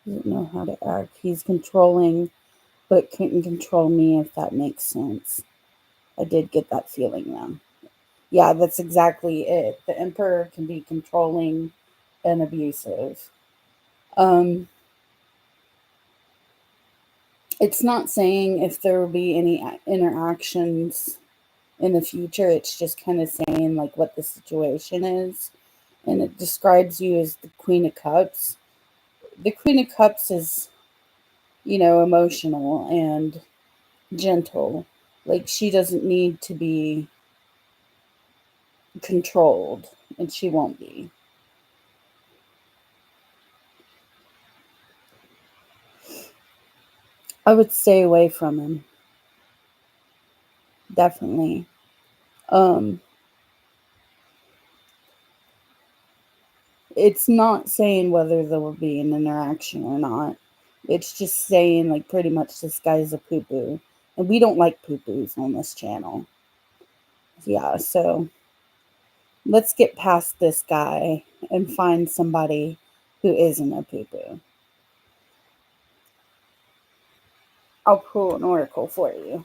Doesn't know how to act. He's controlling, but couldn't control me, if that makes sense. I did get that feeling though. Yeah, that's exactly it. The Emperor can be controlling and abusive. Um, it's not saying if there will be any interactions in the future. It's just kind of saying like what the situation is, and it describes you as the Queen of Cups. The Queen of Cups is, emotional and gentle. Like she doesn't need to be controlled, and she won't be. I would stay away from him, definitely. Um, it's not saying whether there will be an interaction or not. It's just saying like pretty much this guy's a poo poo, and we don't like poo poos on this channel. Yeah, so let's get past this guy and find somebody who isn't a poo poo. I'll pull an oracle for you.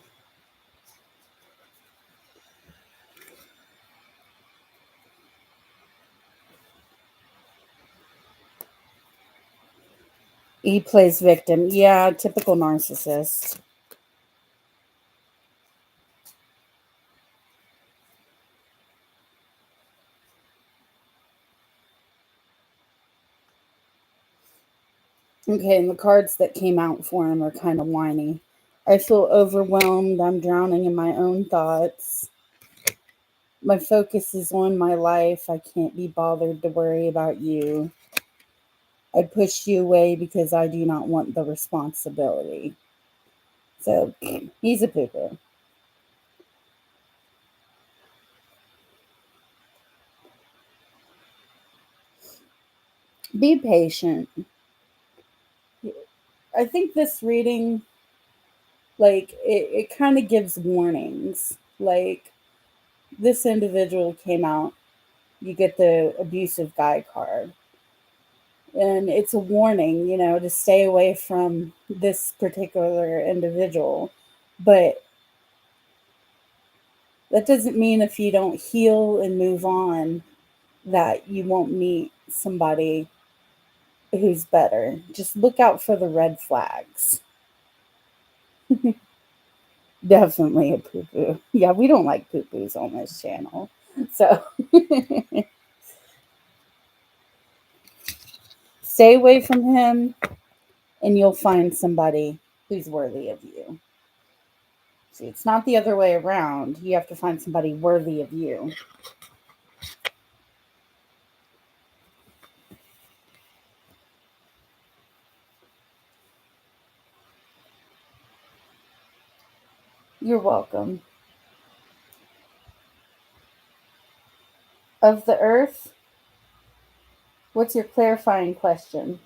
He plays victim. Yeah, typical narcissist. Okay, and the cards that came out for him are kind of whiny. I feel overwhelmed. I'm drowning in my own thoughts. My focus is on my life. I can't be bothered to worry about you. I pushed you away because I do not want the responsibility. So he's a poo poo. Be patient. I think this reading, like, it kind of gives warnings. Like, this individual came out, you get the abusive guy card. And it's a warning, to stay away from this particular individual. But that doesn't mean if you don't heal and move on that you won't meet somebody who's better. Just look out for the red flags. Definitely a poo poo. Yeah, we don't like poo poos on this channel. So stay away from him and you'll find somebody who's worthy of you. See, it's not the other way around. You have to find somebody worthy of you. You're welcome. Of the earth, what's your clarifying question?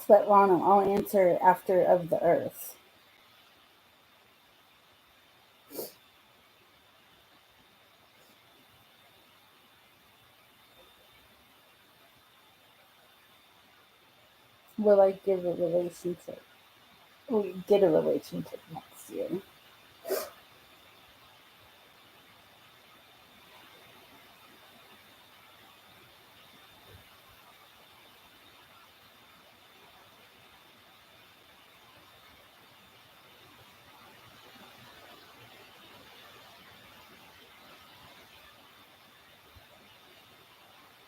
Svetlana, I'll answer after of the earth. Will I give a relationship? Will we get a relationship next year?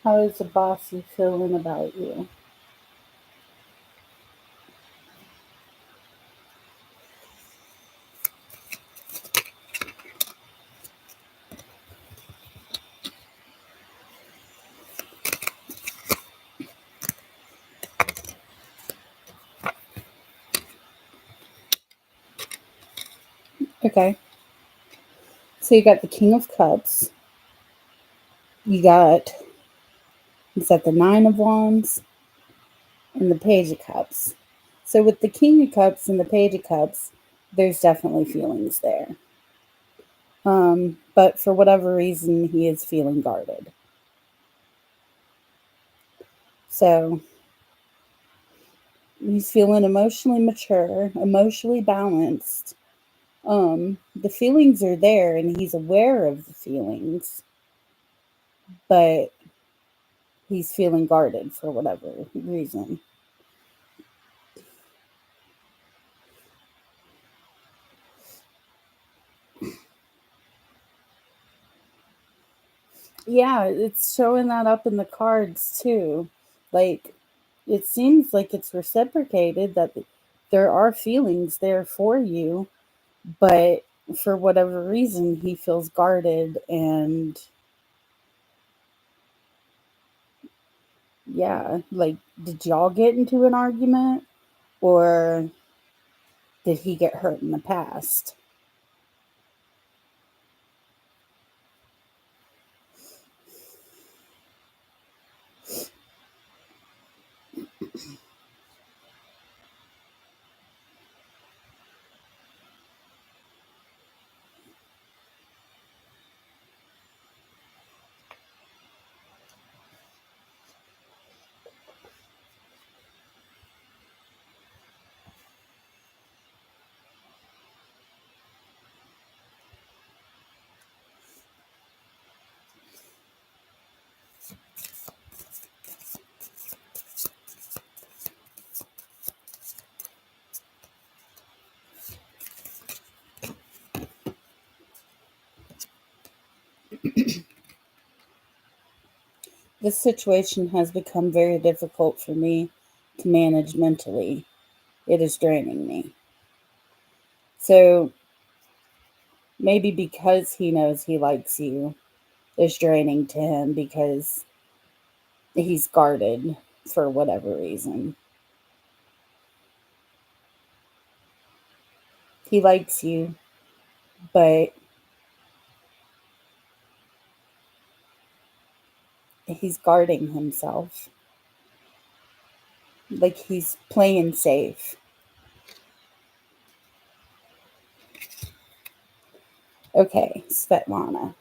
How is the bossy feeling about you? Okay. So you got the King of Cups. You got, is that the Nine of Wands and the Page of Cups? So with the King of Cups and the Page of Cups, there's definitely feelings there. But for whatever reason, he is feeling guarded. So He's feeling emotionally mature, emotionally balanced. The feelings are there and he's aware of the feelings, but he's feeling guarded for whatever reason. Yeah, it's showing that up in the cards too. Like, it seems like it's reciprocated that there are feelings there for you, but for whatever reason, he feels guarded. And yeah, like, did y'all get into an argument or did he get hurt in the past? This situation has become very difficult for me to manage mentally. It is draining me. So maybe because he knows he likes you, it's draining to him because he's guarded for whatever reason. He likes you, but he's guarding himself. Like he's playing safe. Okay, Svetlana.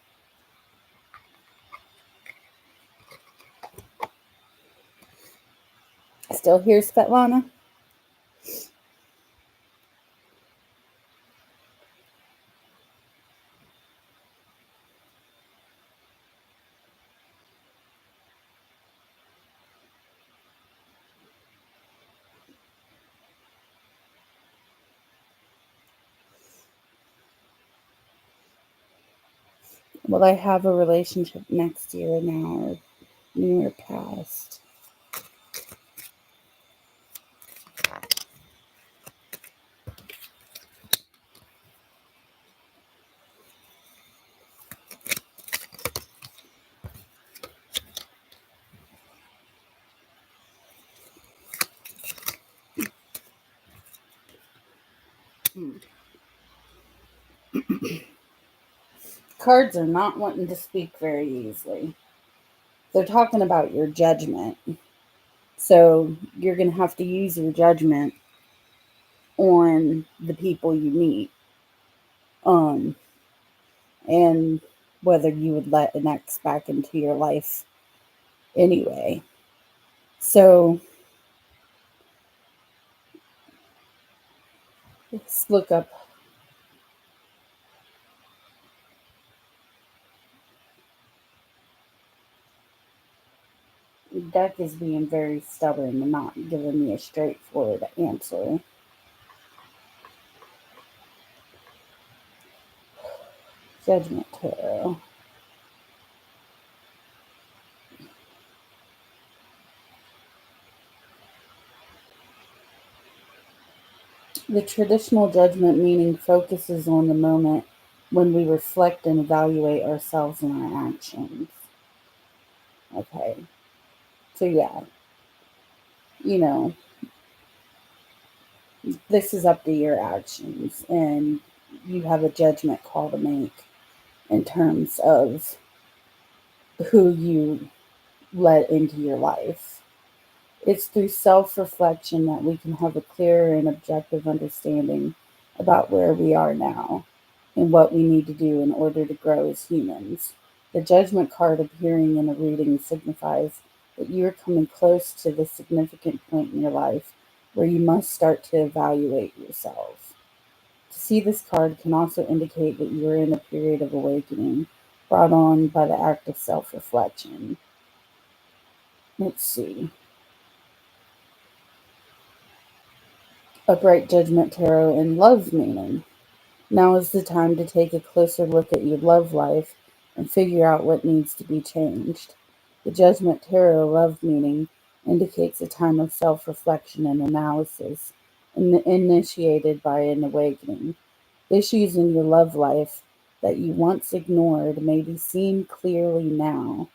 Still here, Svetlana? Will I have a relationship next year now or near past? Cards are not wanting to speak very easily. They're talking about your judgment. So you're going to have to use your judgment on the people you meet. Um, and whether you would let an ex back into your life anyway. So let's look up. The deck is being very stubborn and not giving me a straightforward answer. Judgment Tarot. The traditional judgment meaning focuses on the moment when we reflect and evaluate ourselves and our actions. Okay. So, yeah, you know, this is up to your actions, and you have a judgment call to make in terms of who you let into your life. It's through self reflection that we can have a clearer and objective understanding about where we are now and what we need to do in order to grow as humans. The judgment card appearing in a reading signifies that you are coming close to the significant point in your life where you must start to evaluate yourself. To see this card can also indicate that you are in a period of awakening brought on by the act of self reflection. Let's see. Upright Judgment Tarot and Love Meaning. Now is the time to take a closer look at your love life and figure out what needs to be changed. The Judgment Tarot Love Meaning indicates a time of self reflection and analysis, initiated by an awakening. Issues in your love life that you once ignored may be seen clearly now,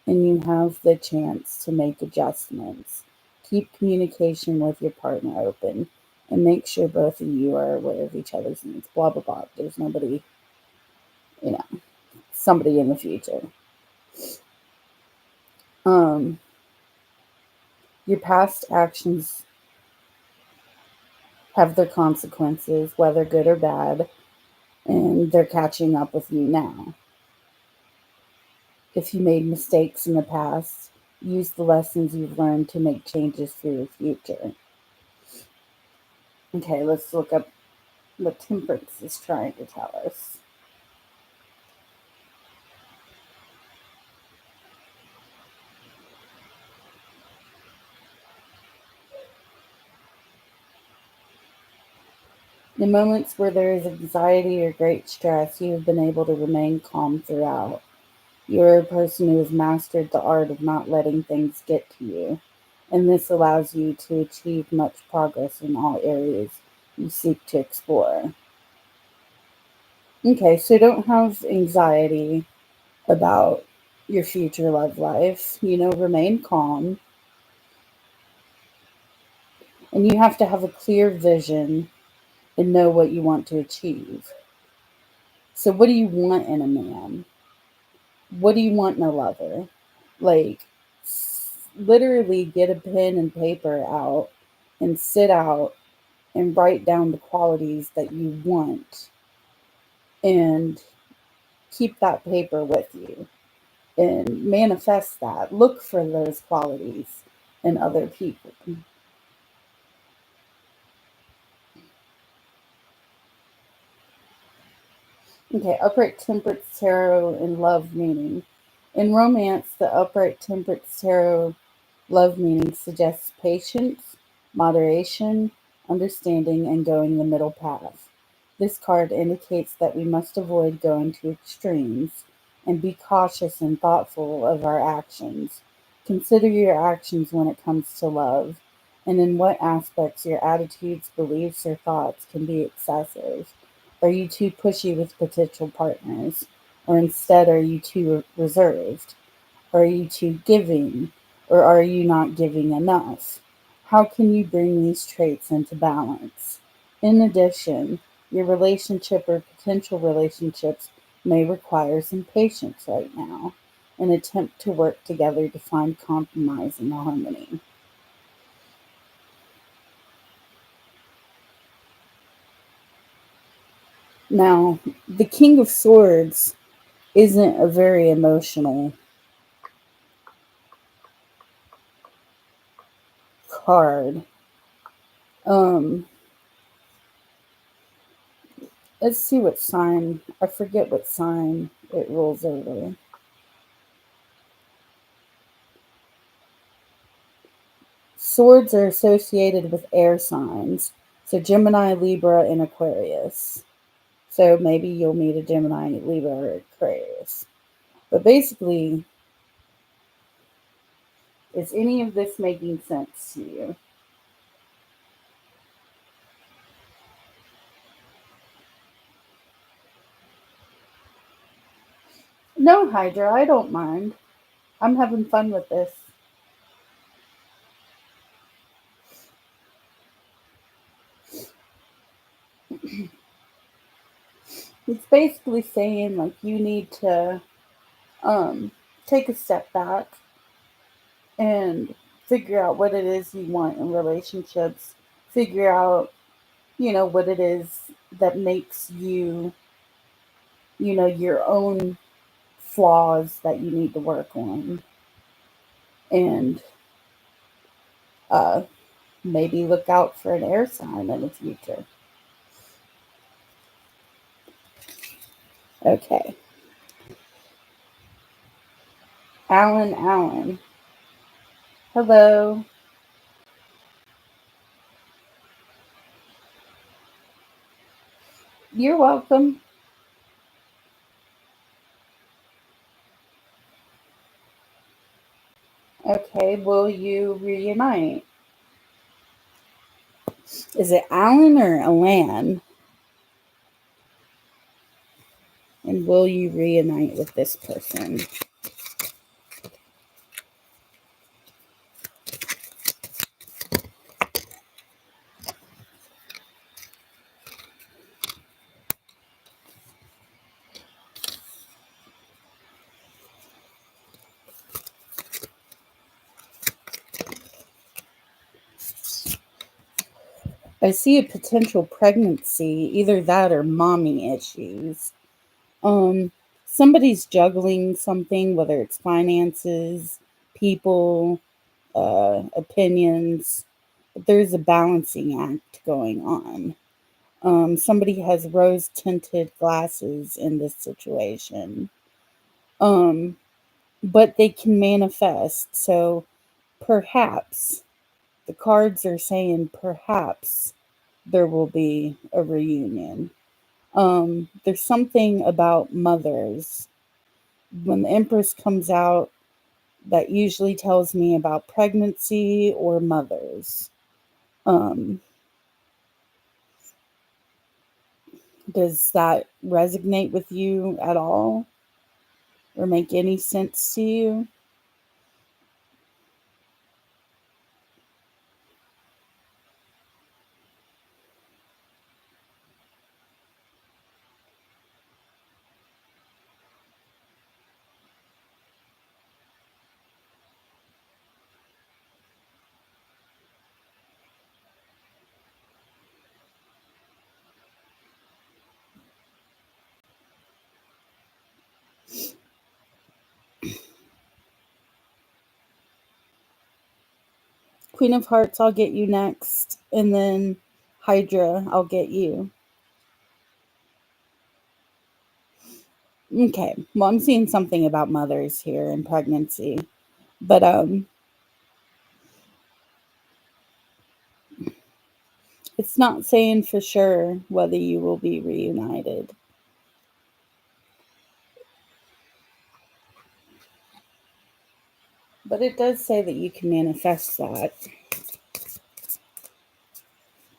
and you have the chance to make adjustments. Keep communication with your partner open and make sure both of you are aware of each other's needs. Blah, blah, blah. There's nobody, you know, somebody in the future. Um, your past actions have their consequences, whether good or bad, and they're catching up with you now. If you made mistakes in the past, use the lessons you've learned to make changes for your future. Okay, let's look up what Temperance is trying to tell us. In moments where there is anxiety or great stress, you have been able to remain calm throughout. You are a person who has mastered the art of not letting things get to you, and this allows you to achieve much progress in all areas you seek to explore. Okay, so don't have anxiety about your future love life. Remain calm, and you have to have a clear vision and know what you want to achieve. So, what do you want in a man? What do you want in a lover? Like, literally get a pen and paper out and sit out and write down the qualities that you want and keep that paper with you and manifest that. Look for those qualities in other people. Okay, upright temperance tarot and love meaning. In romance, the upright temperance tarot love meaning suggests patience, moderation, understanding, and going the middle path. This card indicates that we must avoid going to extremes and be cautious and thoughtful of our actions. Consider your actions when it comes to love, and in what aspects your attitudes, beliefs, or thoughts can be excessive. Are you too pushy with potential partners, or instead are you too reserved? Are you too giving, or are you not giving enough? How can you bring these traits into balance? In addition, your relationship or potential relationships may require some patience right now, and attempt to work together to find compromise and harmony. Now, the King of Swords isn't a very emotional card. Um, let's see what sign. I forget what sign it rolls over. Swords are associated with air signs, so Gemini, Libra, and Aquarius. So maybe you'll meet a Gemini, Libra, or Aquarius. But basically, is any of this making sense to you? No, Hydra, I don't mind. I'm having fun with this. It's basically saying like you need to um, take a step back and figure out what it is you want in relationships. Figure out, what it is that makes you, your own flaws that you need to work on. And uh, Maybe look out for an air sign in the future. Okay. Alan. Hello. You're welcome. Okay, will you reunite? Is it Alan or Alan? And will you reunite with this person? I see a potential pregnancy, either that or mommy issues. Um, Somebody's juggling something, whether it's finances, people, opinions. But there's a balancing act going on. Somebody has rose tinted glasses in this situation. Um, but they can manifest. So perhaps the cards are saying perhaps there will be a reunion. There's something about mothers. When the Empress comes out, that usually tells me about pregnancy or mothers. Um, does that resonate with you at all or make any sense to you? Queen of Hearts, I'll get you next. And then Hydra, I'll get you. Okay. Well, I'm seeing something about mothers here and pregnancy. But it's not saying for sure whether you will be reunited. But it does say that you can manifest that.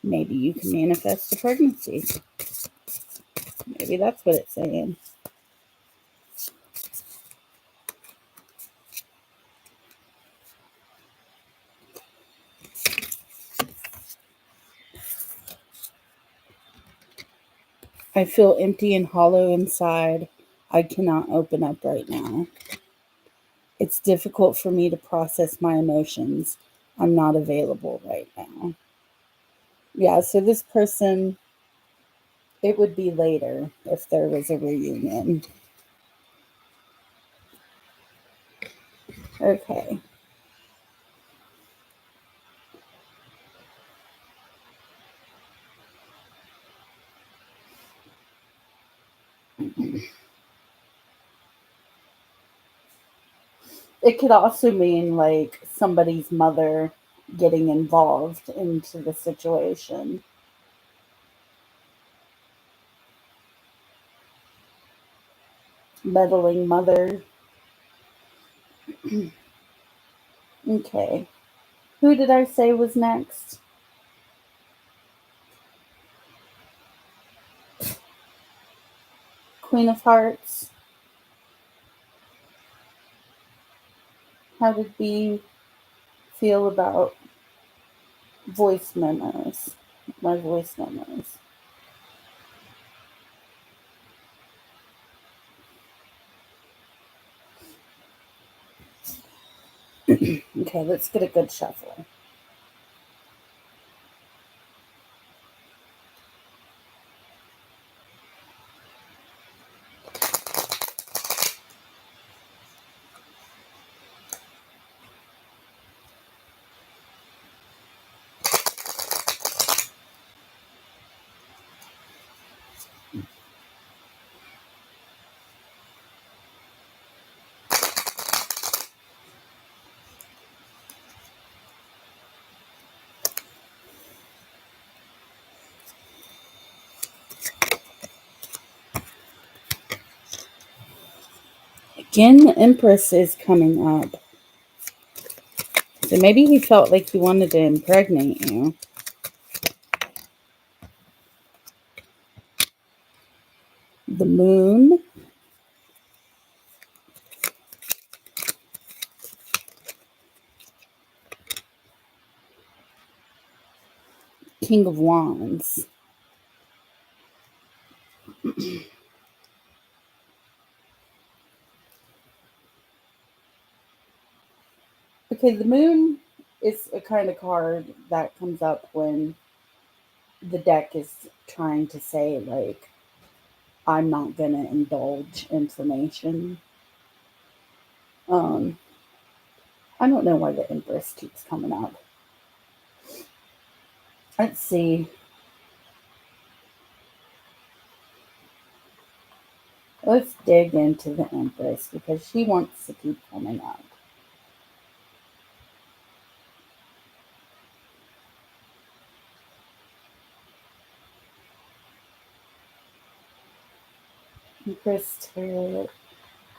Maybe you can manifest a pregnancy. Maybe that's what it's saying. I feel empty and hollow inside. I cannot open up right now. It's difficult for me to process my emotions. I'm not available right now. Yeah, so this person, it would be later if there was a reunion. Okay. It could also mean like somebody's mother getting involved into the situation. Meddling mother. Okay. Who did I say was next? Queen of Hearts. How did B feel about voice memos? My voice memos. Okay, let's get a good shuffle. Again, the Empress is coming up. So maybe he felt like he wanted to impregnate you. The Moon. King of Wands. Okay, the Moon is a kind of card that comes up when the deck is trying to say, like, I'm not going to indulge information. Um, I don't know why the Empress keeps coming up. Let's see. Let's dig into the Empress because she wants to keep coming up. Empress Tarot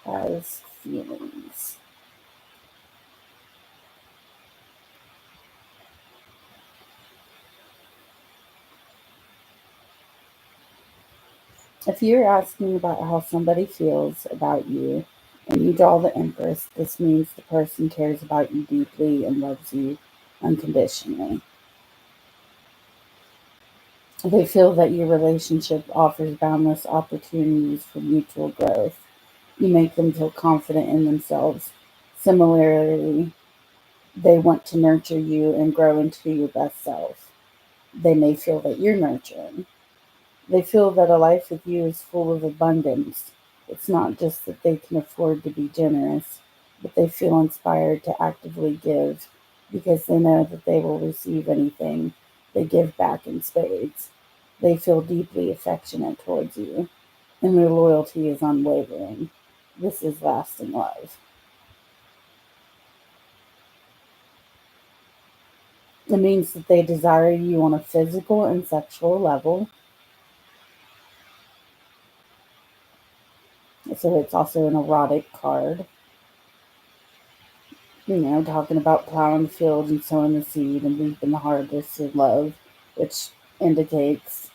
has feelings. If you're asking about how somebody feels about you and you draw the Empress, this means the person cares about you deeply and loves you unconditionally. They feel that your relationship offers boundless opportunities for mutual growth. You make them feel confident in themselves. Similarly, they want to nurture you and grow into your best self. They may feel that you're nurturing. They feel that a life with you is full of abundance. It's not just that they can afford to be generous, but they feel inspired to actively give because they know that they will receive anything they give back in spades. They feel deeply affectionate towards you, and their loyalty is unwavering. This is lasting love. It means that they desire you on a physical and sexual level. So it's also an erotic card. Talking about plowing the field and sowing the seed and reaping the harvest of love, which indicates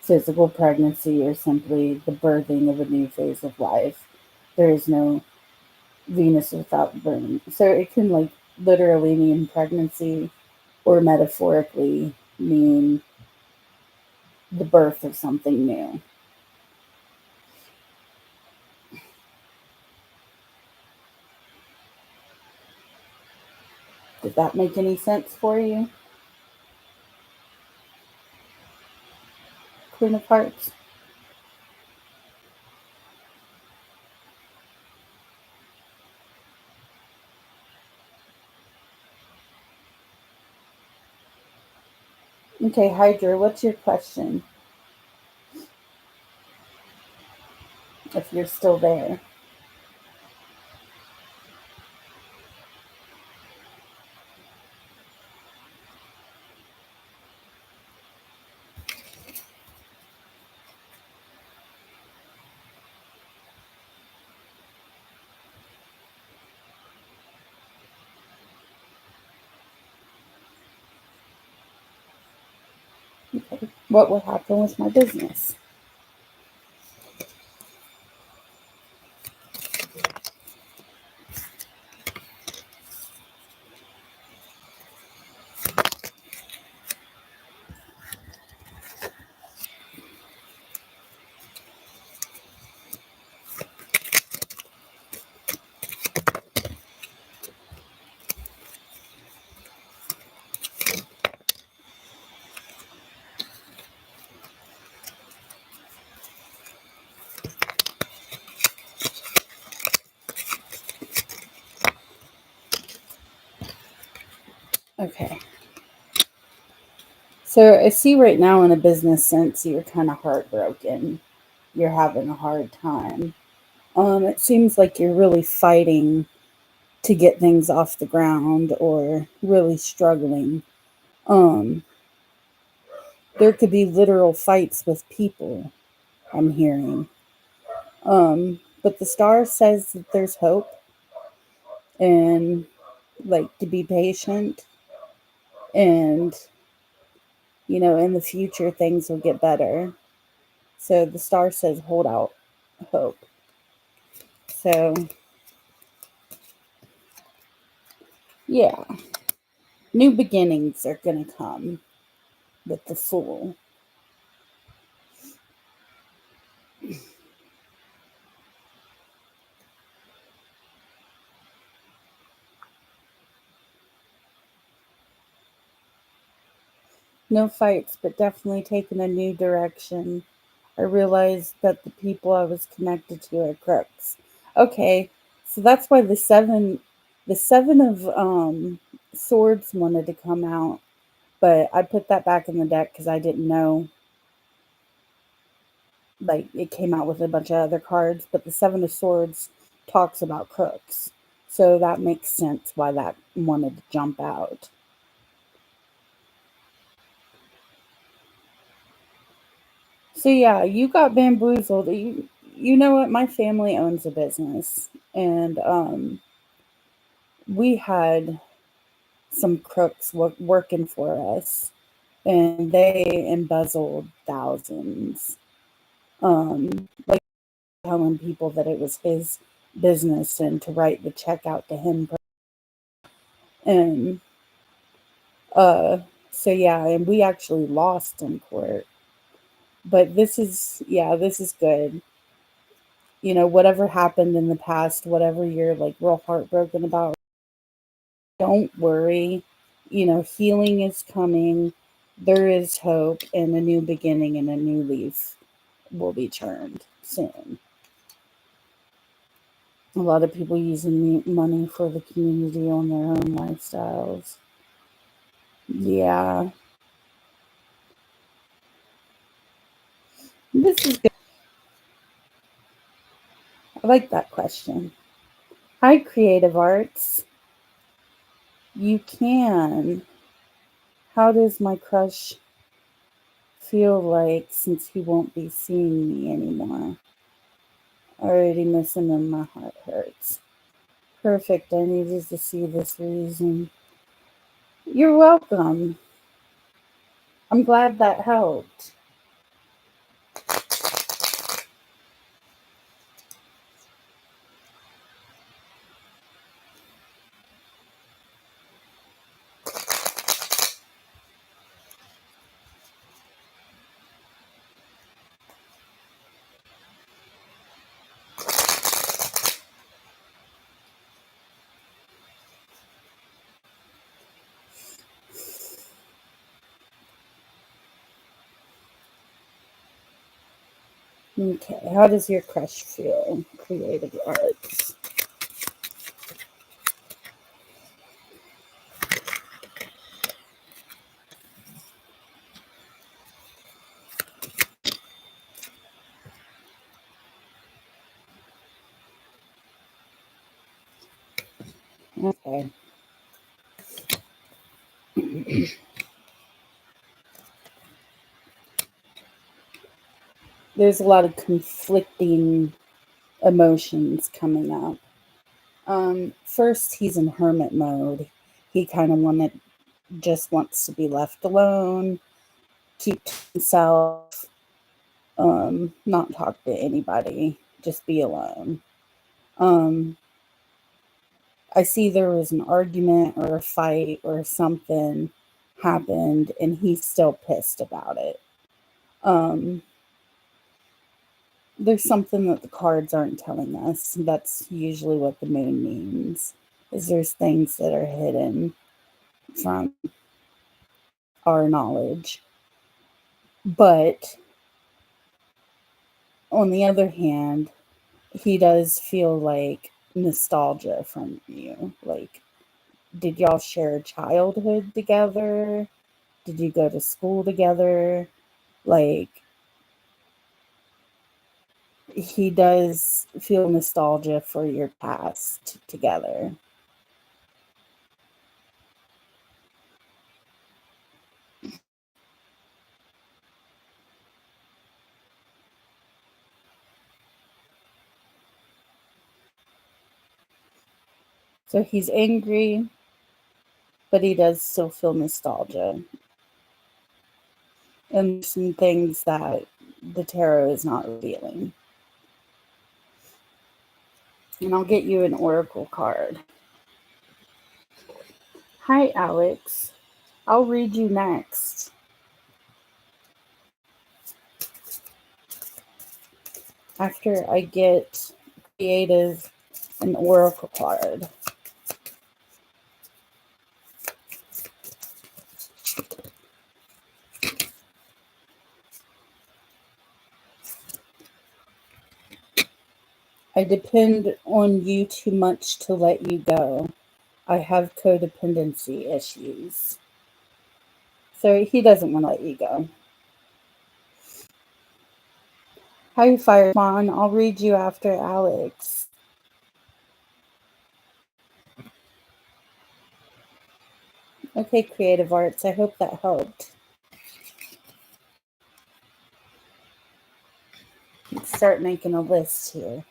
physical pregnancy or simply the birthing of a new phase of life. There is no Venus without burn. So it can like literally mean pregnancy or metaphorically mean the birth of something new. Did that make any sense for you, Queen of Hearts? Okay, Hydra, what's your question? If you're still there. Okay. What will happen with my business? Okay. So I see right now in a business sense, you're kind of heartbroken. You're having a hard time. It seems like you're really fighting to get things off the ground or really struggling. Um, there could be literal fights with people, I'm hearing. But the star says that there's hope and like to be patient and in the future things will get better. So the star says hold out hope. So yeah, new beginnings are going to come with the Fool. No fights, but definitely taking a new direction. I realized that the people I was connected to are crooks. Okay, so that's why the seven of swords wanted to come out, but I put that back in the deck because I didn't know. Like it came out with a bunch of other cards, but the seven of swords talks about crooks, so that makes sense why that wanted to jump out. So yeah, you got bamboozled. You know what? My family owns a business, and we had some crooks working for us, and they embezzled thousands. Like telling people that it was his business and to write the check out to him, and uh, so yeah, and we actually lost in court. But this is good. Whatever happened in the past, whatever you're like real heartbroken about, don't worry. Healing is coming. There is hope, and a new beginning and a new leaf will be turned soon. A lot of people using money for the community on their own lifestyles. Yeah, this is good. I like that question. Hi, creative arts. You can. How does my crush feel like since he won't be seeing me anymore? I already miss him and my heart hurts. Perfect. I needed to see this reason. You're welcome. I'm glad that helped. Okay. How does your crush feel? Creative arts. Okay. There's a lot of conflicting emotions coming up. First, he's in hermit mode. He kind of just wants to be left alone, keep to himself, not talk to anybody, just be alone. Um, I see there was an argument or a fight or something happened, and he's still pissed about it. Um, there's something that the cards aren't telling us. That's usually what the moon means. Is there's things that are hidden from our knowledge. But on the other hand, he does feel like nostalgia from you. Like, did y'all share childhood together? Did you go to school together? Like, he does feel nostalgia for your past together. So he's angry, but he does still feel nostalgia. And there's some things that the tarot is not revealing. And I'll get you an oracle card. Hi, Alex. I'll read you next. After I get creative an oracle card. I depend on you too much to let you go. I have codependency issues. So he doesn't want to let you go. Hi, Firespawn. I'll read you after Alex. Okay, Creative Arts. I hope that helped. Let's start making a list here.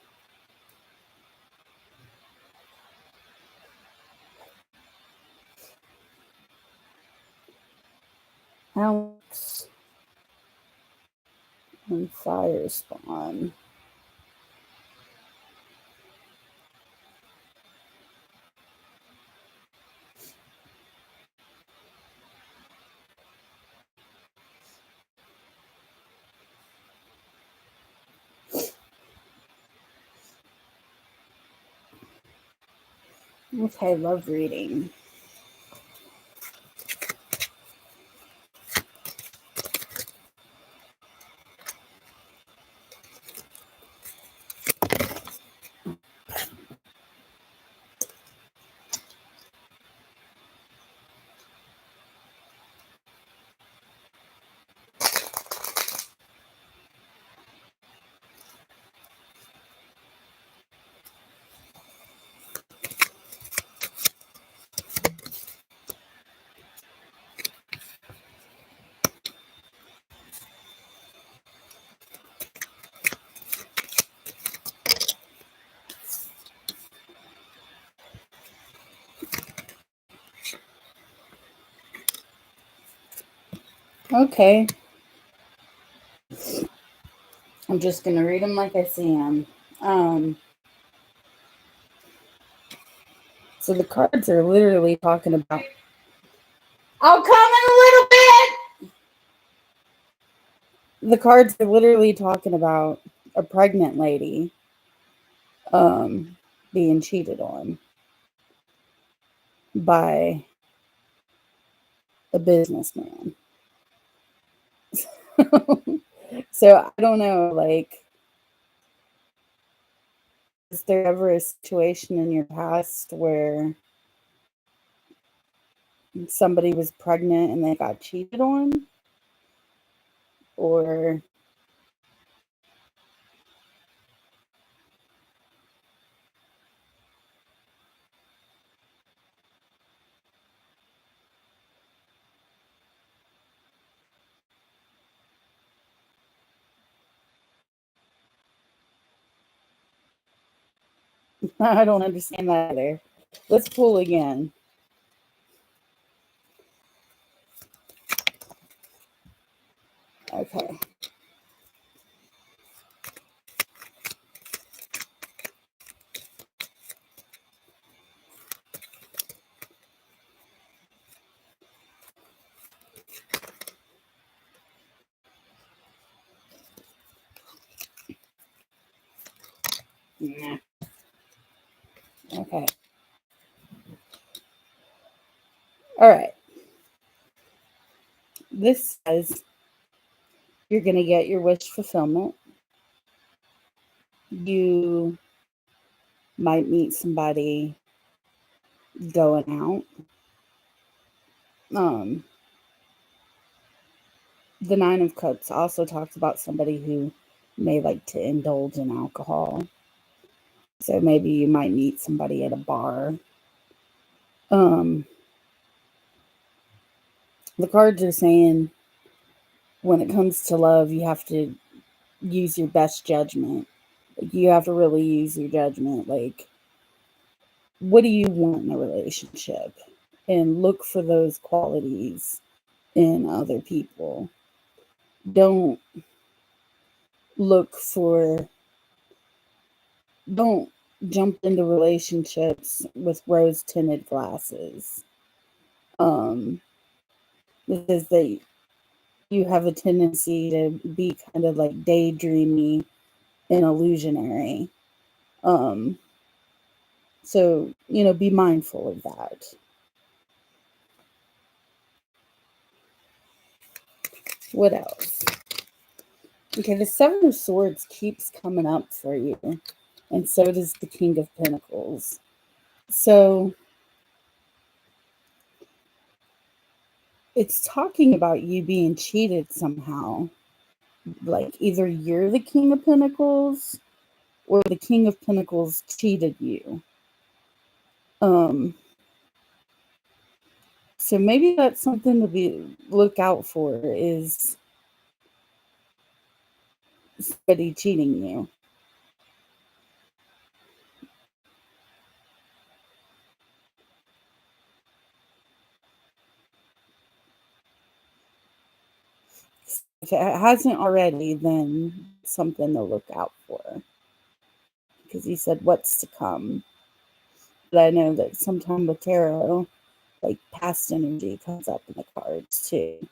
Alex and Firespawn. Okay, love reading. Okay. I'm just going to read them like I see them. So the cards are literally talking about. I'll come in a little bit. The cards are literally talking about a pregnant lady being cheated on by a businessman. So I don't know, like, is there ever a situation in your past where somebody was pregnant and they got cheated on? Or I don't understand that either. Let's pull again. Okay. Nah. Okay. All right. This says you're going to get your wish fulfillment. You might meet somebody going out. The Nine of Cups also talks about somebody who may like to indulge in alcohol. So maybe you might meet somebody at a bar. The cards are saying when it comes to love, you have to use your best judgment. Like, you have to really use your judgment. Like, what do you want in a relationship? And look for those qualities in other people. Don't look for, don't jump into relationships with rose tinted glasses. Um, because you have a tendency to be kind of like daydreamy and illusionary. Um, so, be mindful of that. What else? Okay, the Seven of Swords keeps coming up for you, and so does the King of Pentacles. So it's talking about you being cheated somehow. Like either you're the King of Pentacles or the King of Pentacles cheated you. Um, so maybe that's something to look out for, is somebody cheating you. If it hasn't already, then something to look out for. Because he said, what's to come? But I know that sometime with tarot, like past energy comes up in the cards too.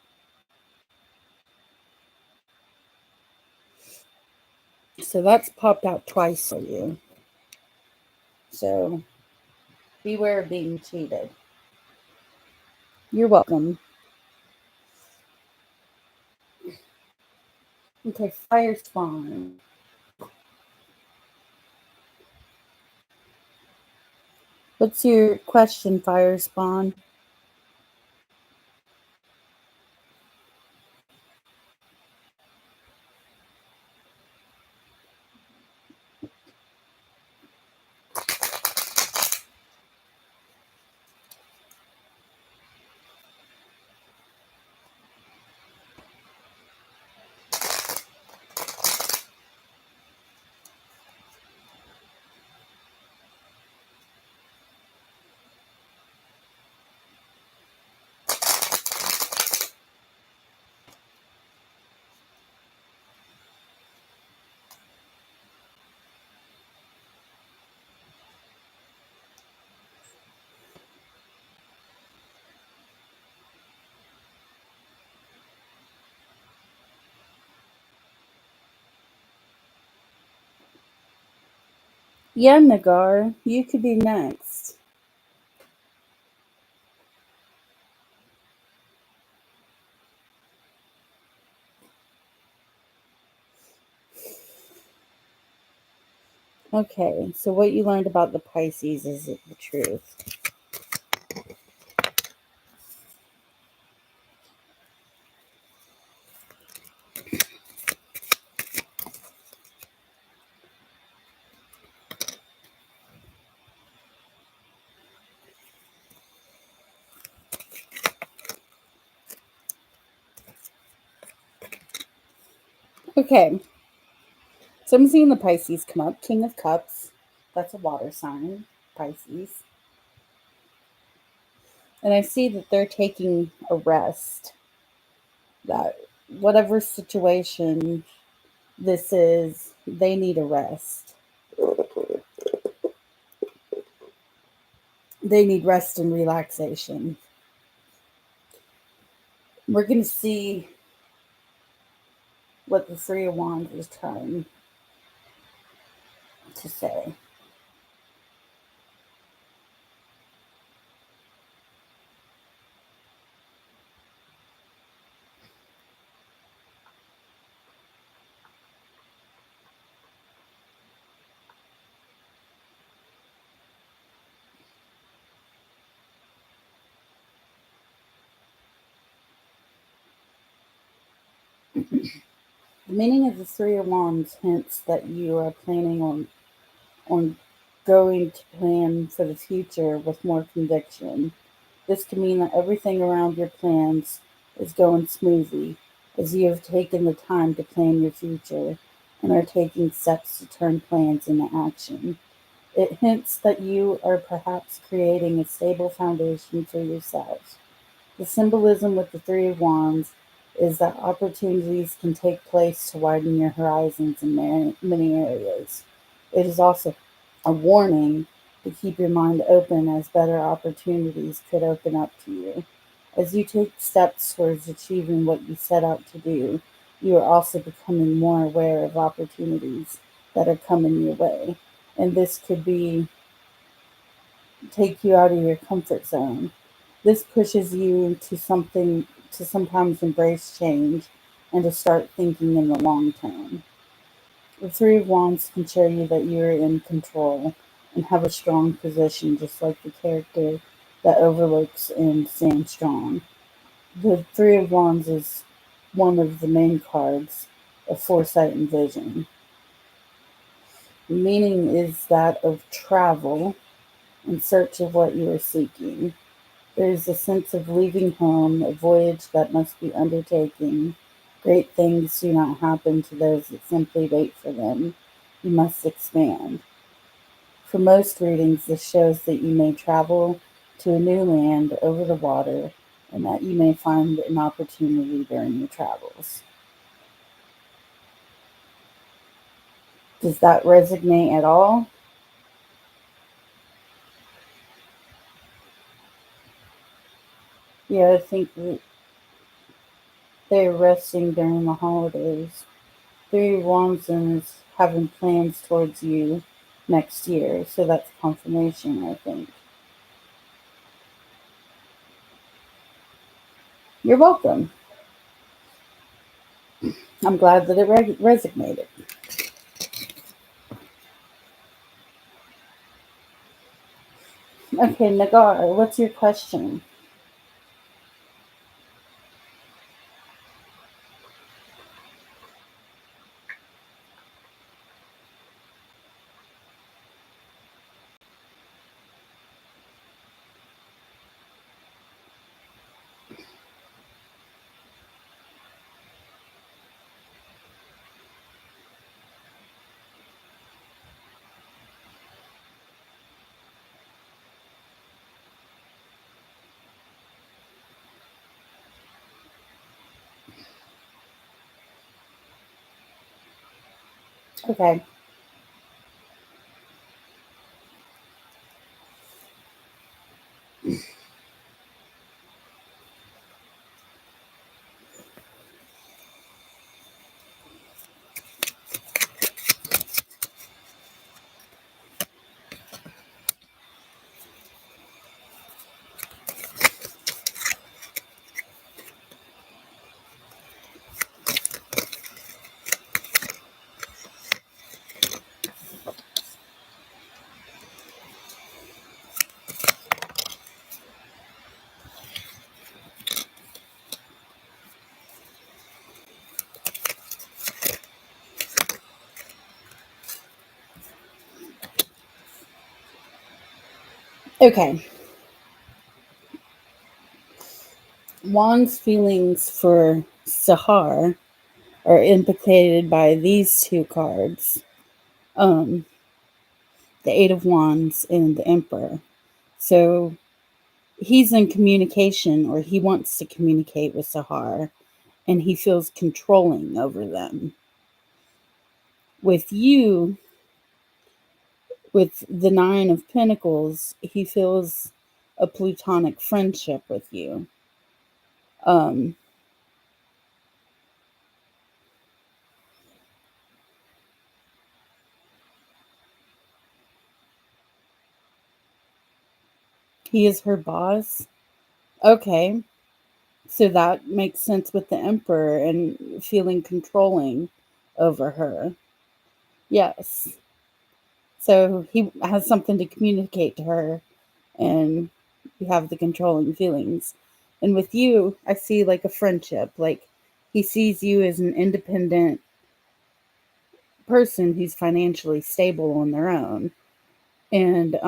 So that's popped out twice for you. So beware of being cheated. You're welcome. Okay, fire spawn. What's your question, fire spawn? Yeah, Nagar, you could be next. Okay, so what you learned about the Pisces is the truth. Okay, so I'm seeing the Pisces come up. King of Cups, that's a water sign, Pisces. And I see that they're taking a rest. That whatever situation this is, they need a rest. They need rest and relaxation. We're going to see what the Three of Wands is trying to say. The meaning of the Three of Wands hints that you are planning on going to plan for the future with more conviction. This can mean that everything around your plans is going smoothly, as you have taken the time to plan your future and are taking steps to turn plans into action. It hints that you are perhaps creating a stable foundation for yourselves. The symbolism with the Three of Wands is that opportunities can take place to widen your horizons in many areas. It is also a warning to keep your mind open as better opportunities could open up to you. As you take steps towards achieving what you set out to do, you are also becoming more aware of opportunities that are coming your way. And this could be take you out of your comfort zone. This pushes you to something to sometimes embrace change and to start thinking in the long term. The Three of Wands can show you that you are in control and have a strong position, just like the character that overlooks and stands strong. The Three of Wands is one of the main cards of foresight and vision. The meaning is that of travel in search of what you are seeking. There is a sense of leaving home, a voyage that must be undertaken. Great things do not happen to those that simply wait for them. You must expand. For most readings, this shows that you may travel to a new land over the water and that you may find an opportunity during your travels. Does that resonate at all? Yeah, I think that they're resting during the holidays. Three of Wands is having plans towards you next year, so that's confirmation, I think. You're welcome. I'm glad that it resonated. Okay, Nagar, what's your question? Okay. Okay. Juan's feelings for Sahar are implicated by these two cards, um, the Eight of Wands and the Emperor. So he's in communication, or he wants to communicate with Sahar, and he feels controlling over them. With you, with the Nine of Pentacles, he feels a platonic friendship with you. Um, he is her boss. Okay, so that makes sense with the Emperor and feeling controlling over her. Yes. So he has something to communicate to her, and you have the controlling feelings. And with you, I see like a friendship. Like he sees you as an independent person who's financially stable on their own. And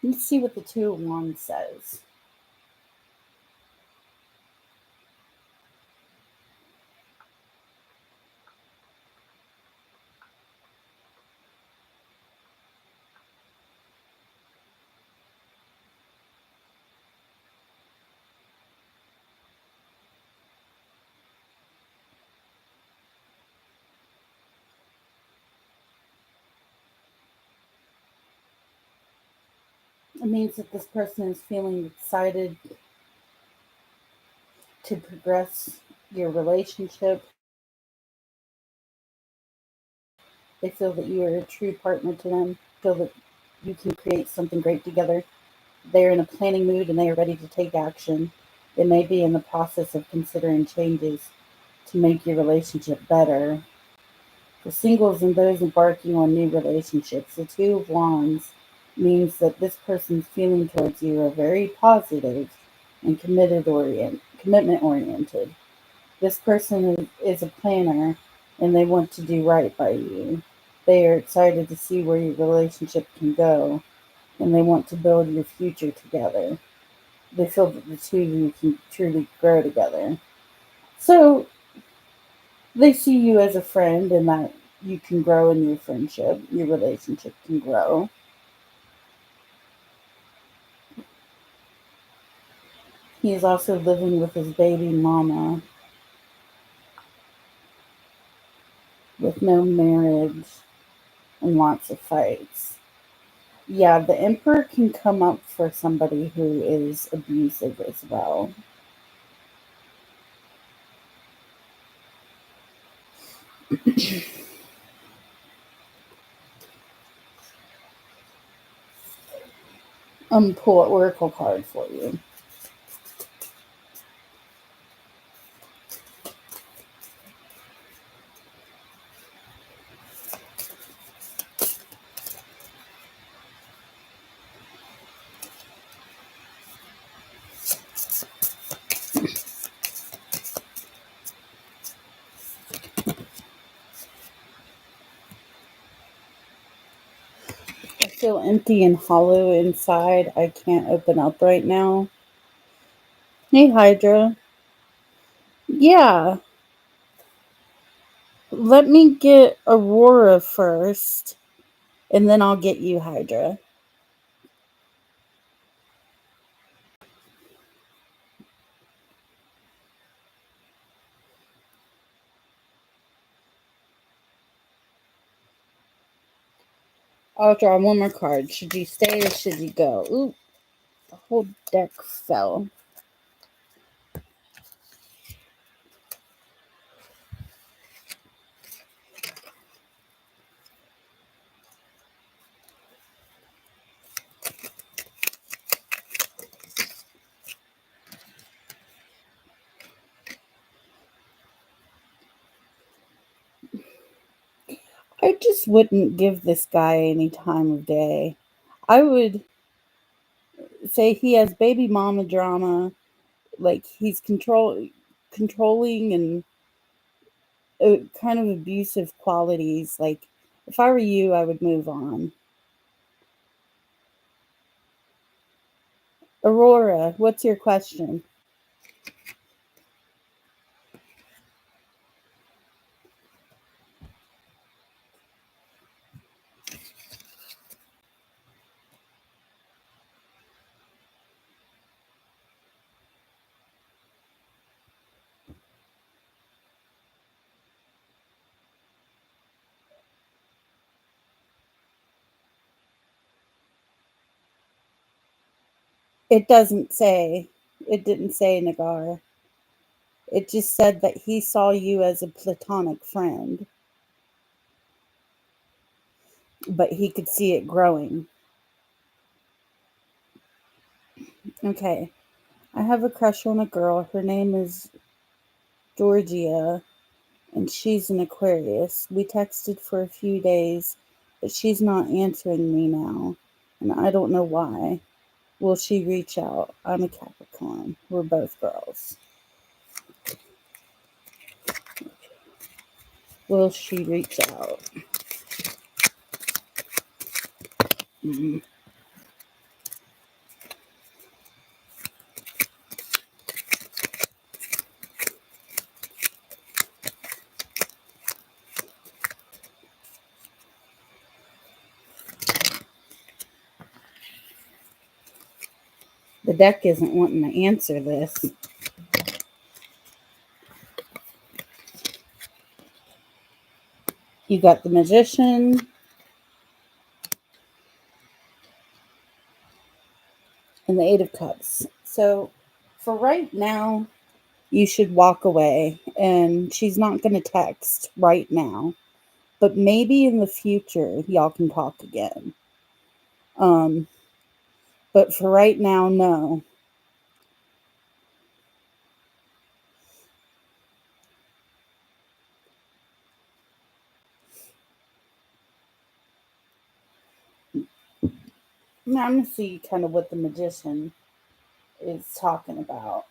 let's see what the Two of Wands says. It means that this person is feeling excited to progress your relationship. They feel that you are a true partner to them, feel that you can create something great together. They're in a planning mood and they are ready to take action. They may be in the process of considering changes to make your relationship better. For singles and those embarking on new relationships, the Two of Wands means that this person's feeling towards you are very positive and commitment oriented. This person is a planner and they want to do right by you. They are excited to see where your relationship can go and they want to build your future together. They feel that the two of you can truly grow together. So they see you as a friend and that you can grow in your friendship, your relationship can grow. He is also living with his baby mama with no marriage and lots of fights. Yeah, the Emperor can come up for somebody who is abusive as well. Pull an oracle card for you. I feel empty and hollow inside. I can't open up right now. Hey, Hydra. Yeah, let me get Aurora first, and then I'll get you, Hydra. I'll draw one more card. Should you stay or should you go? Ooh, the whole deck fell. I just wouldn't give this guy any time of day. I would say he has baby mama drama, like he's controlling and kind of abusive qualities. Like if I were you, I would move on. Aurora, what's your question? It doesn't say. It didn't say Nagar. It just said that he saw you as a platonic friend, but he could see it growing. Okay. I have a crush on a girl. Her name is Georgia, and she's an Aquarius. We texted for a few days, but she's not answering me now, and I don't know why. Will she reach out? I'm a Capricorn. We're both girls. Will she reach out? Mm. The deck isn't wanting to answer this. You got the Magician, and the Eight of Cups. So for right now, you should walk away, and she's not going to text right now, but maybe in the future y'all can talk again. Um, but for right now, no. Now I'm going to see kind of what the magician is talking about.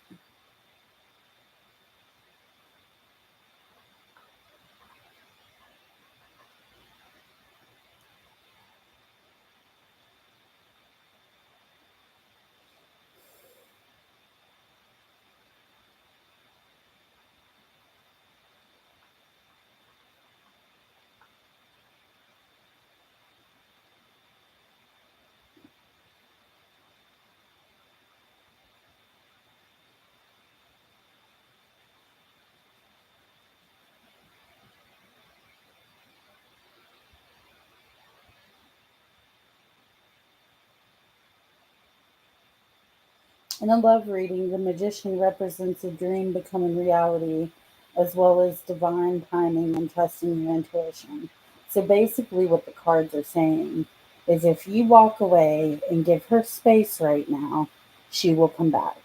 In a love reading, the magician represents a dream becoming reality, as well as divine timing and trusting your intuition. So basically, what the cards are saying is if you walk away and give her space right now, she will come back.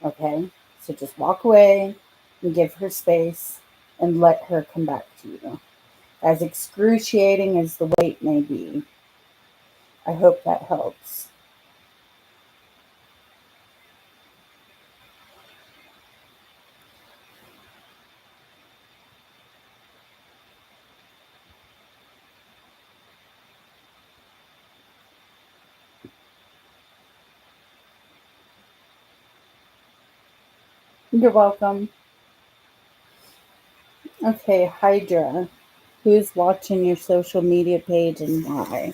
Okay? So just walk away and give her space and let her come back to you. As excruciating as the wait may be, I hope that helps. You're welcome. Okay, Hydra. Who's watching your social media page and why?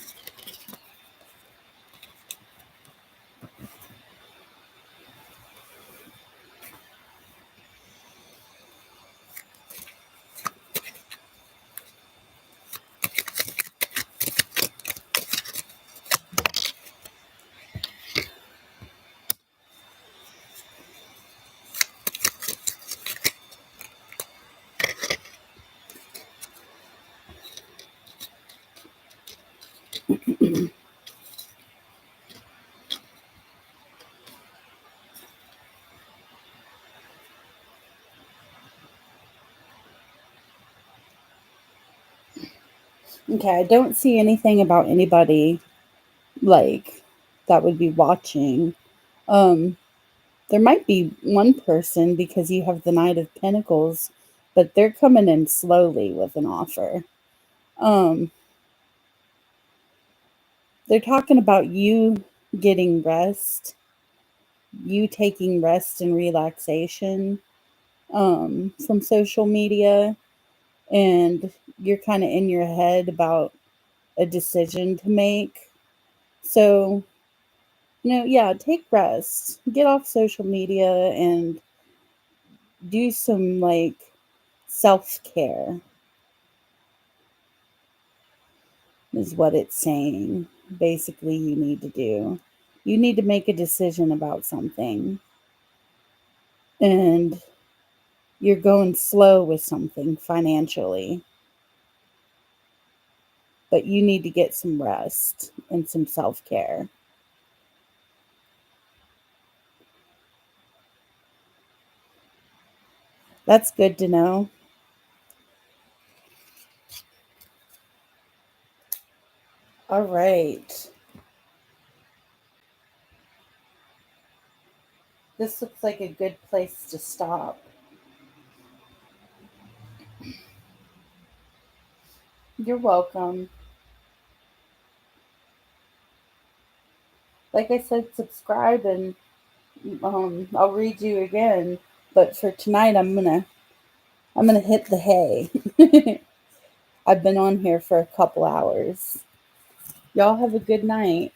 Okay, I don't see anything about anybody like that would be watching. Um, there might be one person because you have the Knight of Pentacles, but they're coming in slowly with an offer. Um, they're talking about you getting rest, you taking rest and relaxation from social media, and you're kind of in your head about a decision to make. So, yeah, take rest, get off social media, and do some like self care, is what it's saying. Basically, you need to do. You need to make a decision about something, and you're going slow with something financially, but you need to get some rest and some self care. That's good to know. All right. This looks like a good place to stop. You're welcome. Like I said, subscribe and I'll read you again. But for tonight, I'm gonna hit the hay. I've been on here for a couple hours. Y'all have a good night.